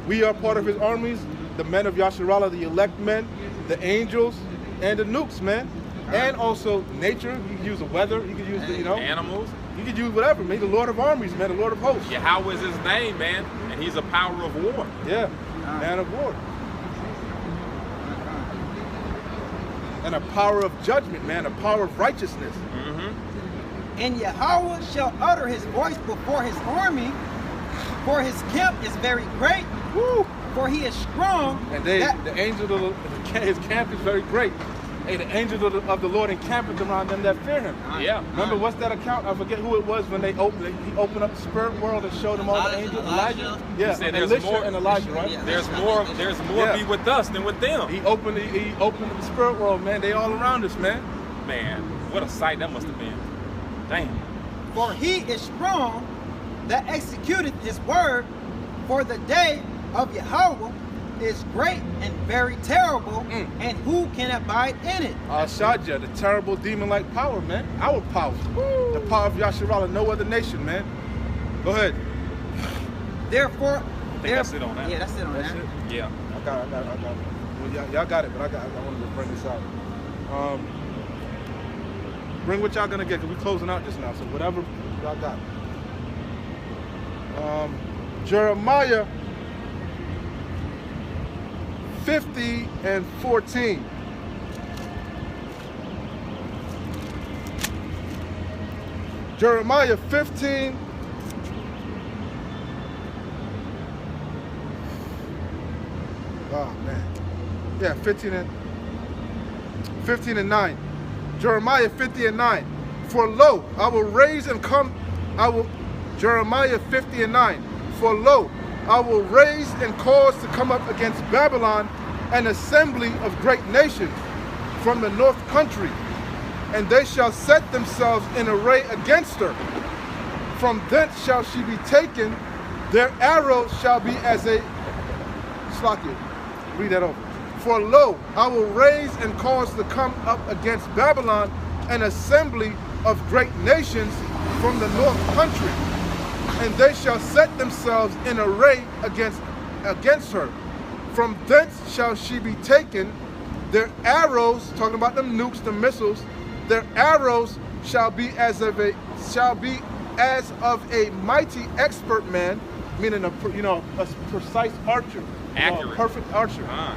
We are part of his armies, the men of Yasharallah, the elect men, the angels, and the nukes, man. And also nature. You can use the weather. You can use the, Animals. You can use whatever, man. The Lord of armies, man. The Lord of hosts. Yahweh is his name, man. And he's a power of war. Yeah, man of war. And a power of judgment, man. A power of righteousness. And Yahweh shall utter his voice before his army, for his camp is very great, Woo! for he is strong. And the angel of his camp is very great. Hey, the angels of the Lord encampeth around them that fear him. Yeah. Remember, what's that account? I forget who it was when he opened up the spirit world and showed them all the angels. Elijah? Yeah, He said there's Elisha more- and Elijah, right? Yeah. There's more Yeah. be with us than with them. He opened the spirit world, man. They all around us, man. Man, what a sight that must have been. Damn. For he is strong that executeth his word, for the day of Yahweh is great and very terrible, and who can abide in it? Shadja, the terrible demon-like power, man. Our power. The power of Yasharallah, no other nation, man. Go ahead. Therefore, I think that's it on that. Yeah, that's it on That's that. it? Yeah. I got it. Well, y'all got it, but I wanted to bring this out. Bring what y'all gonna get, because we're closing out just now, so whatever y'all got. Jeremiah 50 and 14. Jeremiah 15. Oh man. Yeah, 15 and 9. Jeremiah 50 and 9. For lo, I will raise and come, Jeremiah 50 and 9. For lo, I will raise and cause to come up against Babylon an assembly of great nations from the north country, and they shall set themselves in array against her. From thence shall she be taken, their arrows shall be as a, Slakia, read that over. For lo, I will raise and cause to come up against Babylon an assembly of great nations from the north country, and they shall set themselves in array against her. From thence shall she be taken, their arrows, talking about them nukes, the missiles, their arrows shall be as of a mighty expert man, meaning a precise archer, Accurate. a perfect archer. Ah.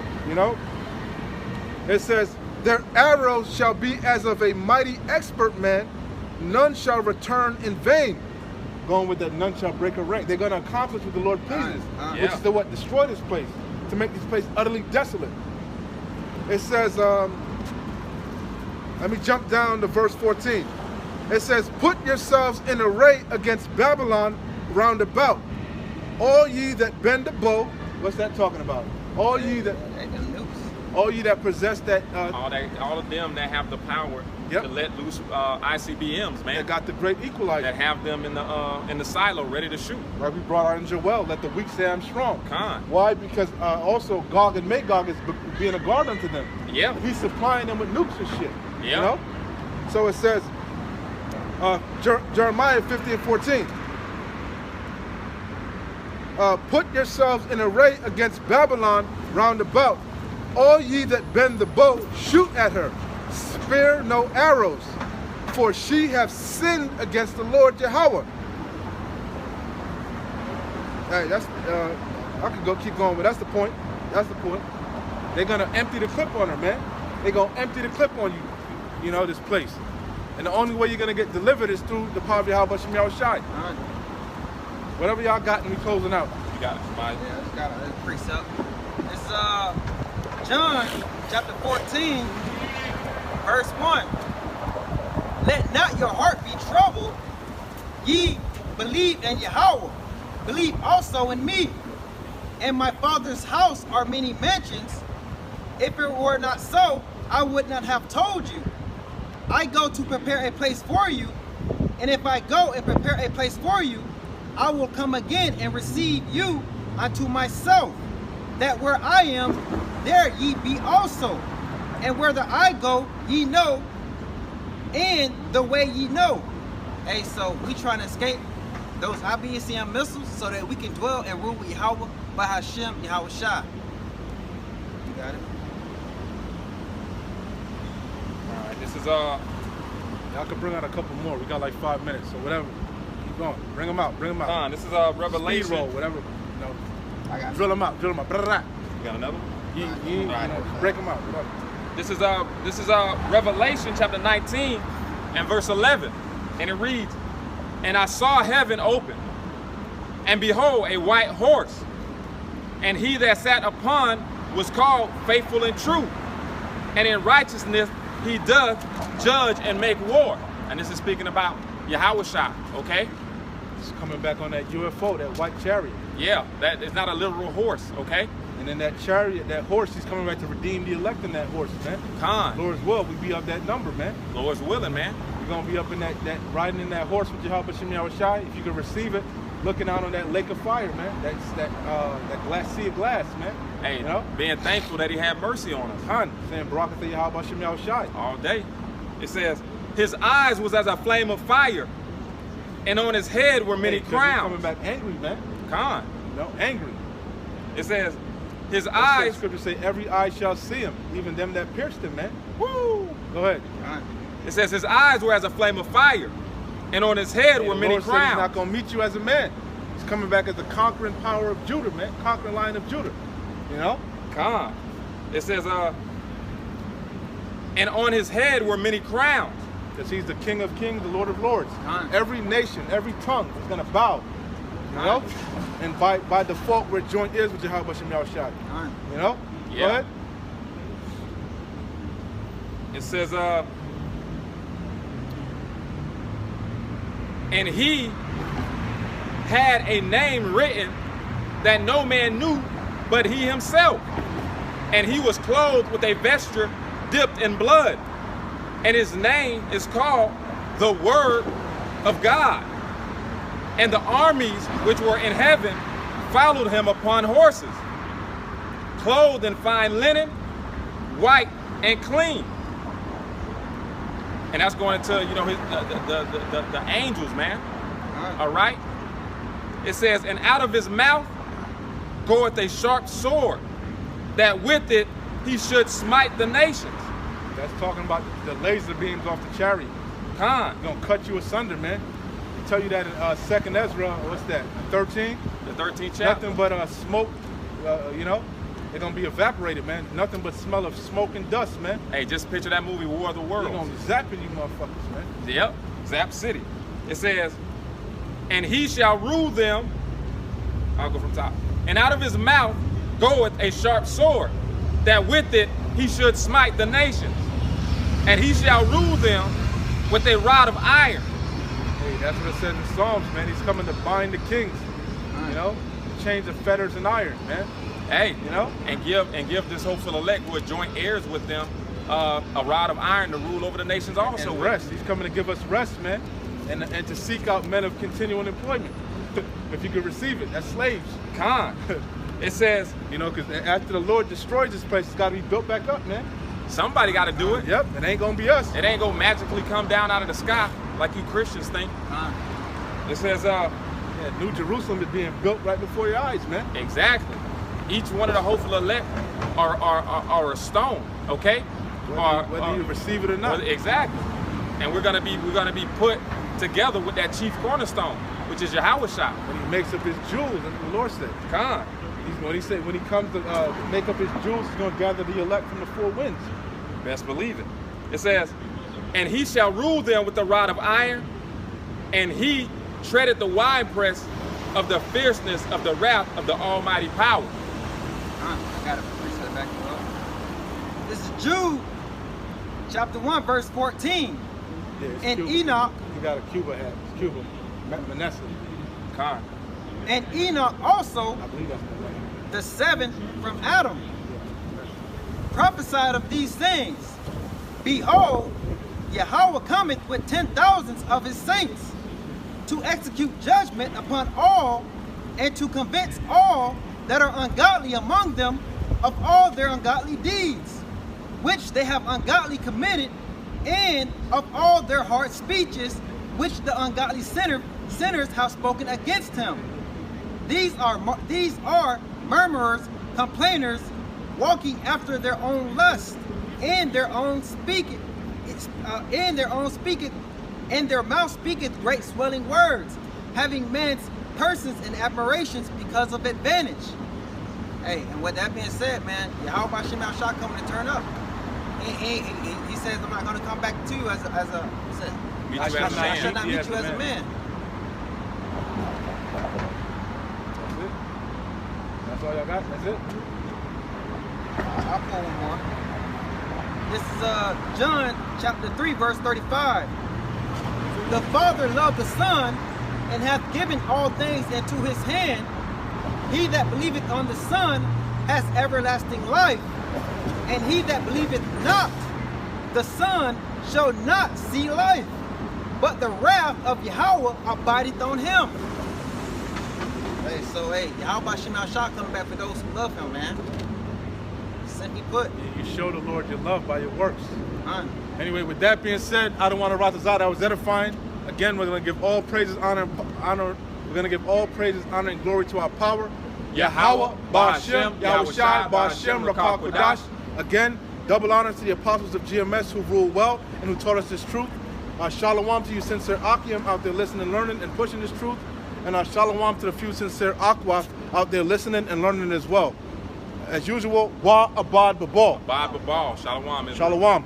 It says, their arrows shall be as of a mighty expert man, none shall return in vain. Going with that, none shall break a rank. They're going to accomplish what the Lord pleases, which is to what? Destroy this place, to make this place utterly desolate. It says, let me jump down to verse 14. It says, put yourselves in array against Babylon round about, all ye that bend the bow. What's that talking about? All ye that possess that. All of them that have the power Yep. to let loose ICBMs, man. That got the great equalizer. That have them in the silo ready to shoot. Right, we brought out in Joel, let the weak say I'm strong. Con. Why? Because also Gog and Magog is being a guard unto them. Yeah. He's supplying them with nukes and shit. Yeah. You know? So it says, Jeremiah 50 and 14. put yourselves in array against Babylon round about. All ye that bend the bow, shoot at her. Spare no arrows, for she hath sinned against the Lord Yahweh. Hey, that's I could go keep going, but that's the point. That's the point. They're gonna empty the clip on her, man. They're gonna empty the clip on you. You know, this place. And the only way you're gonna get delivered is through the power of Yahweh Shem Yahushai. All right. Whatever y'all got, and we closing out. You got it, Shemai. Yeah, it's got a precept. It's John chapter 14, verse 1. Let not your heart be troubled. Ye believe in Yahweh, believe also in me. In my Father's house are many mansions. If it were not so, I would not have told you. I go to prepare a place for you, and if I go and prepare a place for you, I will come again and receive you unto myself, that where I am, there ye be also. And whither I go, ye know, and the way ye know. Hey, so we trying to escape those IBCM missiles so that we can dwell and rule with Yahweh by Hashem Yahushua. You got it? All right, this is Y'all can bring out a couple more. We got like 5 minutes, so whatever. Keep going. Bring them out. Bring them out. This is Revelation. Speed roll, whatever. You know, I got drill them out. Drill them out. Blah, You got another one? you Right. know, break them out. Whatever. This is Revelation chapter 19 and verse 11, and it reads, "And I saw heaven open, and behold, a white horse, and he that sat upon was called Faithful and True, and in righteousness he doth judge and make war." And this is speaking about Yahushua, okay? It's coming back on that UFO, that white chariot. Yeah, that is not a literal horse, okay? And then that chariot, that horse, he's coming back to redeem the elect in that horse, man. Khan, Lord's will, we be up that number, man. Lord's willing, man. We're gonna be up in that riding in that horse with Yahweh Shem Yahushai. If you can receive it, looking out on that lake of fire, man. That's that glass sea of glass, man. Hey, you know, being thankful that he had mercy on us. Khan saying Barakatah Yahweh Shem Yahushai. All day. It says, his eyes was as a flame of fire, and on his head were many 'Cause he's crowns. coming back angry, man. Khan. You know, angry. It says, his That's what eyes. Scripture say, every eye shall see him, even them that pierced him, man. Woo! Go ahead. It says his eyes were as a flame of fire, and on his head were And the many Lord said he's not crowns. gonna meet you as a man. He's coming back as the conquering power of Judah, man. Conquering line of Judah. You know? Khan. It says, and on his head were many crowns. Because he's the King of Kings, the Lord of Lords. Khan. Every nation, every tongue is gonna bow. You know? And by default, we're joint ears with Yahweh Shem Yahushai. You know? Yeah. Go ahead. It says, and he had a name written that no man knew but he himself. And he was clothed with a vesture dipped in blood. And his name is called the Word of God. And the armies which were in heaven followed him upon horses, clothed in fine linen, white and clean. And that's going to, you know, the angels, man. All right. It says, and out of his mouth goeth a sharp sword, that with it he should smite the nations. That's talking about the laser beams off the chariot. Khan. It's gonna cut you asunder, man. They tell you that in 2nd Ezra, what's that, 13? The 13th chapter. Nothing but smoke, you know? They're gonna be evaporated, man. Nothing but smell of smoke and dust, man. Hey, just picture that movie, War of the They're Worlds. gonna zap you motherfuckers, man. Yep, Zap City. It says, and he shall rule them. I'll go from top. And out of his mouth goeth a sharp sword, that with it he should smite the nations. And he shall rule them with a rod of iron. Hey, that's what it says in Psalms, man. He's coming to bind the kings, you know? Change the fetters and iron, man. Hey, You know? and give this hopeful elect who are joint heirs with them a rod of iron to rule over the nations also. And rest. He's coming to give us rest, man. And to seek out men of continual employment. If you could receive it, that's slaves. Khan. It says, You know, because after the Lord destroys this place, it's got to be built back up, man. somebody got to do it. Yep, it ain't going to be us. It ain't gonna magically come down out of the sky like you Christians think. It says, Yeah, New Jerusalem is being built right before your eyes, man. Exactly. Each one of the hopeful elect are a stone, okay? Whether you receive it or not. Exactly. And we're gonna be put together with that chief cornerstone, which is Yahushua. When he makes up his jewels, and the Lord said. Khan. When he comes to make up his jewels, he's going to gather the elect from the four winds. Best believe it. It says, and he shall rule them with a rod of iron, and he treaded the winepress of the fierceness of the wrath of the almighty power. I got to reset back up. This is Jude, chapter 1, verse 14. Yeah, it's And Cuba. Enoch. He got a Cuba hat. It's Cuba. Manasseh. Khan. And Enoch also, I believe that's the name. the seventh from Adam, prophesied of these things. Behold, Yahweh cometh with 10,000s of his saints to execute judgment upon all and to convince all that are ungodly among them of all their ungodly deeds, which they have ungodly committed, and of all their hard speeches, which the ungodly sinners have spoken against him. These are murmurers, complainers, walking after their own lust, and their own speaking, and their mouth speaketh great swelling words, having men's persons and admirations because of advantage. Hey, and with that being said, man, Yahweh Shem Shah coming to turn up. He says, I'm not going to come back to you as a Meet you I as a should man. not meet you as a man. That's it. That's all y'all got? That's it? I'll pull one more. This is John chapter 3, verse 35. The Father loved the Son, and hath given all things into his hand. He that believeth on the Son has everlasting life, and he that believeth not the Son shall not see life, but the wrath of Yahweh abideth on him. Hey, so Yahweh Shem Shah coming back for those who love him, man. Simply put. You show the Lord your love by your works. Huh? Anyway, with that being said, I don't want to Ratazad. I was edifying. Again, we're going to give all praises, honor. We're going to give all praises, honor, and glory to our power. Yahweh, Ba'ashem, Yahushai, Ba'ashem, Rakal Kodash. Again, double honors to the apostles of GMS who rule well and who taught us this truth. Shalom to you, sincere Akim, out there listening, learning, and pushing this truth. And shalom to the few sincere Akwaf out there listening and learning as well. As usual, Wa Abad Babal. Abad Babal. Shalom. Shalom.